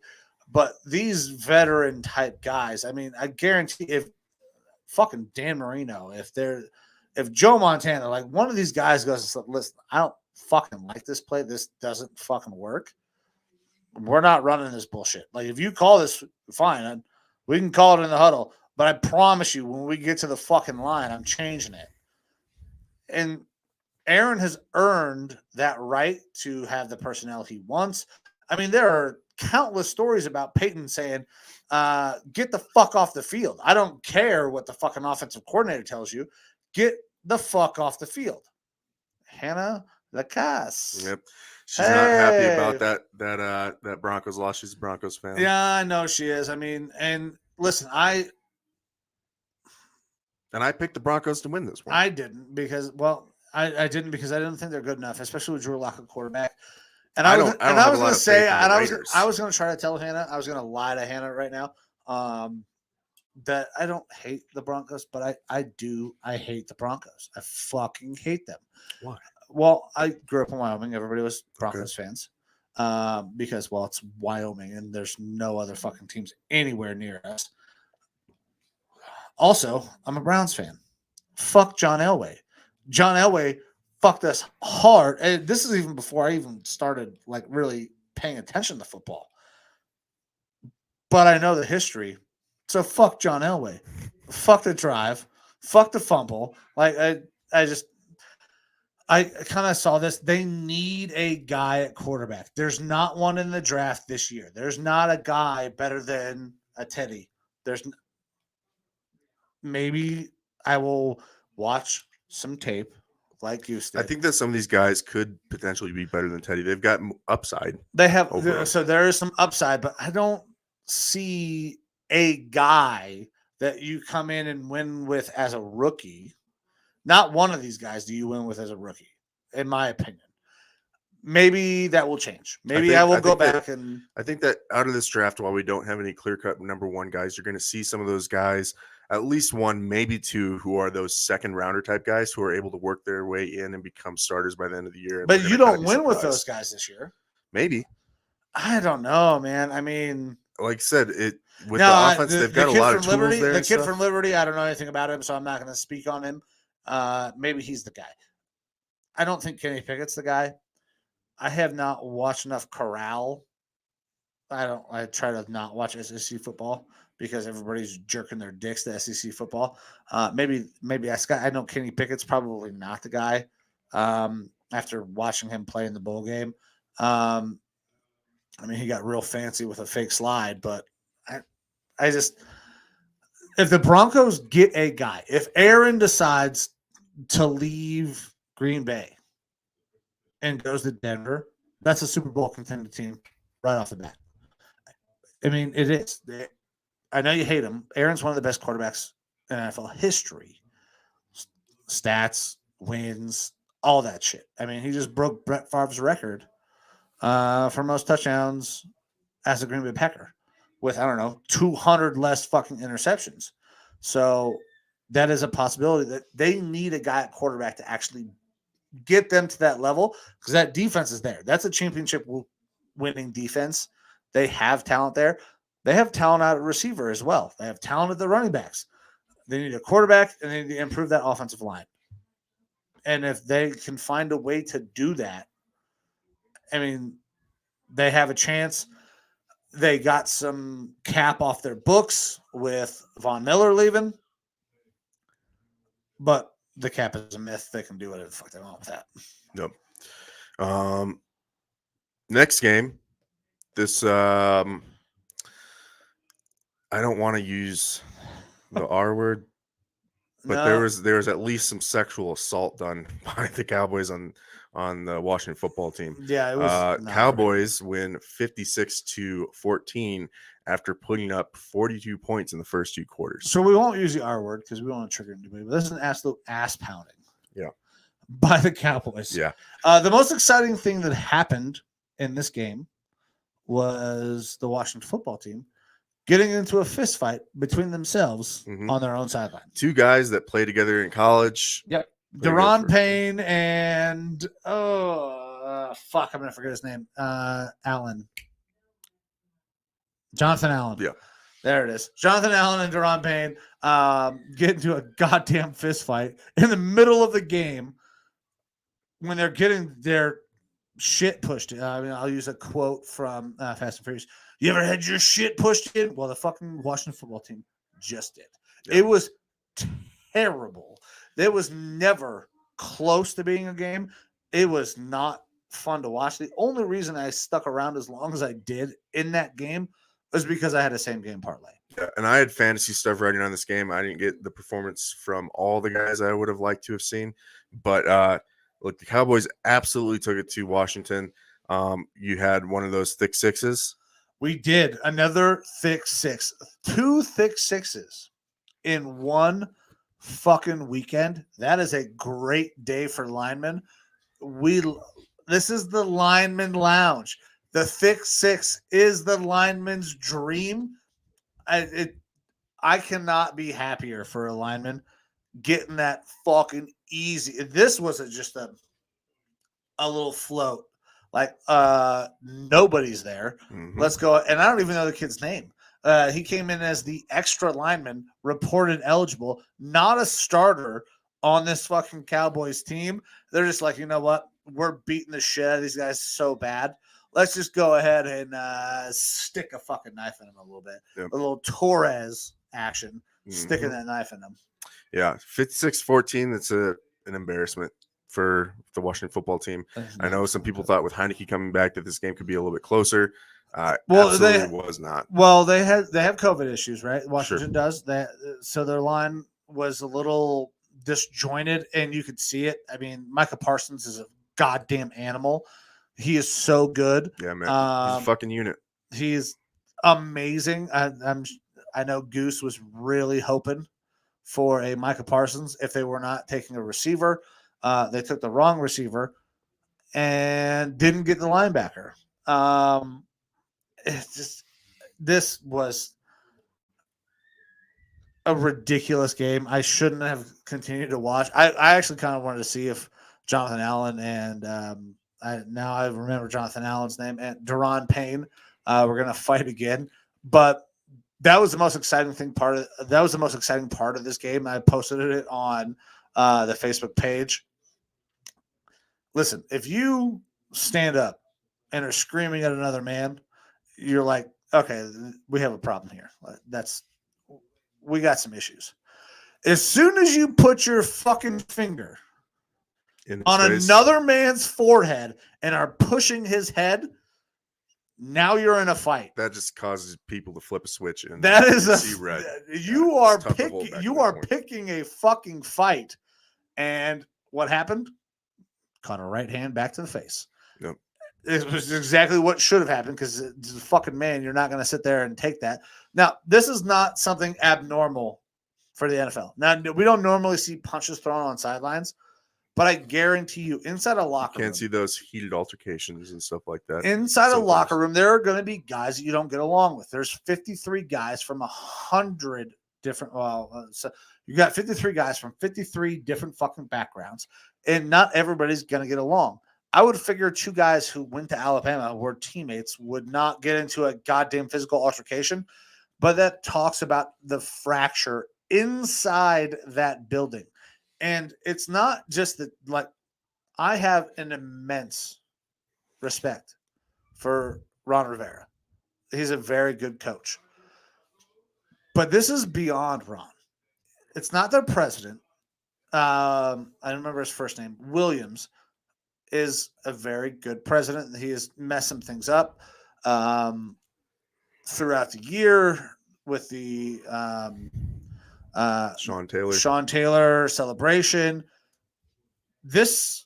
But these veteran type guys, I mean, I guarantee if fucking Dan Marino, if Joe Montana, like one of these guys goes, listen, I don't fucking like this play. This doesn't fucking work. We're not running this bullshit. Like if you call this, fine. We can call it in the huddle. But I promise you, when we get to the fucking line, I'm changing it. And Aaron has earned that right to have the personnel he wants. I mean, there are countless stories about Peyton saying, get the fuck off the field. I don't care what the fucking offensive coordinator tells you. Get the fuck off the field. Hannah Lacasse. Yep. She's not happy about that Broncos loss. She's a Broncos fan. Yeah, I know she is. I mean, and listen, I picked the Broncos to win this one. I didn't because I didn't because I didn't think they're good enough, especially with Drew Lock at quarterback. And I was going to say, and I was going to try to tell Hannah, I was going to lie to Hannah right now, that I don't hate the Broncos, but I do. I hate the Broncos. I fucking hate them. Why? Well, I grew up in Wyoming. Everybody was Broncos fans because, well, it's Wyoming and there's no other fucking teams anywhere near us. Also, I'm a Browns fan. Fuck John Elway. John Elway fucked us hard. And this is even before I even started like really paying attention to football. But I know the history. So fuck John Elway. Fuck the drive. Fuck the fumble. Like I kind of saw this. They need a guy at quarterback. There's not one in the draft this year. There's not a guy better than a Teddy. Maybe I will watch some tape like you did. I think that some of these guys could potentially be better than Teddy. They've got upside. They have, so there is some upside, but I don't see a guy that you come in and win with as a rookie. Not one of these guys do you win with as a rookie, in my opinion. Maybe that will change. Maybe I will go back and I think that out of this draft, while we don't have any clear-cut number one guys, you're going to see some of those guys, at least one, maybe two, who are those second-rounder type guys who are able to work their way in and become starters by the end of the year. But you don't win with those guys this year. Maybe. I don't know, man. I mean, like I said, the offense, they've got a lot of tools there. The kid from Liberty, I don't know anything about him, so I'm not going to speak on him. Maybe he's the guy. I don't think Kenny Pickett's the guy. I have not watched enough Corral. I try to not watch SEC football because everybody's jerking their dicks to SEC football. Maybe I know Kenny Pickett's probably not the guy. After watching him play in the bowl game, I mean, he got real fancy with a fake slide, but I just, if the Broncos get a guy, if Aaron decides to leave Green Bay and goes to Denver, that's a Super Bowl contender team right off the bat. I mean, it is. I know you hate him. Aaron's one of the best quarterbacks in NFL history. Stats, wins, all that shit. I mean, he just broke Brett Favre's record for most touchdowns as a Green Bay Packer with, 200 less fucking interceptions. So that is a possibility that they need a guy at quarterback to actually get them to that level because that defense is there. That's a championship winning defense. They have talent there. They have talent at receiver as well. They have talent at the running backs. They need a quarterback and they need to improve that offensive line. And if they can find a way to do that, I mean, they have a chance. They got some cap off their books with Von Miller leaving, but the cap is a myth. They can do whatever the fuck they want with that. Yep. Next game, this I don't want to use the R word, but there was at least some sexual assault done by the Cowboys on the Washington football team. Yeah, it was Cowboys win 56-14 after putting up 42 points in the first two quarters. So we won't use the R word because we don't want to trigger anybody, but this is an absolute ass pounding. Yeah. By the Cowboys. Yeah. The most exciting thing that happened in this game was the Washington football team getting into a fist fight between themselves on their own sideline. Two guys that played together in college. Yep. Deron Payne and I'm gonna forget his name. Jonathan Allen. Yeah. There it is. Jonathan Allen and Deron Payne get into a goddamn fist fight in the middle of the game when they're getting their shit pushed in. I'll use a quote from Fast and Furious. You ever had your shit pushed in? Well, the fucking Washington football team just did. Yeah. It was terrible. It was never close to being a game. It was not fun to watch. The only reason I stuck around as long as I did in that game was because I had a same game parlay. Yeah, and I had fantasy stuff writing on this game. I didn't get the performance from all the guys I would have liked to have seen. But look, the Cowboys absolutely took it to Washington. You had one of those thick sixes. We did. Another thick six. 2 thick sixes in one fucking weekend. That is a great day for linemen. This is the Lineman Lounge. The thick six is the lineman's dream. I cannot be happier for a lineman getting that fucking easy. This was just a little float. Like nobody's there. Let's go. And I don't even know the kid's name. He came in as the extra lineman, reported eligible, not a starter on this fucking Cowboys team. They're just like, you know what? We're beating the shit out of these guys so bad. Let's just go ahead and stick a fucking knife in them a little bit. Yep. A little Torres action, sticking that knife in them. Yeah, 56-14. That's an embarrassment for the Washington football team. I know some people thought with Heineke coming back that this game could be a little bit closer. Absolutely was not. Well, they have COVID issues, right? Washington does that, so their line was a little disjointed, and you could see it. I mean, Micah Parsons is a goddamn animal. He is so good. Yeah, man. He's a fucking unit. He's amazing. I know Goose was really hoping for a Micah Parsons if they were not taking a receiver. They took the wrong receiver and didn't get the linebacker. This was a ridiculous game. I shouldn't have continued to watch. I actually kind of wanted to see if Jonathan Allen and I remember Jonathan Allen's name, and Daron Payne were going to fight again. But that was the most exciting part of this game. I posted it on the Facebook page. Listen, if you stand up and are screaming at another man, you're like, okay, we have a problem here. We got some issues. As soon as you put your fucking finger on another man's forehead and are pushing his head, now you're in a fight. That just causes people to flip a switch and that is see red. You are picking a fucking fight. And what happened? Caught a right hand back to the face. Yep. It was exactly what should have happened because it's a fucking man. You're not going to sit there and take that. Now, this is not something abnormal for the NFL. Now, we don't normally see punches thrown on sidelines, but I guarantee you, inside a locker room. Can't see those heated altercations and stuff like that. Inside a locker room, there are going to be guys that you don't get along with. There's 53 guys from 100 different. So you got 53 guys from 53 different fucking backgrounds, and not everybody's going to get along. I would figure two guys who went to Alabama were teammates would not get into a goddamn physical altercation, but that talks about the fracture inside that building. And it's not just that, like, I have an immense respect for Ron Rivera. He's a very good coach. But this is beyond Ron. It's not their president. I don't remember his first name. Williams is a very good president. He has messed some things up throughout the year with the Sean Taylor celebration. This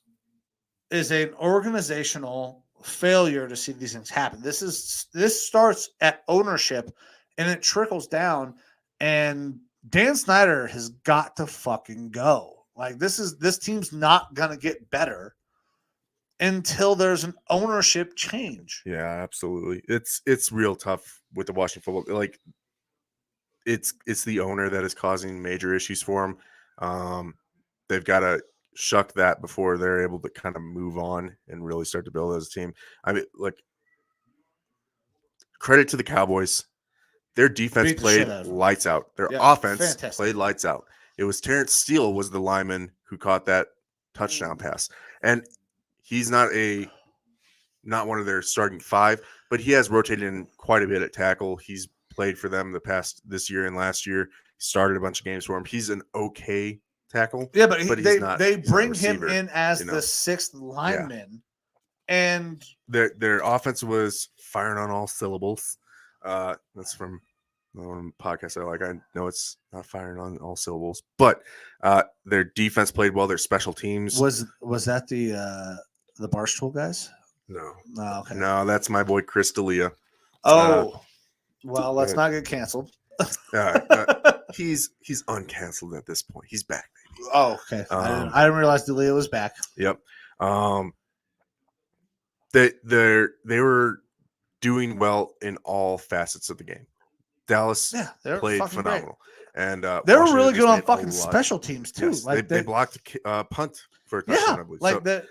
is an organizational failure to see these things happen. This starts at ownership and it trickles down, and Dan Snyder has got to fucking go. Like, this team's not going to get better until there's an ownership change. Yeah, absolutely. It's real tough with the Washington football. Like, it's the owner that is causing major issues for them. They've got to shuck that before they're able to kind of move on and really start to build as a team. I mean, like, credit to the Cowboys. Their defense played lights out. Their offense played lights out. It was Terrence Steele was the lineman who caught that touchdown pass. And he's not one of their starting five, but he has rotated in quite a bit at tackle. He's played for them this year and last year. He started a bunch of games for him. He's an okay tackle. Yeah, but they bring him in as the sixth lineman, and their offense was firing on all syllables. That's from one podcast I like. I know it's not firing on all syllables, but their defense played well. Their special teams was that the Barstool guys? No. Oh, okay. No, that's my boy Chris D'Elia. Oh, well, let's not get canceled. He's uncanceled at this point. He's back, baby. Oh, okay. I didn't realize D'Elia was back. Yep. They were doing well in all facets of the game. Dallas played phenomenal, and they were really good on fucking special teams too. Yes, like they blocked a punt for a touchdown. I believe. Like so that.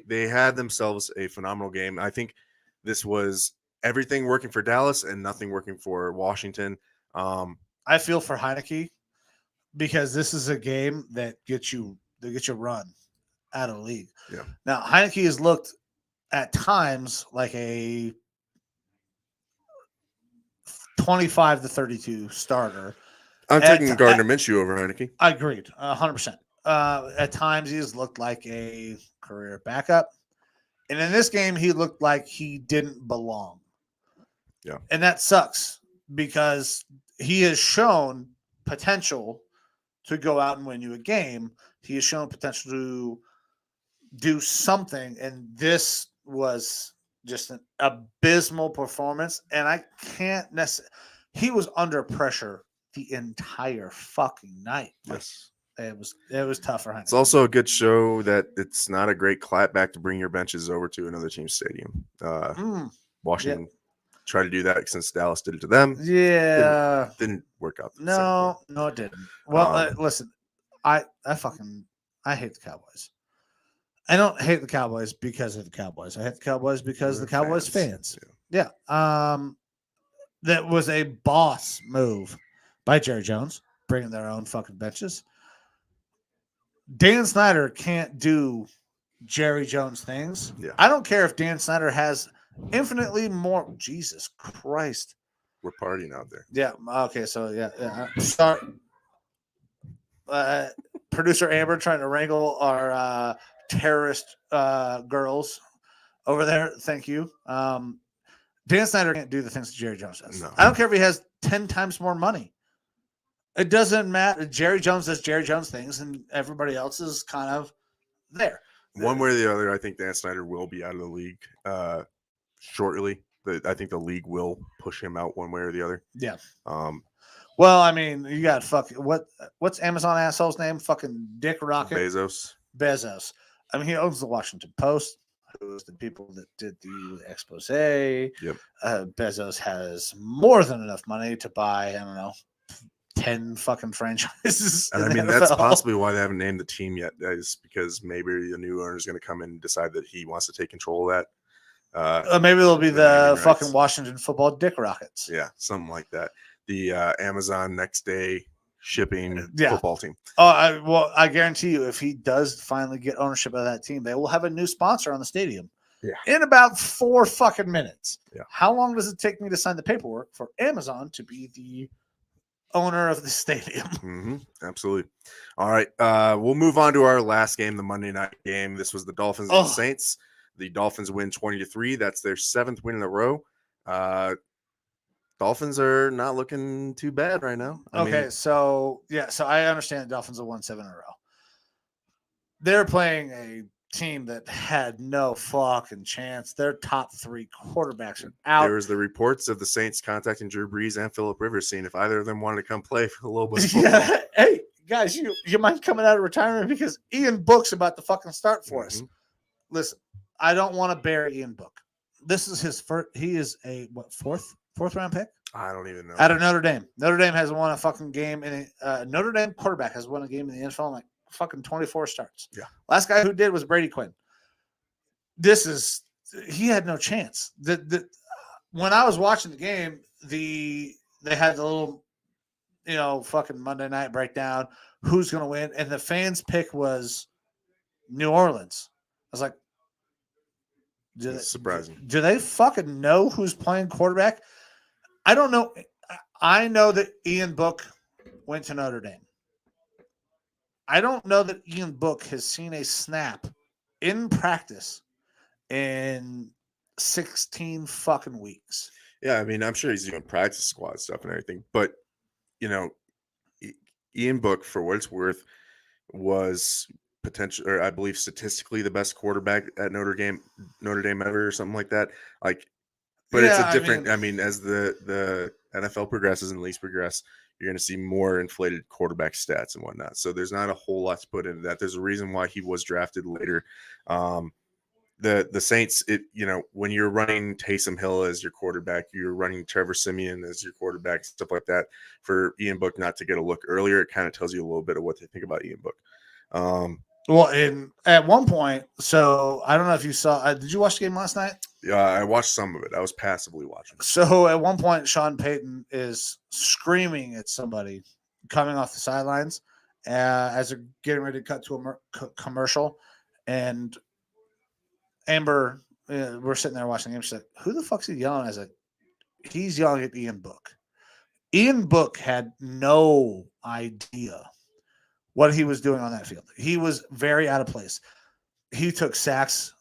They had themselves a phenomenal game. I think this was everything working for Dallas and nothing working for Washington. I feel for Heineke because this is a game that gets you run out of the league. Yeah. Now Heineke has looked at times like a 25 to 32 starter. I'm taking Gardner Minshew over Heineke. I agreed, 100%. At times, he's looked like a career backup. And in this game, he looked like he didn't belong. Yeah. And that sucks because he has shown potential to go out and win you a game. He has shown potential to do something. And this was just an abysmal performance. And I can't necessarily. he was under pressure the entire fucking night. Yes. It was tough for him. It's also a good show that it's not a great clapback to bring your benches over to another team's stadium. Washington tried to do that since Dallas did it to them. Yeah. Didn't work out. No, it didn't. Well, listen, I hate the Cowboys. I don't hate the Cowboys because of the Cowboys. I hate the Cowboys because of the Cowboys fans. Yeah. That was a boss move by Jerry Jones, bringing their own fucking benches. Dan Snyder can't do Jerry Jones things. Yeah. I don't care if Dan Snyder has infinitely more. Jesus Christ. We're partying out there. Yeah. Okay. So, Sorry. Producer Amber trying to wrangle our terrorist girls over there. Thank you. Dan Snyder can't do the things that Jerry Jones does. No. I don't care if he has 10 times more money. It doesn't matter. Jerry Jones does Jerry Jones things, and everybody else is kind of there. One way or the other, I think Dan Snyder will be out of the league shortly. I think the league will push him out one way or the other. Yeah. Well, I mean, you got what's Amazon asshole's name? Fucking Dick Rocket. Bezos. I mean, he owns the Washington Post, who's the people that did the expose. Yep. Bezos has more than enough money to buy, I don't know, 10 fucking franchises. And I mean, that's possibly why they haven't named the team yet, is because maybe the new owner is going to come in and decide that he wants to take control of that. Maybe it'll be the fucking Washington Football Dick Rockets. Yeah, something like that. The Amazon next day shipping football team. Oh, I guarantee you, if he does finally get ownership of that team, they will have a new sponsor on the stadium. Yeah. In about 4 fucking minutes. Yeah. How long does it take me to sign the paperwork for Amazon to be the owner of the stadium? Mm-hmm. Absolutely. All right. We'll move on to our last game, the Monday night game. This was the Dolphins and the Saints. The Dolphins win 20-3. That's their 7th win in a row. Dolphins are not looking too bad right now. So I understand the Dolphins have won 7 in a row. They're playing a team that had no fucking chance. Their top 3 quarterbacks are out. There was the reports of the Saints contacting Drew Brees and Phillip Rivers, seeing if either of them wanted to come play for a little bit of football. Yeah. Hey, guys, you mind coming out of retirement because Ian Book's about to fucking start for us. Listen, I don't want to bury Ian Book. This is his first. He is a fourth round pick? I don't even know. Out of Notre Dame. Notre Dame has won a fucking game Notre Dame quarterback has won a game in the NFL in like fucking 24 starts. Yeah. Last guy who did was Brady Quinn. He had no chance. When I was watching the game, they had the little, fucking Monday night breakdown, who's going to win, and the fans' pick was New Orleans. I was like, surprising. Do they fucking know who's playing quarterback? I don't know. I know that Ian Book went to Notre Dame. I don't know that Ian Book has seen a snap in practice in 16 fucking weeks. Yeah, I mean, I'm sure he's doing practice squad stuff and everything, but Ian Book, for what it's worth, was I believe statistically the best quarterback at Notre Dame ever, or something like that. But it's a different. As the NFL progresses and leagues progress, you're going to see more inflated quarterback stats and whatnot. So there's not a whole lot to put into that. There's a reason why he was drafted later. The Saints, when you're running Taysom Hill as your quarterback, you're running Trevor Siemian as your quarterback, stuff like that. For Ian Book not to get a look earlier, it kind of tells you a little bit of what they think about Ian Book. At one point, so I don't know if you saw. Did you watch the game last night? Yeah, I watched some of it. I was passively watching. So at one point, Sean Payton is screaming at somebody coming off the sidelines as they're getting ready to cut to a commercial. And Amber, we're sitting there watching the game. She's like, "Who the fuck's he yelling?" I was like, "He's yelling at Ian Book." Ian Book had no idea what he was doing on that field. He was very out of place. He took sacks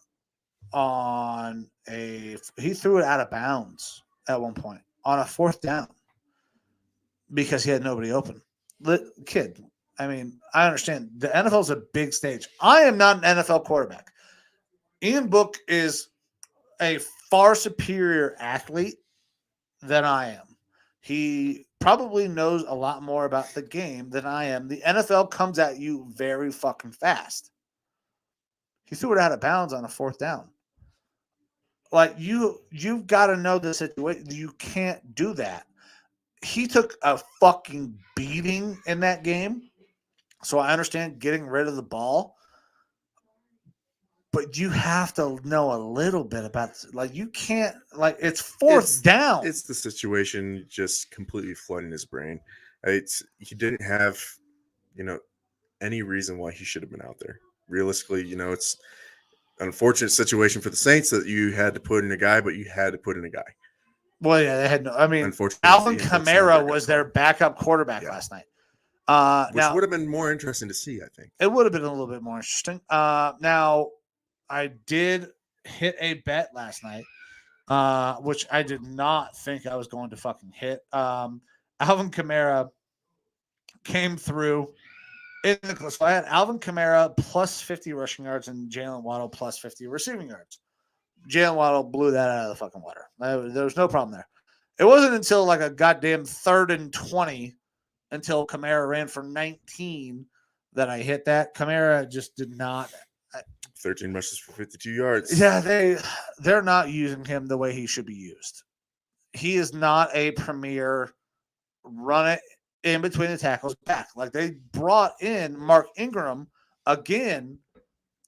he threw it out of bounds at one point on a 4th down because he had nobody open. Kid, I mean, I understand the NFL is a big stage. I am not an NFL quarterback. Ian Book is a far superior athlete than I am. He probably knows a lot more about the game than I am. The NFL comes at you very fucking fast. He threw it out of bounds on a 4th down. Like you've got to know the situation. You can't do that. He took a fucking beating in that game. So I understand getting rid of the ball. But you have to know a little bit about you can't it's 4th down. It's the situation just completely flooding his brain. He didn't have, any reason why he should have been out there. Realistically, it's an unfortunate situation for the Saints that you had to put in a guy, but you had to put in a guy. Well, yeah, they had no. I mean, Alvin Kamara was their backup quarterback last night. Which would have been more interesting to see, I think. It would have been a little bit more interesting. Now, I did hit a bet last night, which I did not think I was going to fucking hit. Alvin Kamara came through. So I had Alvin Kamara plus 50 rushing yards and Jalen Waddle plus 50 receiving yards. Jalen Waddle blew that out of the fucking water. There was no problem there. It wasn't until a goddamn 3rd and 20 until Kamara ran for 19 that I hit that. Kamara just did not. 13 rushes for 52 yards. Yeah, they're not using him the way he should be used. He is not a premier run it in between the tackles back. They brought in Mark Ingram again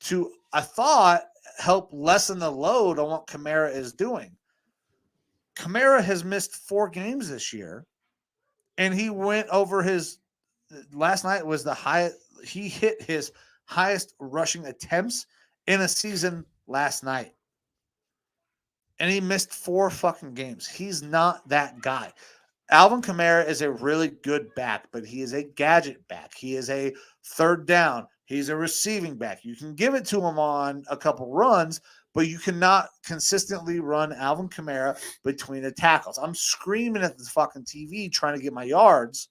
to, I thought, help lessen the load on what Kamara is doing. Kamara has missed 4 games this year, and he went over last night was the highest. He hit his highest rushing attempts in a season last night. And he missed 4 fucking games. He's not that guy. Alvin Kamara is a really good back, but he is a gadget back. He is a 3rd down. He's a receiving back. You can give it to him on a couple runs, but you cannot consistently run Alvin Kamara between the tackles. I'm screaming at the fucking TV trying to get my yards.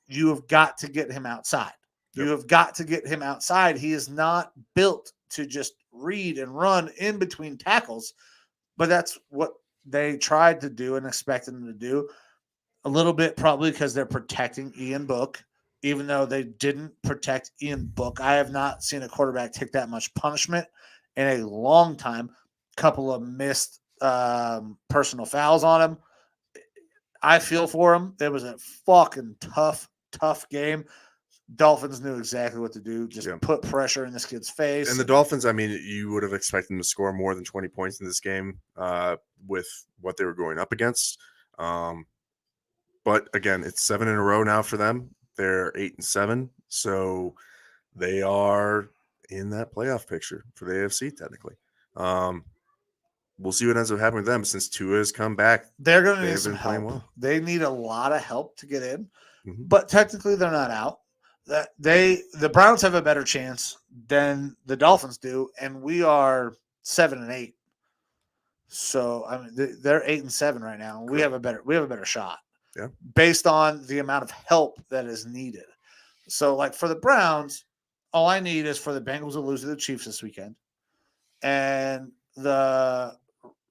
You have got to get him outside. You have got to get him outside. He is not built to just read and run in between tackles, but that's what they tried to do and expected him to do. A little bit probably because they're protecting Ian Book, even though they didn't protect Ian Book. I have not seen a quarterback take that much punishment in a long time. Couple of missed personal fouls on him. I feel for him. It was a fucking tough game. Dolphins knew exactly what to do. Just put pressure in this kid's face. And the Dolphins, I mean, you would have expected them to score more than 20 points in this game with what they were going up against. But again, it's 7 in a row now for them. They're 8-7, so they are in that playoff picture for the AFC technically. We'll see what ends up happening with them since Tua has come back. They're going to need some help. Well. They need a lot of help to get in, but technically they're not out. The Browns have a better chance than the Dolphins do, and we are 7-8. So I mean, they're 8-7 right now. We have a better shot. Yeah. Based on the amount of help that is needed. So, for the Browns, all I need is for the Bengals to lose to the Chiefs this weekend, and the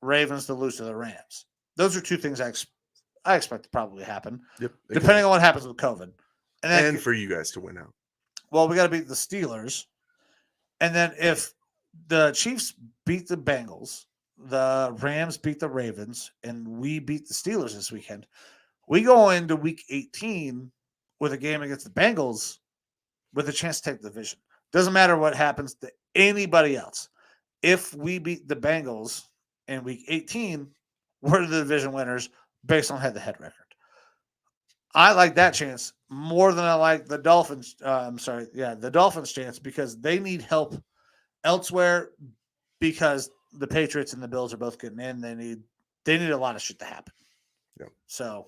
Ravens to lose to the Rams. Those are 2 things I expect to probably happen. Yep. Depending on what happens with COVID. And for you guys to win out. Well, we got to beat the Steelers. And then if the Chiefs beat the Bengals, the Rams beat the Ravens, and we beat the Steelers this weekend, we go into week 18 with a game against the Bengals with a chance to take the division. Doesn't matter what happens to anybody else. If we beat the Bengals in week 18, we're the division winners based on head-to-head record. I like that chance more than I like the Dolphins. The Dolphins chance because they need help elsewhere because the Patriots and the Bills are both getting in. They need a lot of shit to happen. Yeah. So,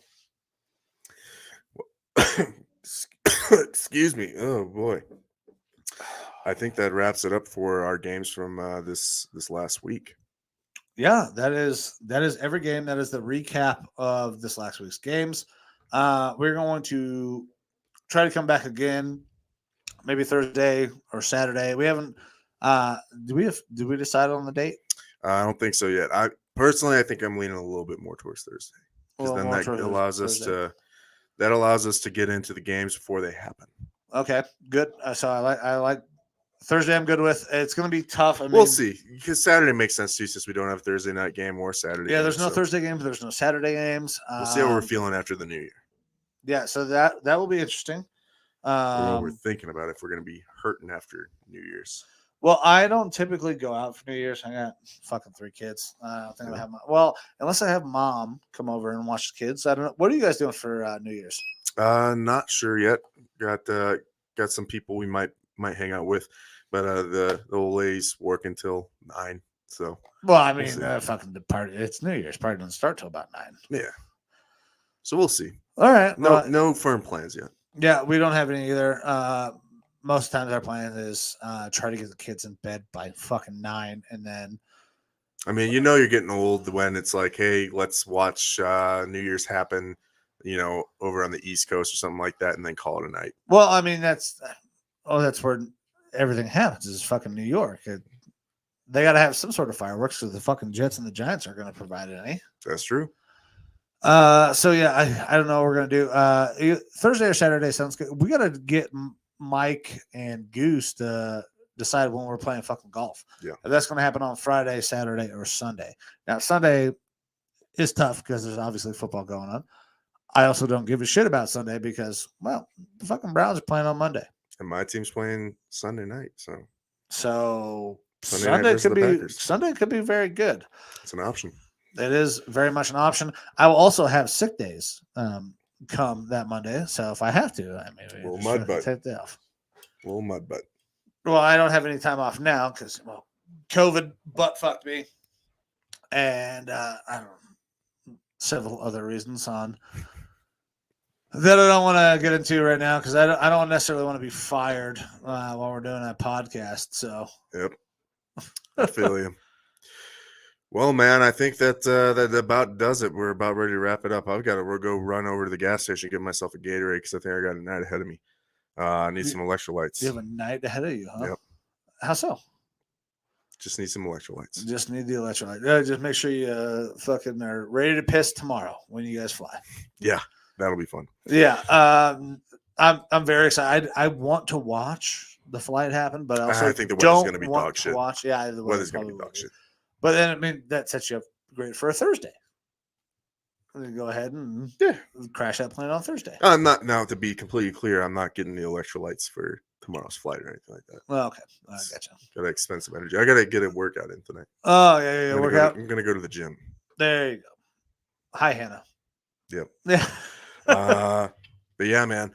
excuse me. Oh boy. I think that wraps it up for our games from this last week. Yeah, that is every game. That is the recap of this last week's games. We're going to try to come back again, maybe Thursday or Saturday. We haven't. Did we decide on the date? I don't think so yet. I think I'm leaning a little bit more towards Thursday. because then that allows us to get into the games before they happen. Okay, good. So I like Thursday. I'm good with. It's going to be tough. I mean, we'll see, because Saturday makes sense too, since we don't have Thursday night game or Saturday. Yeah, there's no Thursday games. There's no Saturday games. We'll see how we're feeling after the New Year. Yeah, so that will be interesting. What we're thinking about if we're going to be hurting after New Year's. Well, I don't typically go out for New Year's. I got fucking 3 kids. I don't think I have unless I have mom come over and watch the kids. I don't know. What are you guys doing for New Year's? Not sure yet. Got some people we might hang out with, but the old lady's working till 9. So well, I mean, fucking the party. It's New Year's. Party doesn't start till about 9. Yeah. So we'll see. All right. No firm plans yet. Yeah, we don't have any either. Most times our plan is try to get the kids in bed by fucking 9, and then. I mean, you're getting old when it's like, hey, let's watch New Year's happen, over on the East Coast or something like that, and then call it a night. Well, I mean, that's where everything happens is fucking New York. They got to have some sort of fireworks because the fucking Jets and the Giants aren't going to provide any. That's true. So yeah, I don't know what we're gonna do. Thursday or Saturday sounds good. We gotta get Mike and Goose to decide when we're playing fucking golf. Yeah, if that's gonna happen on Friday, Saturday, or Sunday. Now Sunday is tough because there's obviously football going on. I also don't give a shit about Sunday because the fucking Browns are playing on Monday, and my team's playing Sunday night. So Sunday could be very good. It's an option. It is very much an option. I will also have sick days come that Monday. So if I have to, I mean, little mud butt. Take that off. Little mud butt. Well, I don't have any time off now because COVID butt fucked me, and I don't know, several other reasons on that I don't want to get into right now because I don't necessarily want to be fired while we're doing that podcast. So yep, I feel you. Well, man, I think that about does it. We're about ready to wrap it up. I've got to go run over to the gas station, get myself a Gatorade because I think I got a night ahead of me. I need some electrolytes. You have a night ahead of you, huh? Yep. How so? Just need some electrolytes. Just need the electrolyte. Just make sure you fucking are ready to piss tomorrow when you guys fly. Yeah, that'll be fun. Yeah, I'm very excited. I want to watch the flight happen, but I think the weather's going to be dog shit. Yeah, the weather's going to be dog shit. But then, I mean, that sets you up great for a Thursday. Go ahead and crash that plane on Thursday. I'm not, now to be completely clear, I'm not getting the electrolytes for tomorrow's flight or anything like that. Well, okay. I gotcha. Got expensive energy. I got to get a workout in tonight. Oh, yeah. Workout. I'm going to go to the gym. There you go. Hi, Hannah. Yep. Yeah. But yeah, man,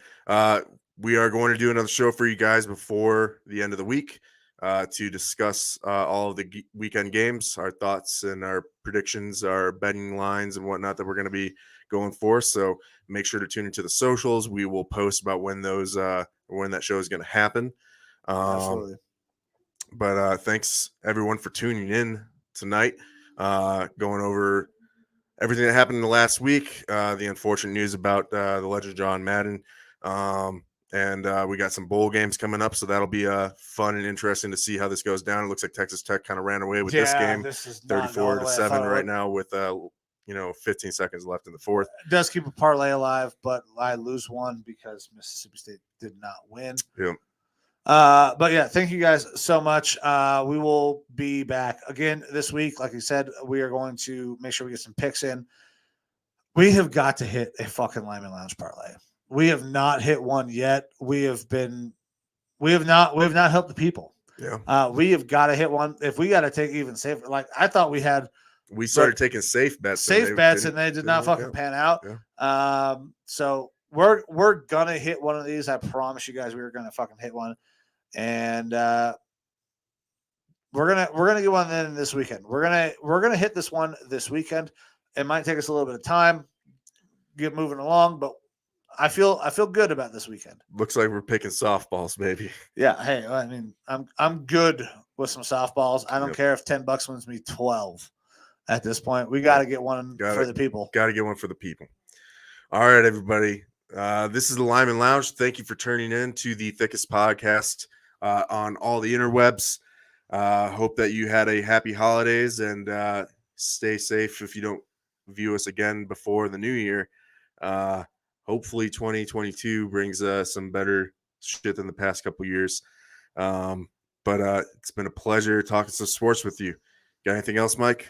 we are going to do another show for you guys before the end of the week. To discuss all of the weekend games, our thoughts and our predictions, our betting lines and whatnot that we're going to be going for. So make sure to tune into the socials. We will post about when that show is going to happen. Absolutely. But thanks everyone for tuning in tonight, going over everything that happened in the last week, the unfortunate news about the legend John Madden. And we got some bowl games coming up, so that'll be fun and interesting to see how this goes down. It looks like Texas Tech kind of ran away with this game, 34-7 right now with 15 seconds left in the fourth. It does keep a parlay alive, but I lose one because Mississippi State did not win. Yeah. But yeah, thank you guys so much. We will be back again this week. Like I said, we are going to make sure we get some picks in. We have got to hit a fucking Lineman Lounge parlay. We have not hit one yet. We have not helped the people. Yeah. We have got to hit one. If we got to take even safer, like I thought we started taking safe bets. And they did not fucking pan out. Yeah. So we're gonna hit one of these. I promise you guys, we are gonna fucking hit one. And we're gonna get one in this weekend. We're gonna hit this one this weekend. It might take us a little bit of time, get moving along, but I feel good about this weekend. Looks like we're picking softballs, baby. Yeah. Hey, I mean, I'm good with some softballs. I don't care if $10 wins me 12 at this point. We got to get one for the people. Got to get one for the people. All right, everybody. This is the Lineman Lounge. Thank you for turning in to the thickest podcast on all the interwebs. Hope that you had a happy holidays and stay safe if you don't view us again before the new year. Hopefully 2022 brings some better shit than the past couple years. But it's been a pleasure talking some sports with you. Got anything else, Mike?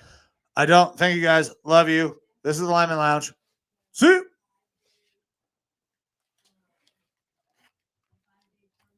I don't. Thank you guys. Love you. This is the Lineman Lounge. See you.